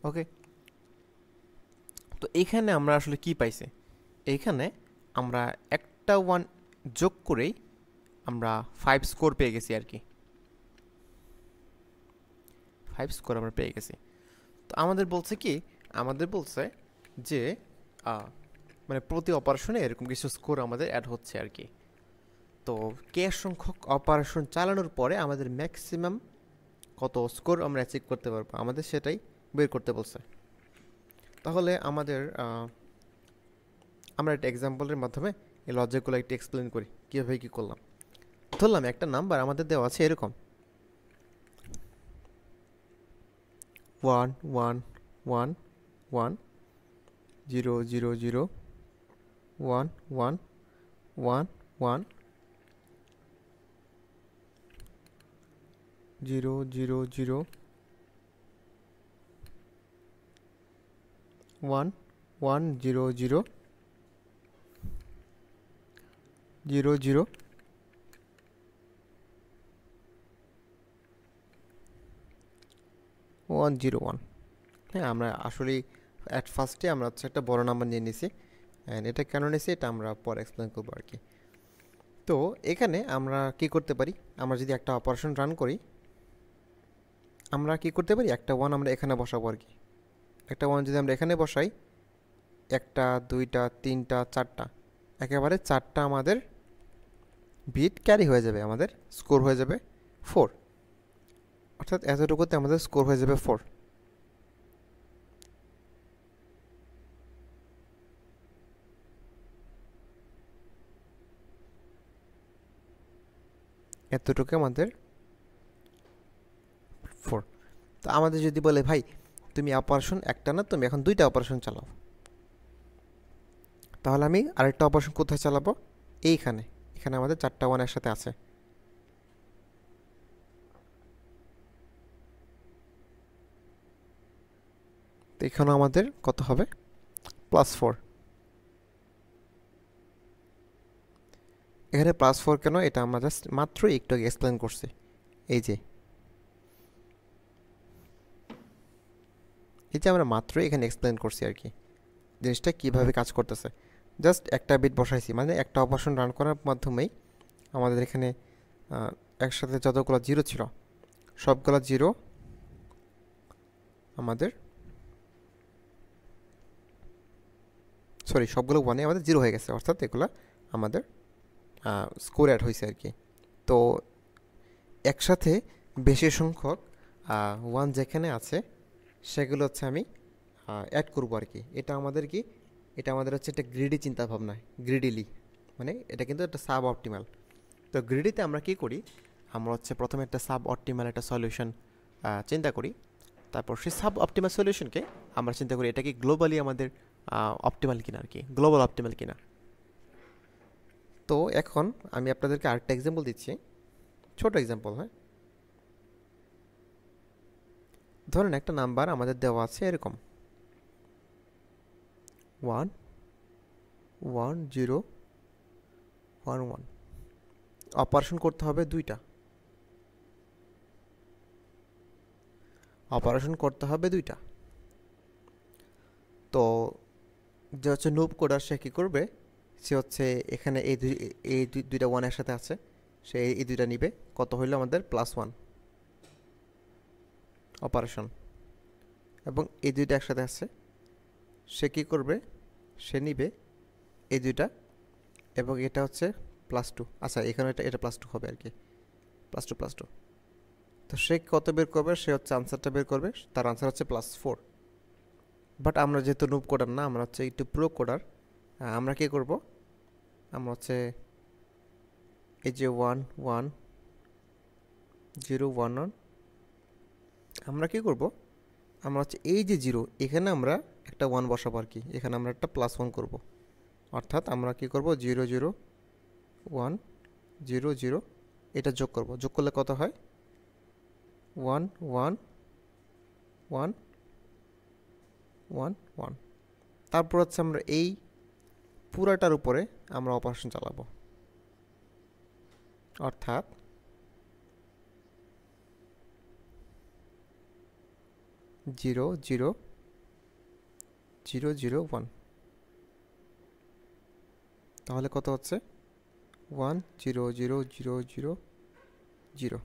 Speaker 1: ওকে, তো এইখানে আমরা আসলে কি পাইছি, এইখানে আমরা একটা 1 যোগ করেই আমরা 5 স্কোর পেয়ে গেছি আর কি, 5 স্কোর আমরা পেয়ে গেছি। তো আমাদের বলছে কি, আমাদের বলছে যে মানে প্রতি অপারেশনে এরকম কিছু স্কোর আমাদের অ্যাড হচ্ছে আর কি। তো কে সংখ্যক অপারেশন চালানোর পরে আমাদের ম্যাক্সিমাম কত স্কোর আমরা অ্যাচিভ করতে পারবো, আমাদের সেটাই বের করতে বলছে। তাহলে আমাদের আমরা একটা এক্সাম্পলের মাধ্যমে এই লজিকগুলো একটু এক্সপ্লেন করি কীভাবে কী করলাম। ধরলাম একটা নাম্বার আমাদের দেওয়া আছে এরকম 1 1 1 1 0 0 0 1 1 1 1 0 0 0 1 1 0 0 0 0 1 0 1। হ্যাঁ, আমরা আসলে অ্যাট ফার্স্টে আমরা হচ্ছে একটা বড় নাম্বার নিয়ে নিছি, অ্যান্ড এটা কেন নিছি এটা আমরা পরে এক্সপ্লেন করবো আর কি। তো এখানে আমরা কি করতে পারি, আমরা যদি একটা অপারেশন রান করি, আমরা কি করতে পারি, একটা 1 আমরা এখানে বসাবো আর কি। একটা 1 যদি আমরা এখানে বসাই, একটা 2টা 3টা 4টা, একেবারে 4টা আমাদের বিট ক্যারি হয়ে যাবে, আমাদের স্কোর হয়ে যাবে 4, অর্থাৎ এতটুকুতে আমাদের স্কোর হয়ে যাবে 4। এতটুকু আমাদের 4। তো আমাদের যদি বলে ভাই তুমি অপারেশন একটা না, তুমি এখন 2টা অপারেশন চালাও, তাহলে আমি আরেকটা অপারেশন কোথায় চালাবো, এইখানে, এখানে আমাদের 4টা 1 একসাথে আছে। তো এখানে আমাদের কত হবে, +4। এখানে +4 কেন, এটা আমরা জাস্ট মাত্র একটু আগে এক্সপ্লেন করছি। এই যে আমরা মাত্রই এখানে এক্সপ্লেন করছি আর কি, জিনিসটা কীভাবে কাজ করতেছে। জাস্ট একটা বিট বসাইছি, মানে একটা অপারেশন রান করার মাধ্যমেই আমাদের এখানে একসাথে যতগুলো জিরো ছিল সবগুলো জিরো আমাদের, সরি সবগুলো 1-এ আমাদের 0 হয়ে গেছে, অর্থাৎ এগুলো আমাদের স্কোর অ্যাড হয়েছে আর কি। তো একসাথে বেশি সংখ্যক 1 যেখানে আছে সেগুলো হচ্ছে আমি অ্যাড করবো আর কি। এটা আমাদের কি, এটা আমাদের হচ্ছে একটা গ্রিডি চিন্তাভাবনা, গ্রিডিলি, মানে এটা কিন্তু একটা সাব অপটিমাল। তো গ্রিডিতে আমরা কি করি, আমরা হচ্ছে প্রথমে একটা সাব অপটিমাল একটা সলিউশন চিন্তা করি, তারপর সেই সাব অপটিমাল সলিউশনকে আমরা চিন্তা করি এটা কি গ্লোবালি আমাদের অপটিমাল কিনা আর কি, গ্লোবাল অপটিমাল কিনা। তো এখন আমি আপনাদেরকে আরেকটা এক্সাম্পল দিচ্ছি, ছোট এক্সাম্পল। হ্যাঁ, ধরেন একটা নাম্বার আমাদের দেওয়া আছে এরকম 1 1 0 1 1, অপারেশন করতে হবে 2টা, অপারেশন করতে হবে 2টা। তো যে হচ্ছে নুব কোডার সে কী করবে, সে হচ্ছে এখানে এই 2টা 1 একসাথে আছে, সে এই 2টা নিবে, কত হইলো আমাদের +1 অপারেশন, এবং এই 2টা একসাথে আছে, সে কী করবে, সে নিবে এই 2টা, এবং এটা হচ্ছে +2, আচ্ছা এখানে এটা +2 হবে আর কি, +2 তো সে কত বের করবে, সে হচ্ছে আনসারটা বের করবে, তার আনসার হচ্ছে +4। বাট আমরা যেহেতু নুব কোডার না, আমরা হচ্ছে একটু প্রো কোডার, আমরা কী করব, আমরা হচ্ছে এই যে 1 1 0 1 1, আমরা কী করব, আমরা হচ্ছে এই যে 0 এখানে আমরা একটা 1 বসাবো আর কি, এখানে আমরা একটা +1 করব, অর্থাৎ আমরা কী করব 0 0 1 0 0, এটা যোগ করব, যোগ করলে কত হয় 1 1 1 1 1। তারপর হচ্ছে আমরা এই পুরাটার উপরে আমরা অপারেশন চালাবো, অর্থাৎ 0 0 0 0 1, তাহলে কত হচ্ছে 1 0 0 0 0 0,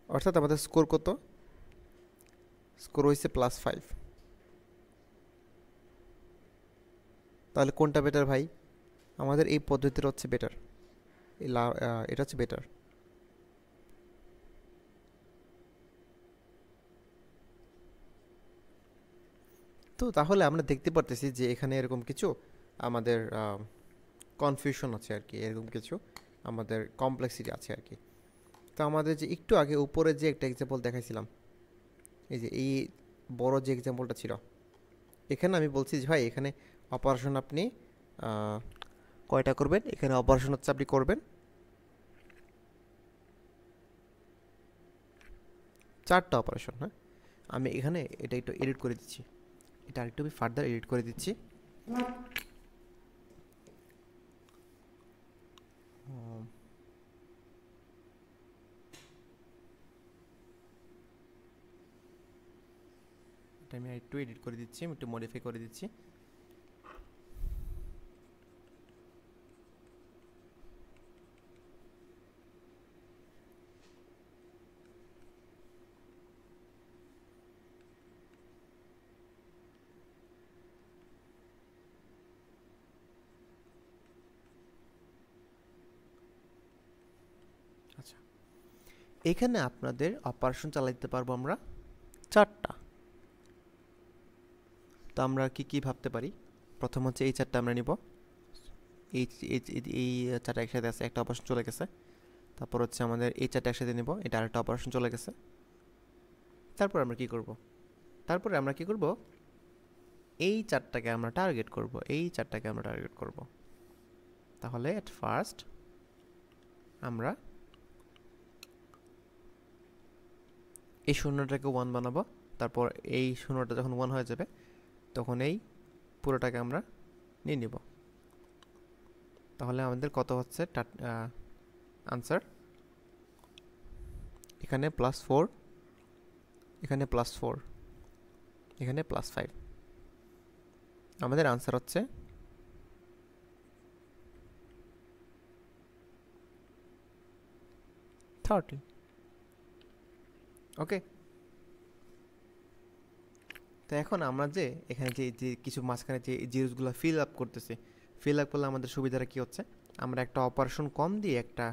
Speaker 1: অর্থাৎ আমাদের স্কোর কত? স্কোর হয়েছে +5। তাহলে কোনটা বেটার ভাই? আমাদের এই পদ্ধতিটা হচ্ছে বেটার, এটা হচ্ছে বেটার। তো তাহলে আমরা দেখতে পারতেছি যে এখানে এরকম কিছু আমাদের কনফিউশন আছে আর কি, এরকম কিছু আমাদের কমপ্লেক্সিটি আছে আর কি। তো আমাদের যে একটু আগে উপরে যে একটা এক্সাম্পল দেখাইছিলাম, এই যে এই বড় যে এক্সাম্পলটা ছিল, এখানে আমি বলছি যে ভাই এখানে অপারেশন আপনি কয়টা করবেন? এখানে অপারেশন হচ্ছে আপনি করবেন 4টা অপারেশন। হ্যাঁ, আমি এখানে এটা একটু এডিট করে দিচ্ছি, এটা আরেকটু আমি ফার্দার এডিট করে দিচ্ছি। এটা আমি একটু এডিট করে দিচ্ছি, আমি একটু মডিফাই করে দিচ্ছি। আচ্ছা, এখানে আপনাদের অপারেশন চালাইতে পারবো আমরা 4টা। তো আমরা কি কি ভাবতে পারি? প্রথম হচ্ছে এই 4টা আমরা নিব, এই এই 4টা একসাথে আছে, একটা অপারেশন চলে গেছে। তারপর হচ্ছে আমাদের এই 4টা একসাথে নিব, এটা আরেকটা অপারেশন চলে গেছে। তারপর আমরা কি করব? তারপরে আমরা কি করব? এই 4টাকে আমরা টার্গেট করব, এই 4টাকে আমরা টার্গেট করব। তাহলে এট ফার্স্ট আমরা এই শূন্যটাকে 1 বানাবো, তারপর এই শূন্যটা যখন 1 হয়ে যাবে তখন এই পুরোটাকে আমরা নিয়ে নিব। তাহলে আমাদের কত হচ্ছে আনসার? এখানে +4, এখানে +4, এখানে +5। আমাদের আনসার হচ্ছে 30। ওকে, তো এখন আমরা যে এখানে যে যে কিছু মাঝখানে যে জিরোসগুলো ফিল আপ করতেছি, ফিল আপ করলে আমাদের সুবিধাটা কী হচ্ছে? আমরা একটা অপারেশন কম দিয়ে একটা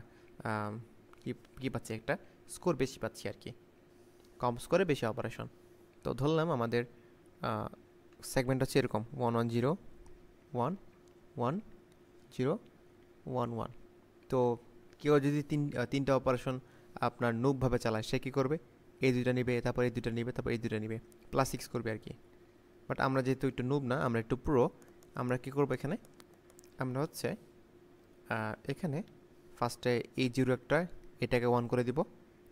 Speaker 1: কী পাচ্ছি? একটা স্কোর বেশি পাচ্ছি আর কি, কম স্কোরে বেশি অপারেশন। তো ধরলাম আমাদের সেগমেন্ট হচ্ছে এরকম 1 1 0 1 1 0 1 1। তো কেউ যদি তিনটা অপারেশন আপনার নুবভাবে চালায়, সে কী করবে? এই দুইটা নিবে, তারপর এই দুইটা নিবে, তারপর এই দুইটা নিবে, +6 করবে আর কি। বাট আমরা যেহেতু একটু নুব না, আমরা একটু প্রো, আমরা কী করবো এখানে? আমরা হচ্ছে এখানে ফার্স্টে এই 0 একটা, এটাকে 1 করে দিব,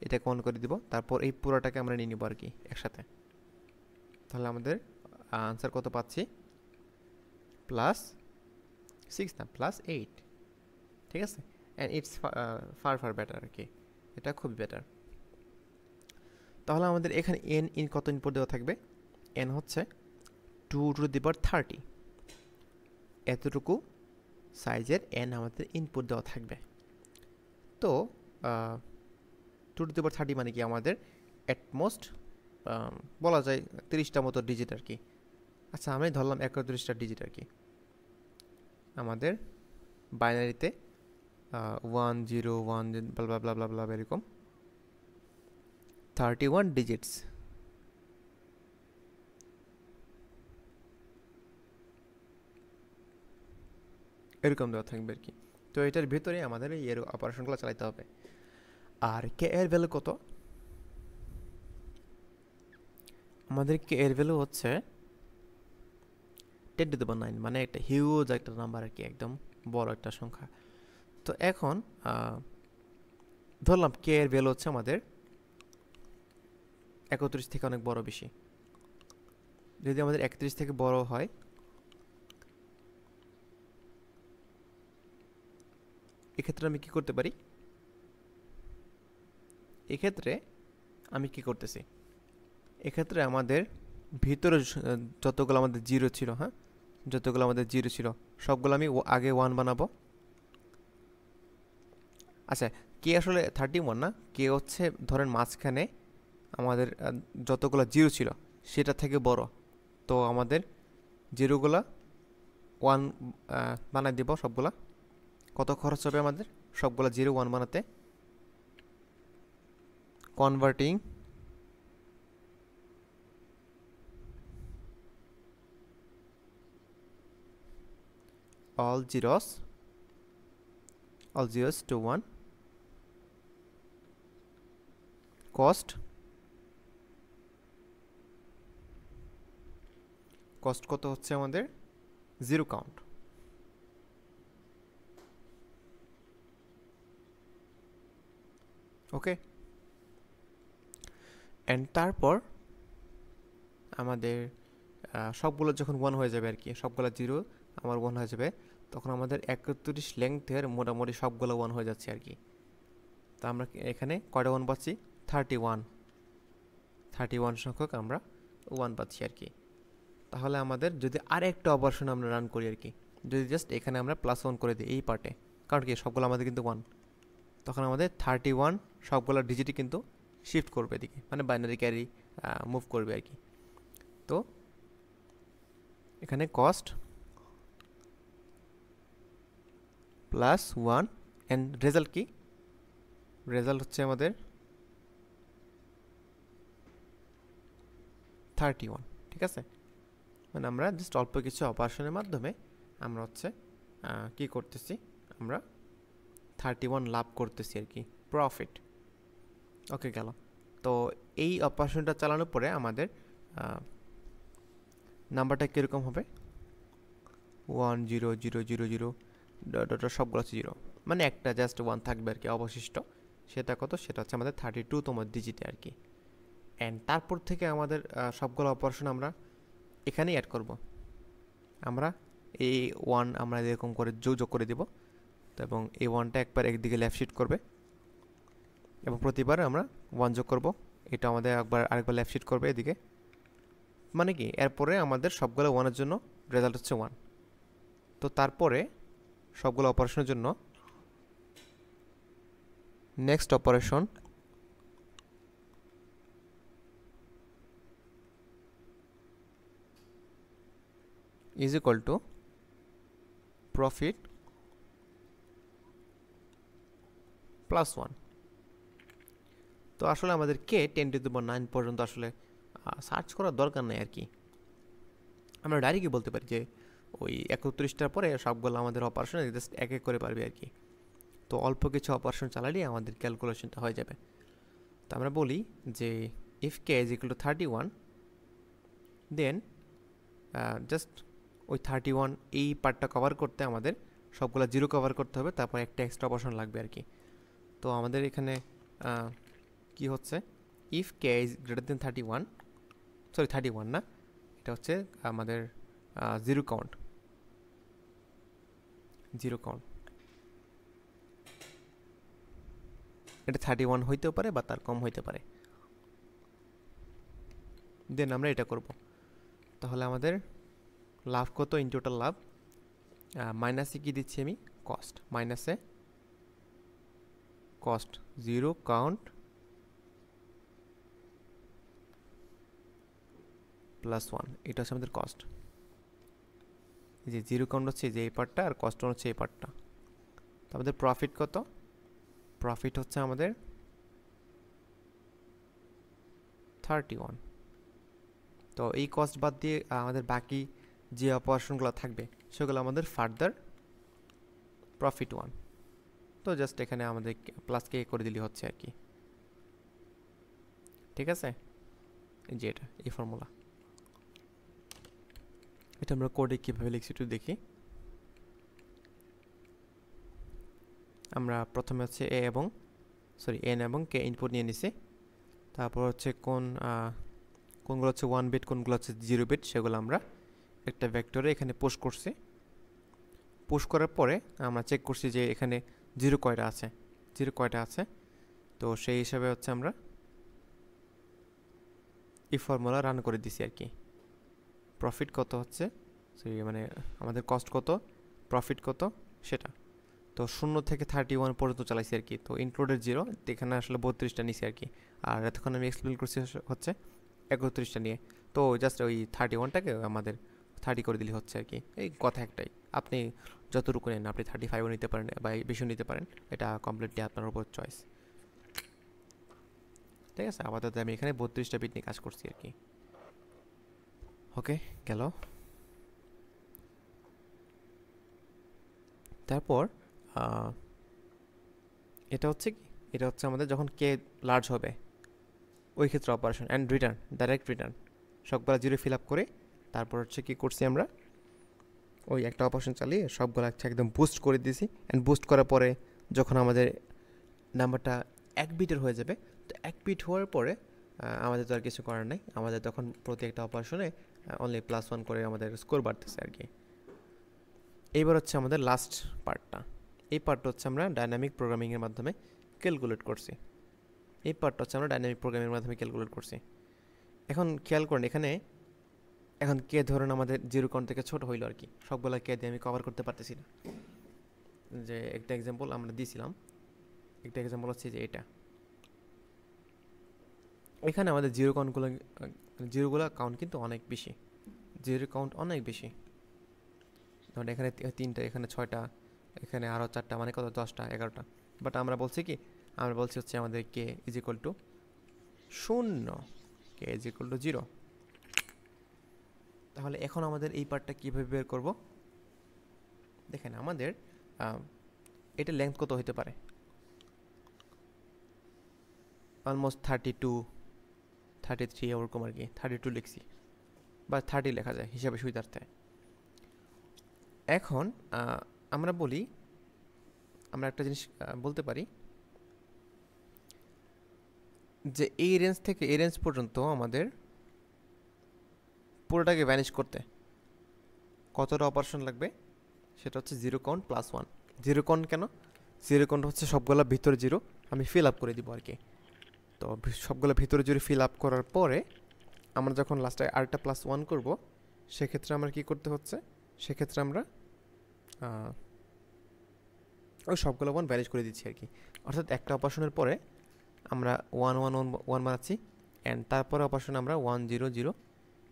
Speaker 1: এটাকে 1 করে দিব, তারপর এই পুরোটাকে আমরা নিয়ে নিব আর কি একসাথে। তাহলে আমাদের আনসার কত পাচ্ছি? +6 না, +8। ঠিক আছে, and it's far far better আর কি, এটা খুবই বেটার। তাহলে আমাদের এখানে এন কত ইনপুট দেওয়া থাকবে? এন হচ্ছে 2⁻30, এতটুকু সাইজের এন আমাদের ইনপুট দেওয়া থাকবে। তো 2⁻30 মানে কি? আমাদের অ্যাটমোস্ট বলা যায় 30টা মতো ডিজিট আর কি। আচ্ছা, আমি ধরলাম 31টা ডিজিট আর কি আমাদের বাইনারিতে, 1 0 1 ব্লা ব্লা ব্লা ব্লা এরকম 31 ডিজিটস। এরকম দেওয়া থাকবে আর কি। তো এটার ভিতরে আমাদের এই অপারেশনগুলো চালাতে হবে। আর কে এর ভ্যালু কত? আমাদের কে এর ভ্যালু হচ্ছে 10⁹, মানে একটা হিউজ একটা নাম্বার আর কি, একদম বড় একটা সংখ্যা। তো এখন ধরলাম কে এর ভ্যালু হচ্ছে আমাদের 31 থেকে অনেক বড় বেশি। যদি আমাদের 31 থেকে বড় হয়, এক্ষেত্রে আমি কি করতে পারি? এক্ষেত্রে আমি কি করতেছি? এক্ষেত্রে আমাদের ভিতরে যতগুলো আমাদের জিরো ছিল, হ্যাঁ, যতগুলো আমাদের জিরো ছিল সবগুলো আমি আগে ওয়ান বানাবো। আচ্ছা, কে আসলে 31 না, কে হচ্ছে ধরেন মাঝখানে আমাদের যতগুলো জিরো ছিল সেটা থেকে বড়। তো আমাদের জিরোগুলা ওয়ান বানাই দিব সবগুলা। কত খরচ হবে আমাদের সবগুলা জিরো ওয়ান বানাতে? Converting all zeros to 1 cost কত হচ্ছে আমাদের? Zero count. ওকে, অ্যান্ড তারপর আমাদের সবগুলো যখন ওয়ান হয়ে যাবে আর কি, সবগুলো জিরো আমার ওয়ান হয়ে যাবে, তখন আমাদের 31 লেংথের মোটামুটি সবগুলো ওয়ান হয়ে যাচ্ছে আর কি। তা আমরা এখানে কয়টা ওয়ান পাচ্ছি? 31 সংখ্যক আমরা ওয়ান পাচ্ছি আর কি। তাহলে আমাদের যদি আর একটা অপারেশন আমরা রান করি আর কি, যদি জাস্ট এখানে আমরা +1 করে দিই এই পার্টে, কারণ কি সবগুলো আমাদের কিন্তু ওয়ান, তখন আমাদের 31 সবগুলো ডিজিটই কিন্তু শিফট করবে এদিকে, মানে বাইনারি ক্যারি মুভ করবে আর কি। তো এখানে কস্ট +1 অ্যান্ড রেজাল্ট কি? রেজাল্ট হচ্ছে আমাদের 31, ঠিক আছে? মানে আমরা জাস্ট অল্প কিছু অপারেশনের মাধ্যমে আমরা হচ্ছে কি করতেছি, আমরা 31 লাভ করতেছি আর কি, প্রফিট। ওকে, গেল। তো এই অপারেশনটা চালানোর পরে আমাদের নাম্বারটা কীরকম হবে? 1 0 0 0 0 সবগুলো হচ্ছে জিরো, মানে একটা জাস্ট ওয়ান থাকবে আর কি অবশিষ্ট। সেটা কত? সেটা হচ্ছে আমাদের 32তম ডিজিটে আর কি। অ্যান্ড তারপর থেকে আমাদের সবগুলো অপারেশন আমরা এখানেই অ্যাড করব। আমরা এই ওয়ান আমরা এরকম করে যোগ করে দিব, তো এবং এই ওয়ানটা একবার একদিকে লেফট শিফট করবে এবং প্রতিবার আমরা ওয়ান যোগ করব, এটা আমাদের আরেকবার লেফট শিফট করবে এদিকে। মানে কি এরপরে আমাদের সবগুলো ওয়ানের জন্য রেজাল্ট হচ্ছে ওয়ান। তো তারপরে সবগুলো অপারেশনের জন্য next operation is equal two profit +1। তো আসলে আমাদেরকে 10⁹ পর্যন্ত আসলে সার্চ করার দরকার নেই আর কি। আমরা ডাইরেক্টই বলতে পারি যে ওই 31টার পরে সবগুলো আমাদের অপারেশন জাস্ট এক এক করে পারবে আর কি। তো অল্প কিছু অপারেশন চালালেই আমাদের ক্যালকুলেশনটা হয়ে যাবে। তো আমরা বলি যে if k is equal to 31, then just ওই 31 এই পার্টটা কভার করতে আমাদের সবগুলো জিরো কভার করতে হবে, তারপর একটা এক্সট্রা অপারেশন লাগবে আর কি। তো আমাদের এখানে কি হচ্ছে, if k is greater than 31, sorry 31 না, এটা হচ্ছে আমাদের জিরো কাউন্ট। এটা 31 হইতেও পারে বা তার কম হইতে পারে। দেন আমরা এটা করব। তাহলে আমাদের লাভ কত? ইন টোটাল লাভ মাইনাসে কি দিচ্ছি আমি? কস্ট, মাইনাসে কস্ট জিরো কাউন্ট +1, এটা হচ্ছে আমাদের কস্ট। এই যে জিরো কাউন্ট হচ্ছে যে এই পার্টটা, আর কস্ট হচ্ছে এই পার্টটা। তো আমাদের প্রফিট কত? প্রফিট হচ্ছে আমাদের 31। তো এই কস্ট বাদ দিয়ে আমাদের বাকি যে অপারেশনগুলো থাকবে সেগুলো আমাদের ফার্দার প্রফিট 1। তো জাস্ট এখানে আমাদের প্লাস কে করে দিলে হচ্ছে আর কি, ঠিক আছে? এই যে এটা এই ফর্মুলা, এটা আমরা কোডে কীভাবে লিখছি একটু দেখি। আমরা প্রথমে হচ্ছে এন এবং কে ইনপুট নিয়ে নিছি, তারপর হচ্ছে কোনগুলো হচ্ছে 1 বিট, কোনগুলো হচ্ছে 0 বিট, সেগুলো আমরা একটা ভেক্টরে এখানে পুশ করছি। পুশ করার পরে আমরা চেক করছি যে এখানে জিরো কয়টা আছে। তো সেই হিসাবে হচ্ছে আমরা এই ফর্মুলা রান করে দিছি আর কি। প্রফিট কত হচ্ছে, সরি মানে আমাদের কস্ট কত, প্রফিট কত সেটা। তো 0 থেকে 31 পর্যন্ত চালাইছি আর কি। তো ইনক্লুডেড 0, এখানে আসলে 32টা নিছি আর কি। আর এতক্ষণ আমি এক্সপ্লেন করছি হচ্ছে 31টা নিয়ে। তো জাস্ট ওই 31টাকে আমাদের 30 করে দিলে হচ্ছে আর কি। এই কথা একটাই, আপনি যতটুকু নেন, আপনি 35ও নিতে পারেন বা বেশিও নিতে পারেন, এটা কমপ্লিটলি আপনার উপর চয়েস। ঠিক আছে, আপাতত আমি এখানে 32টা বিট নিয়ে কাজ করছি আর কি। ওকে, গেল। তারপর এটা হচ্ছে কি, এটা হচ্ছে আমাদের যখন কে লার্জ হবে ওই ক্ষেত্রে operation and return, direct return সবগুলা জিরো ফিল আপ করে তারপর হচ্ছে কি করছি আমরা, ওই একটা অপারেশন চালিয়ে সবগুলো একদম বুস্ট করে দিয়েছি। অ্যান্ড বুস্ট করার পরে যখন আমাদের নাম্বারটা 1 বিটের হয়ে যাবে, তো 1 বিট হওয়ার পরে আমাদের তো আর কিছু করার নেই, আমাদের তখন প্রতি একটা অপারেশনে অনলি +1 করে আমাদের স্কোর বাড়তেছে আর কি। এইবার হচ্ছে আমাদের লাস্ট পার্টটা। এই পার্টটা হচ্ছে আমরা ডাইনামিক প্রোগ্রামিংয়ের মাধ্যমে ক্যালকুলেট করছি। এই পার্টটা হচ্ছে আমরা ডাইনামিক প্রোগ্রামিংয়ের মাধ্যমে ক্যালকুলেট করছি। এখন খেয়াল করেন, এখানে এখন কে ধরুন আমাদের 0 কাউন্ট থেকে ছোট হইলো আর কি, সবগুলো কে দিয়ে আমি কভার করতে পারতেছি না। যে একটা এক্সাম্পল আমরা দিয়েছিলাম, একটা এক্সাম্পল হচ্ছে যে এটা, এখানে আমাদের জিরোগুলো কাউন্ট কিন্তু অনেক বেশি, জিরো কাউন্ট অনেক বেশি। ধরুন এখানে 3টা, এখানে 6টা, এখানে আরও 4টা, মানে কত, 10টা 11টা। বাট আমরা বলছি কি, আমরা বলছি হচ্ছে আমাদের k is equal to 0, k is equal to 0। তাহলে এখন আমাদের এই পার্টটা কীভাবে বের করব? দেখেন আমাদের এটা লেন্থ কত হতে পারে, অলমোস্ট 32, 33 ওরকম আর কি, 32 লিখছি বা 30 লেখা যায় হিসাবে সুবিধার্থে। এখন আমরা বলি, আমরা একটা জিনিস বলতে পারি যে এই রেঞ্জ থেকে এই রেঞ্জ পর্যন্ত আমাদের পুরোটাকে ভ্যানিশ করতে কতটা অপারেশন লাগবে, সেটা হচ্ছে 0 কাউন্ট +1। 0 কাউন্ট কেন? 0 কাউন্ট হচ্ছে সবগুলো ভিতরে 0 আমি ফিল আপ করে দিব আর কি। তো সবগুলো ভিতরে 0 ফিল আপ করার পরে আমরা যখন লাস্টে আরেকটা +1 করব, সেক্ষেত্রে আমরা কি করতে হচ্ছে, সেক্ষেত্রে আমরা ওই সবগুলো 1 ভ্যানিশ করে দিচ্ছি আর কি। অর্থাৎ একটা অপারেশনের পরে আমরা 1 1 1 1 বানাচ্ছি, অ্যান্ড তারপরে অপারেশন আমরা 1 0 0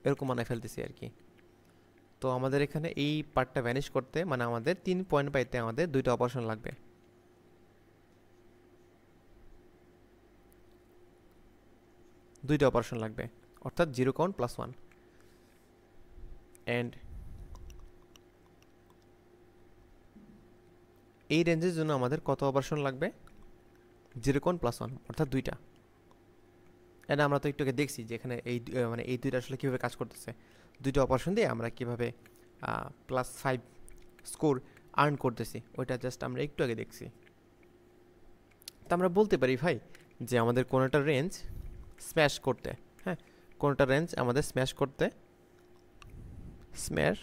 Speaker 1: এরকম বানায় ফেলতেছি আর কি। তো আমাদের এখানে এই পার্টটা ভ্যানিশ করতে, মানে আমাদের 3 পয়েন্ট পাইতে আমাদের 2টা অপারেশন লাগবে। দুইটা অপারেশন লাগবে, অর্থাৎ 0 কাউন্ট +1। অ্যান্ড এই রেঞ্জের জন্য আমাদের কত অপারেশন লাগবে? 0 কাউন্ট +1, অর্থাৎ 2টা। এটা আমরা তো একটু আগে দেখছি যে এখানে এই মানে এই 2টা আসলে কীভাবে কাজ করতেছে। 2টা অপারেশন দিয়ে আমরা কীভাবে +5 স্কোর আর্ন করতেছি, ওইটা জাস্ট আমরা একটু আগে দেখছি। তা আমরা বলতে পারি ভাই যে আমাদের কোনোটা রেঞ্জ স্ম্যাশ করতে, হ্যাঁ, কোনোটা রেঞ্জ আমাদের স্ম্যাশ করতে, smash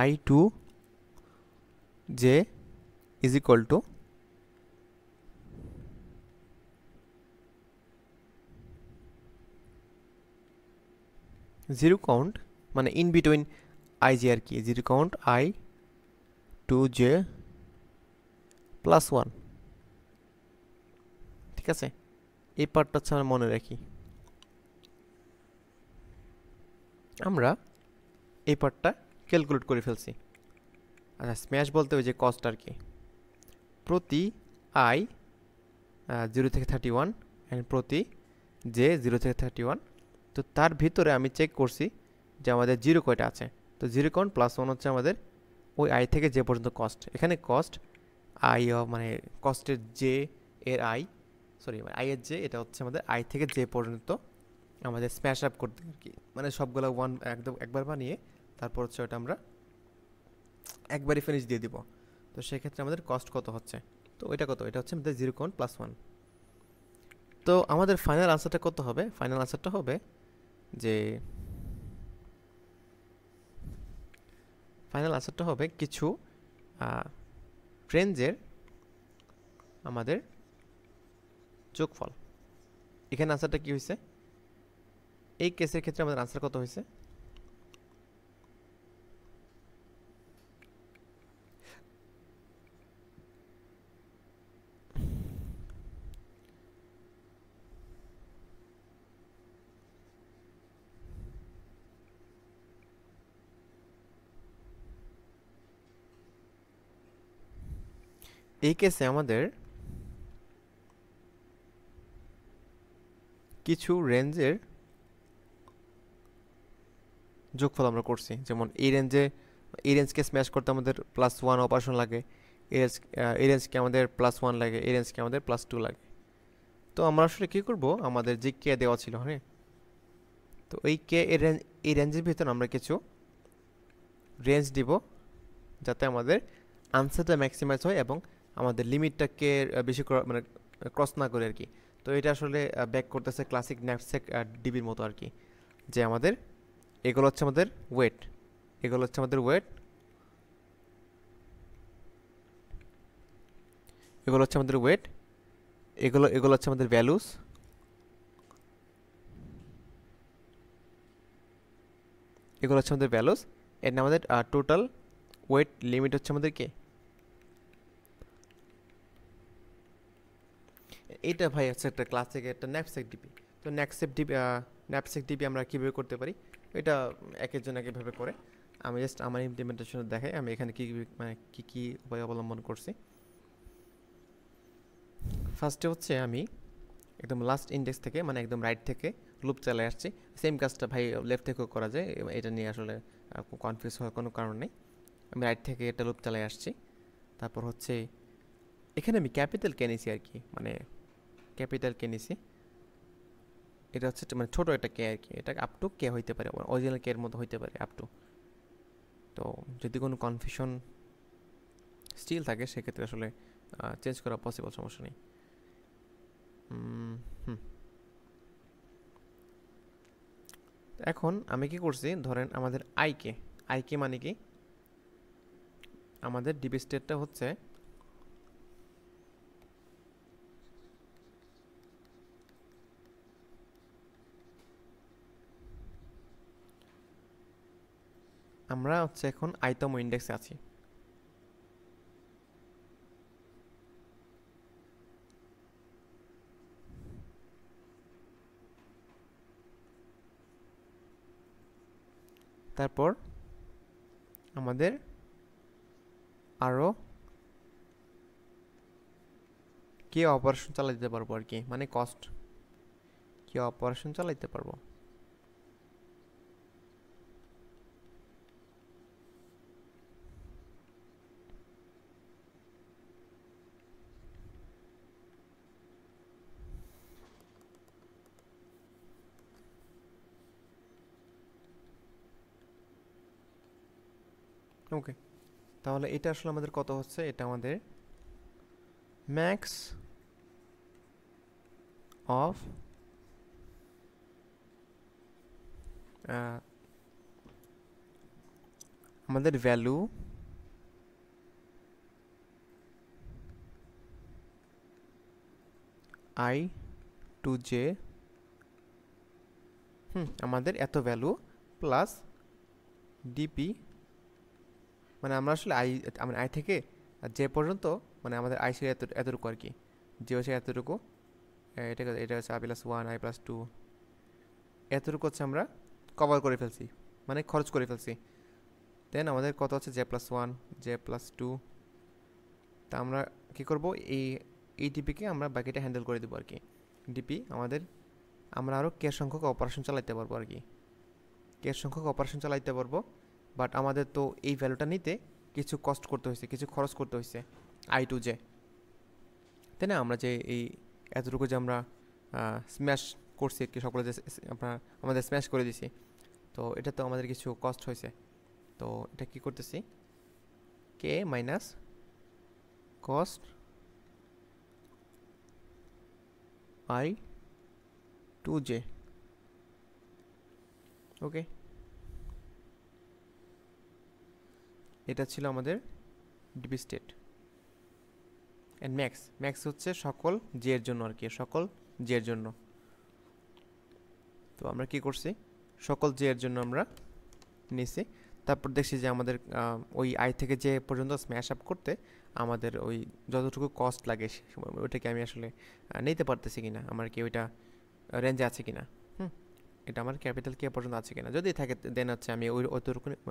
Speaker 1: I to j is equal to 0 count, মানে ইন বিটুইন I j আর কি, 0 কাউন্ট I to j +1। ঠিক আছে, এই পার্টটা হচ্ছে আমরা মনে রাখি। আমরা এই পার্টটা ক্যালকুলেট করে ফেলছি। আচ্ছা, স্ম্যাশ বলতে ওই যে কস্ট আর কি, প্রতি I 0 থেকে 31 অ্যান্ড প্রতি j 0 থেকে 31। তো তার ভিতরে আমি চেক করছি যে আমাদের 0 কয়টা আছে। তো 0 কাউন্ট +1 হচ্ছে আমাদের ওই I থেকে j পর্যন্ত কস্ট। এখানে কস্ট I মানে কস্টের j এর I, সরি মানে I এর j, এটা হচ্ছে আমাদের I থেকে j পর্যন্ত আমাদের স্ম্যাশ আপ করতে আর কি, মানে সবগুলো 1 একদম একবার বানিয়ে তারপর হচ্ছে ওটা আমরা একবারই ফিনিশ দিয়ে দিব। তো সেক্ষেত্রে আমাদের কস্ট কত হচ্ছে, তো এটা কত, এটা হচ্ছে আমাদের 0 কাউন্ট +1। তো আমাদের ফাইনাল আনসারটা কত হবে? ফাইনাল আনসারটা হবে যে কিছু রেঞ্জের আমাদের যোগফল, এখানে আনসারটা কি হয়েছে, এই কেসের ক্ষেত্রে আমাদের আনসার কত হয়েছে, এই কেসে আমাদের কিছু রেঞ্জের যোগফল আমরা করছি। যেমন এই রেঞ্জকে স্ম্যাশ করতে আমাদের +1 অপারেশন লাগে, এই রেঞ্জকে আমাদের +1 লাগে, এই রেঞ্জকে আমাদের +2 লাগে। তো আমরা আসলে কী করব, আমাদের যে কে দেওয়া ছিল, হ্যাঁ, তো এই রেঞ্জের ভিতরে আমরা কিছু রেঞ্জ দিব যাতে আমাদের আনসারটা ম্যাক্সিমাইজ হয় এবং আমাদের লিমিটটাকে বেশি মানে ক্রস না করে আর কি। তো এটা আসলে ব্যাক করতেছে ক্লাসিক ন্যাপস্যাক ডিবির মতো আর কি, যে আমাদের এগুলো হচ্ছে আমাদের ওয়েট, এগুলো হচ্ছে আমাদের ওয়েট, এগুলো হচ্ছে আমাদের ওয়েট, এগুলো হচ্ছে আমাদের ভ্যালুস, এগুলো হচ্ছে আমাদের ভ্যালুস, এর আমাদের টোটাল ওয়েট লিমিট হচ্ছে আমাদের কে। এটা ভাই হচ্ছে একটা ক্লাসিক একটা ন্যাপস্যাক ডিবি। তো ন্যাপস্যাক ডিবি আমরা কীভাবে করতে পারি, এটা এক একজন এক একভাবে করে। আমি জাস্ট আমার ইমপ্লিমেন্টেশন দেখাই আমি এখানে কী মানে কী উপায় অবলম্বন করছি। ফার্স্টে হচ্ছে আমি একদম লাস্ট ইন্ডেক্স থেকে মানে একদম রাইট থেকে লুপ চালিয়ে আসছি। সেম কাজটা ভাই লেফট থেকেও করা যায়, এটা নিয়ে আসলে কনফিউজ হওয়ার কোনো কারণ নেই। আমি রাইট থেকে এটা লুপ চালিয়ে আসছি। তারপর হচ্ছে এখানে আমি ক্যাপিটাল কে নিছি আর কি, মানে ক্যাপিটাল কে নিছি, এটা হচ্ছে মানে ছোটো একটা কে আর কি, এটা আপ টু কে হইতে পারে, অরিজিনাল কে এর মতো হইতে পারে আপ টু। তো যদি কোনো কনফিউশন স্টিল থাকে সেক্ষেত্রে আসলে চেঞ্জ করা পসিবল, সমস্যা নেই। এখন আমি কি করছি, ধরেন আমাদের আইকে মানে কি, আমাদের ডিবি স্টেটটা হচ্ছে আমরা হচ্ছে এখন আইতম ইন্ডেক্সে আছি। তারপর আমাদের আরও কে অপারেশন চালাইতে পারবো আর কি, মানে কস্ট কে অপারেশন চালাইতে পারবো। ওকে, তাহলে এটা আসলে আমাদের কত হচ্ছে, এটা আমাদের ম্যাক্স অফ আমাদের ভ্যালু আই টু জে, আমাদের এত ভ্যালু প্লাস ডিপি, মানে আমরা আসলে মানে আই থেকে যে পর্যন্ত, মানে আমাদের আই সে এতটুকু আর কি, যে হচ্ছে এতটুকু, এটা হচ্ছে i+1 i+2, এতটুকু হচ্ছে আমরা কভার করে ফেলছি, মানে খরচ করে ফেলছি। দেন আমাদের কত হচ্ছে j+1 j+2, তা আমরা কী করবো, এই ডিপিকে আমরা বাকিটা হ্যান্ডেল করে দেবো আর কি। ডিপি আমাদের আমরা আরও কে সংখ্যক অপারেশন চালাইতে পারবো আর কি, কে সংখ্যক অপারেশন চালাইতে পারবো। বাট আমাদের তো এই ভ্যালুটা নিতে কিছু কস্ট করতে হয়েছে, কিছু খরচ করতে হয়েছে আই টু জে, তাই না? আমরা যে এই এতটুকু যে আমরা স্ম্যাশ করছি আর কি, সকলে যে আপনার আমাদের স্ম্যাশ করে দিছি, তো এটা তো আমাদের কিছু কস্ট হয়েছে। তো এটা কি করতেছি, k minus cost i to j. Okay, এটা ছিল আমাদের ডিবি স্টেট। অ্যান্ড ম্যাক্স হচ্ছে সকল জে এর জন্য আর কি, সকল জে এর জন্য। তো আমরা কি করছি, সকল জে এর জন্য আমরা নিছি। তারপর দেখছি যে আমাদের ওই আই থেকে জে পর্যন্ত স্ম্যাশ আপ করতে আমাদের ওই যতটুকু কস্ট লাগে ওইটাকে আমি আসলে নিতে পারতেছি কিনা, আমার কি ওইটা রেঞ্জে আছে কিনা। হুম, এটা আমার ক্যাপিটাল কে পর্যন্ত আছে কিনা, যদি থাকে দেন হচ্ছে আমি ওই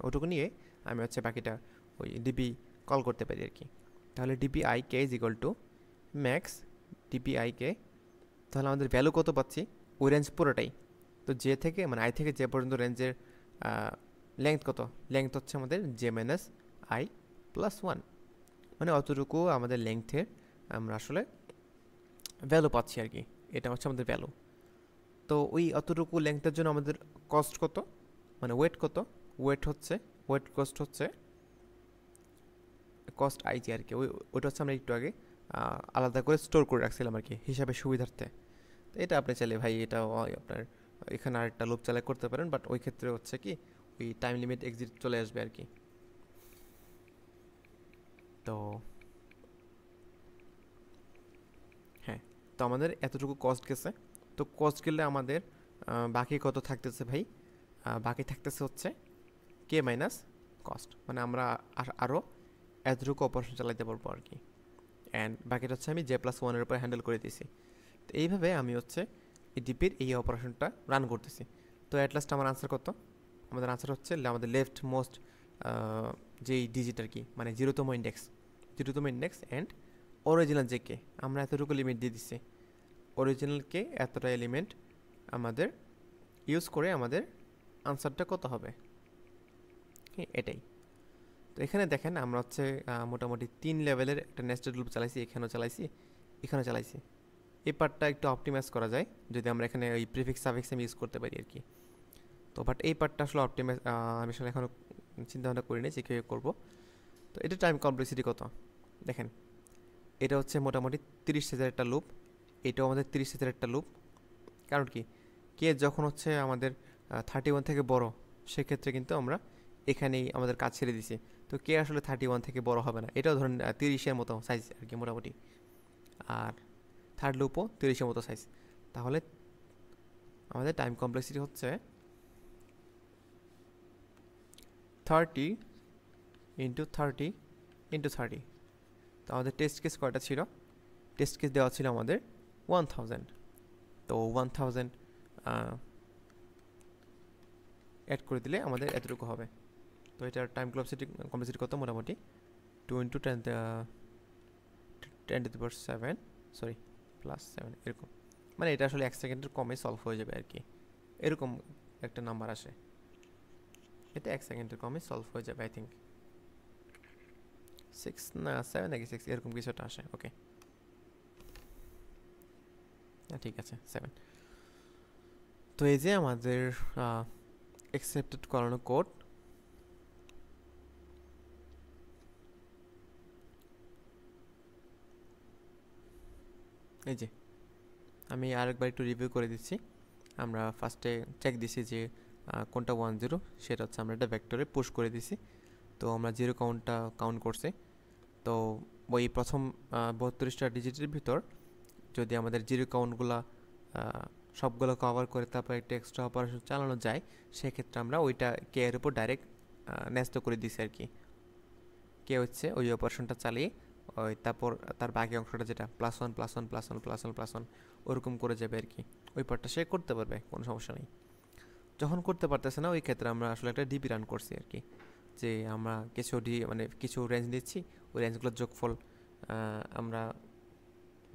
Speaker 1: ওইটুকু নিয়ে আমি হচ্ছে বাকিটা ওই ডিপি কল করতে পারি আর কি। তাহলে DP i k is equal to max DP i k, তাহলে আমাদের ভ্যালু কত পাচ্ছি, ওই রেঞ্জ পুরোটাই। তো জে থেকে মানে আই থেকে জে পর্যন্ত রেঞ্জের লেংথ কত, লেংথ হচ্ছে আমাদের J minus I plus one, মানে অতটুকু আমাদের লেংথের আমরা আসলে ভ্যালু পাচ্ছি আর কি, এটা হচ্ছে আমাদের ভ্যালু। তো ওই অতটুকু লেংথের জন্য আমাদের কস্ট কত, মানে ওয়েট কত, ওয়েট হচ্ছে ওয়েট কস্ট হচ্ছে কস্ট আইজি আর কি, ওইটা হচ্ছে আমরা একটু আগে আলাদা করে স্টোর করে রাখছিলাম আর কি হিসাবে সুবিধার্থে। তো এটা আপনি চাইলে ভাই এটা আপনার এখানে আরেকটা লুপ চালাই করতে পারেন, বাট ওই ক্ষেত্রে হচ্ছে কি ওই টাইম লিমিট এক্সিট চলে আসবে আর কি। তো হ্যাঁ, তো আমাদের এতটুকু কস্ট গেছে। তো কস্ট গেলে আমাদের বাকি কত থাকতেছে ভাই, বাকি থাকতেছে হচ্ছে কে মাইনাস কস্ট, মানে আমরা আরও এতটুকু অপারেশন চালাতে পারবো আর কি। অ্যান্ড বাকিটা হচ্ছে আমি জে প্লাস ওয়ানের উপর হ্যান্ডেল করে দিয়েছি। তো এইভাবে আমি হচ্ছে এই ডিপির এই অপারেশনটা রান করতেছি। তো অ্যাট লাস্ট আমার আনসার কত, আমাদের আনসার হচ্ছে আমাদের লেফট মোস্ট যেই ডিজিট আর কি, মানে জিরোতম ইন্ডেক্স অ্যান্ড অরিজিনাল যে কে, আমরা এতটুকু লিমিট দিয়ে দিচ্ছি, অরিজিনালকে এতটা এলিমেন্ট আমাদের ইউজ করে আমাদের আনসারটা কত হবে, হ্যাঁ এটাই। তো এখানে দেখেন আমরা হচ্ছে মোটামুটি 3 লেভেলের একটা নেস্টেড লুপ চালাইছি, এখানেও চালাইছি। এই পার্টটা একটু অপটিমাইজ করা যায় যদি আমরা এখানে ওই প্রিফিক্স সাফিক্স আমি ইউজ করতে পারি আর কি। তো বাট এই পার্টটা আসলে অপটিমাইজ আমি আসলে এখনও চিন্তাভাবনা করিনি যে কীভাবে করবো। তো এটা টাইম কমপ্লেক্সিটি কত দেখেন, এটা হচ্ছে মোটামুটি 30,000 একটা লুপ, এটাও আমাদের 30,000 একটা লুপ। কারণ কি, কে যখন হচ্ছে আমাদের 31 থেকে বড়, সেক্ষেত্রে কিন্তু আমরা এখানেই আমাদের কাজ ছেড়ে দিছি। তো কে আসলে 31 থেকে বড় হবে না, এটাও ধরেন 30-এর মতো সাইজ আর কি মোটামুটি, আর থার্ড লুপও 30-এর মতো সাইজ। তাহলে আমাদের টাইম কমপ্লেক্সিটি হচ্ছে 30 ইন্টু 30 ইন্টু 30। তো আমাদের টেস্ট কেস কয়টা ছিল, টেস্ট কেস দেওয়া ছিল আমাদের 1000। তো 1000 অ্যাড করে দিলে আমাদের এতটুকু হবে। তো এটার টাইম কমপ্লেক্সিটি কত, মোটামুটি 2 ইন্টু 10 সরি প্লাস 7 এরকম, মানে এটা আসলে 1 সেকেন্ডের কমে সলভ হয়ে যাবে আর কি, এরকম একটা নাম্বার আসে, এটা 1 সেকেন্ডের কমে সলভ হয়ে যাবে। আই থিঙ্ক 6 না 7 নাকি 6 এরকম কিছুটা আসে। ওকে, ঠিক আছে 7। তো এই যে আমাদের অ্যাকসেপ্টেড করানো কোড, এই যে আমি আরেকবার একটু রিভিউ করে দিচ্ছি। আমরা ফার্স্টে চেক দিছি যে কোনটা 10, সেটা হচ্ছে আমরা একটা ভেক্টরে পুশ করে দিছি। তো আমরা জিরো কাউন্টটা কাউন্ট করছি। তো ওই প্রথম 32টা ডিজিটের ভিতর যদি আমাদের জিরো কাউন্টগুলো সবগুলো কভার করে তারপর একটা এক্সট্রা অপারেশন চালানো যায়, সেক্ষেত্রে আমরা ওইটা কে এর উপর ডাইরেক্ট ন্যস্ত করে দিছি আর কি। কে হচ্ছে ওই অপারেশনটা চালিয়ে ওই তারপর তার বাকি অংশটা যেটা +1+1+1+1+1 ওরকম করে যাবে আর কি, ওই পার্টটা সে করতে পারবে, কোনো সমস্যা নেই। যখন করতে পারতেছে না, ওই ক্ষেত্রে আমরা আসলে একটা ডিপি রান করছি আর কি, যে আমরা কিছু মানে কিছু রেঞ্জ দিচ্ছি, ওই রেঞ্জগুলোর যোগফল আমরা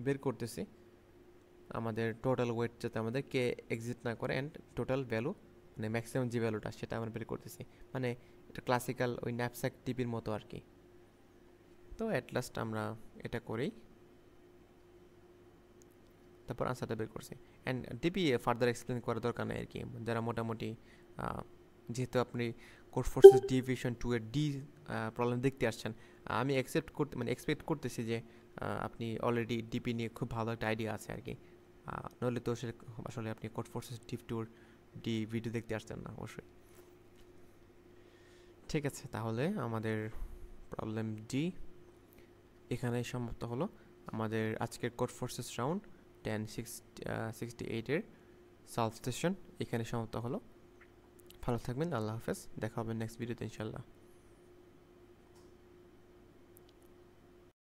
Speaker 1: বের করতেছি, আমাদের টোটাল ওয়েট যাতে আমাদের কে এক্সিট না করে, অ্যান্ড টোটাল ভ্যালু মানে ম্যাক্সিমাম যে ভ্যালুটা সেটা আমরা বের করতেছি, মানে এটা ক্লাসিক্যাল ওই ন্যাপস্যাক টিপির মতো আর কি। তো অ্যাট লাস্ট আমরা এটা করেই তারপর আনসারটা বের করছি। অ্যান্ড ডিপি ফার্দার এক্সপ্লেন করার দরকার নেই আর কি, যারা মোটামুটি যেহেতু আপনি কোড ফোর্সেস ডিভিশন 2 এর ডি প্রবলেম দেখতে আসছেন, আমি এক্সপেক্ট করতেছি যে আপনি অলরেডি ডিপি নিয়ে খুব ভালো একটা আইডিয়া আছে আর কি, নইলে তো আসলে আপনি code forces Depp 2 D video দেখতে আসছেন না অবশ্যই। ঠিক আছে, তাহলে আমাদের প্রবলেম ডি এখানেই সমাপ্ত হলো। আমাদের আজকের কোড ফোর্সেস রাউন্ড 1068-এর সলভ সেশন এখানে সমাপ্ত হলো। ভালো থাকবেন, আল্লাহ হাফেজ, দেখা হবে নেক্সট ভিডিওতে ইনশাল্লাহ।